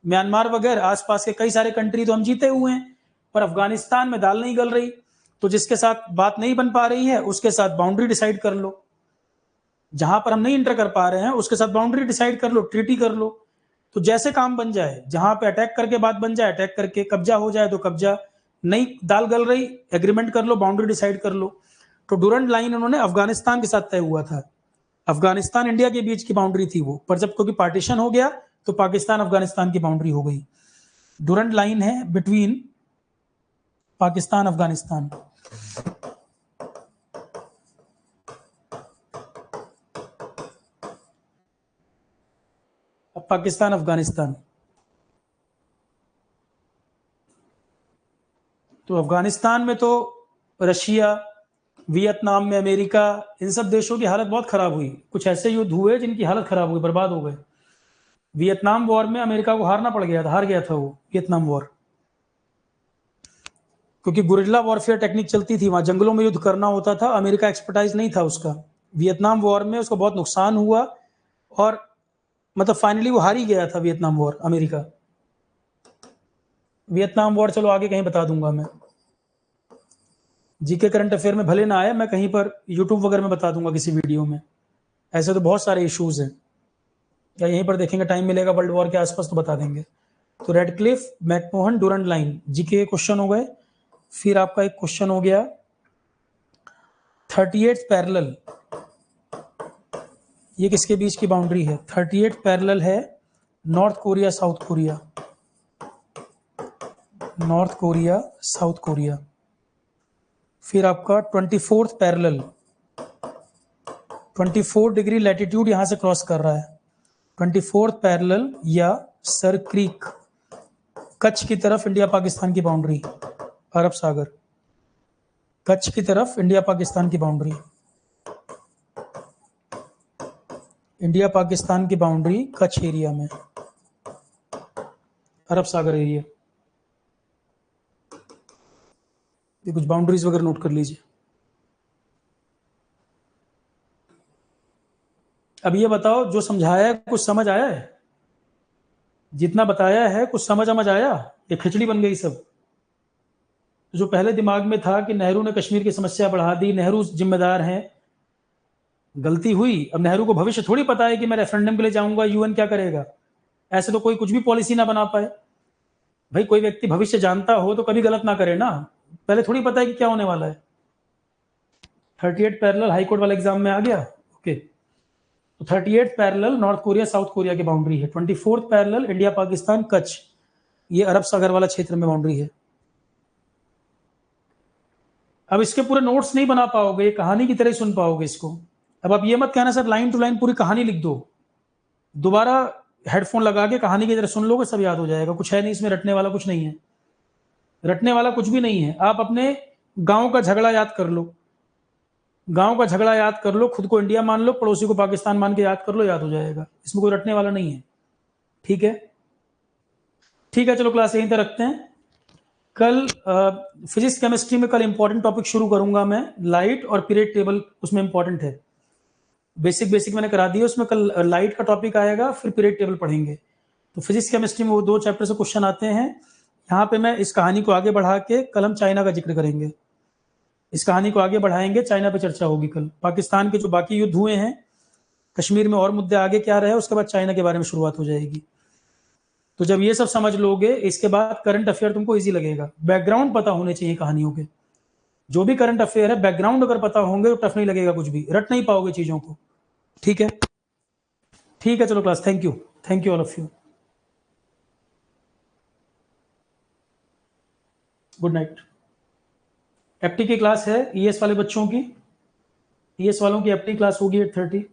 म्यांमार वगैरह आसपास के कई सारे कंट्री तो हम जीते हुए हैं, पर अफगानिस्तान में दाल नहीं गल रही। तो जिसके साथ बात नहीं बन पा रही है उसके साथ बाउंड्री डिसाइड कर लो, जहां पर हम नहीं इंटर कर पा रहे हैं उसके साथ बाउंड्री डिसाइड कर लो, ट्रीटी कर लो। तो जैसे काम बन जाए, जहां पे अटैक करके बात बन जाए अटैक करके, कब्जा हो जाए तो कब्जा, नहीं दाल गल रही एग्रीमेंट कर लो, बाउंड्री डिसाइड कर लो। तो डूरंड लाइन उन्होंने अफगानिस्तान के साथ तय हुआ था, अफगानिस्तान इंडिया के बीच की बाउंड्री थी वो, पर जब क्योंकि पार्टीशन हो गया तो पाकिस्तान अफगानिस्तान की बाउंड्री हो गई। डूरंड लाइन है बिटवीन पाकिस्तान अफगानिस्तान। अब पाकिस्तान अफगानिस्तान, तो अफगानिस्तान में तो रशिया, वियतनाम में अमेरिका, इन सब देशों की हालत बहुत खराब हुई। कुछ ऐसे युद्ध हुए जिनकी हालत खराब हुई, बर्बाद हो गए। वियतनाम वॉर में अमेरिका को हारना पड़ गया था, हार गया था वो वियतनाम वॉर, क्योंकि गुरिल्ला वॉरफेयर टेक्निक चलती थी वहां, जंगलों में युद्ध करना होता था। अमेरिका एक्सपर्टाइज नहीं था उसका। वियतनाम वॉर में उसको बहुत नुकसान हुआ और मतलब फाइनली वो हार ही गया था Vietnam war, America. Vietnam war चलो आगे कहीं बता दूंगा मैं, जीके करंट अफेयर में भले ना आए, मैं कहीं पर यूट्यूब वगैरह में बता दूंगा किसी वीडियो में। ऐसे तो बहुत सारे इश्यूज हैं, या यहीं पर देखेंगे, टाइम मिलेगा वर्ल्ड वॉर के आसपास तो बता देंगे। तो Radcliffe, McMahon, Durand line, GK के क्वेश्चन हो गए। फिर आपका एक क्वेश्चन हो गया 38th पैरेलल, ये किसके बीच की बाउंड्री है? 38th पैरेलल है north Korea south Korea, north Korea south Korea. फिर आपका 24th पैरेलल, 24 डिग्री लैटिट्यूड यहां से क्रॉस कर रहा है। 24th पैरेलल या सर क्रीक, कच्छ की तरफ इंडिया पाकिस्तान की बाउंड्री, अरब सागर, कच्छ की तरफ इंडिया पाकिस्तान की बाउंड्री, इंडिया पाकिस्तान की बाउंड्री कच्छ एरिया में, अरब सागर एरिया। ये कुछ बाउंड्रीज वगैरह नोट कर लीजिए। अब ये बताओ, जो समझाया है कुछ समझ आया है? जितना बताया है कुछ समझ आया? ये खिचड़ी बन गई सब। जो पहले दिमाग में था कि नेहरू ने कश्मीर की समस्या बढ़ा दी, नेहरू जिम्मेदार हैं, गलती हुई। अब नेहरू को भविष्य थोड़ी पता है कि मैं रेफरेंडम के लिए जाऊंगा, यूएन क्या करेगा। ऐसे तो कोई कुछ भी पॉलिसी ना बना पाए। भाई कोई व्यक्ति भविष्य जानता हो तो कभी गलत ना करे ना, पहले थोड़ी पता है कि क्या होने वाला है। 38 पैरेलल हाईकोर्ट वाला एग्जाम में आ गया, ओके। तो 38 parallel north Korea south Korea की बाउंड्री है। 24th parallel India Pakistan Kutch, ये अरब सागर वाला क्षेत्र में बाउंड्री है। अब इसके पूरे नोट्स नहीं बना पाओगे, कहानी की तरह सुन पाओगे इसको। अब आप ये मत कहना सर लाइन टू लाइन पूरी कहानी लिख दो, दोबारा हेडफोन लगा के कहानी की तरह सुन लोगे, सब याद हो जाएगा। कुछ है नहीं इसमें, रटने वाला कुछ नहीं है, रटने वाला कुछ भी नहीं है। आप अपने गांव का झगड़ा याद कर लो, गांव का झगड़ा याद कर लो, खुद को इंडिया मान लो, पड़ोसी को पाकिस्तान मान के याद कर लो, याद हो जाएगा। इसमें कोई रटने वाला नहीं है, ठीक है? ठीक है, चलो क्लास यहीं तक रखते हैं। कल फिजिक्स केमिस्ट्री में कल इंपॉर्टेंट टॉपिक शुरू करूंगा मैं, लाइट और पीरियड टेबल उसमें इंपॉर्टेंट है। बेसिक बेसिक मैंने करा दिया, उसमें कल लाइट का टॉपिक आएगा, फिर पीरियड टेबल पढ़ेंगे। तो फिजिक्स केमिस्ट्री में वो 2 चैप्टर से क्वेश्चन आते हैं। यहाँ पे मैं इस कहानी को आगे बढ़ा के कल हम चाइना का जिक्र करेंगे, इस कहानी को आगे बढ़ाएंगे, चाइना पे चर्चा होगी कल। पाकिस्तान के जो बाकी युद्ध हुए हैं, कश्मीर में और मुद्दे आगे क्या रहे, उसके बाद चाइना के बारे में शुरुआत हो जाएगी। तो जब ये सब समझ लोगे, इसके बाद करंट अफेयर तुमको इजी लगेगा। बैकग्राउंड पता होने चाहिए कहानियों के, जो भी करंट अफेयर है बैकग्राउंड अगर पता होंगे तो टफ नहीं लगेगा, कुछ भी रट नहीं पाओगे चीजों को, ठीक है? ठीक है, चलो class, thank you all of you, good night. FT की क्लास है ईएस वाले बच्चों की, ईएस वालों की एफटी क्लास होगी 8:30।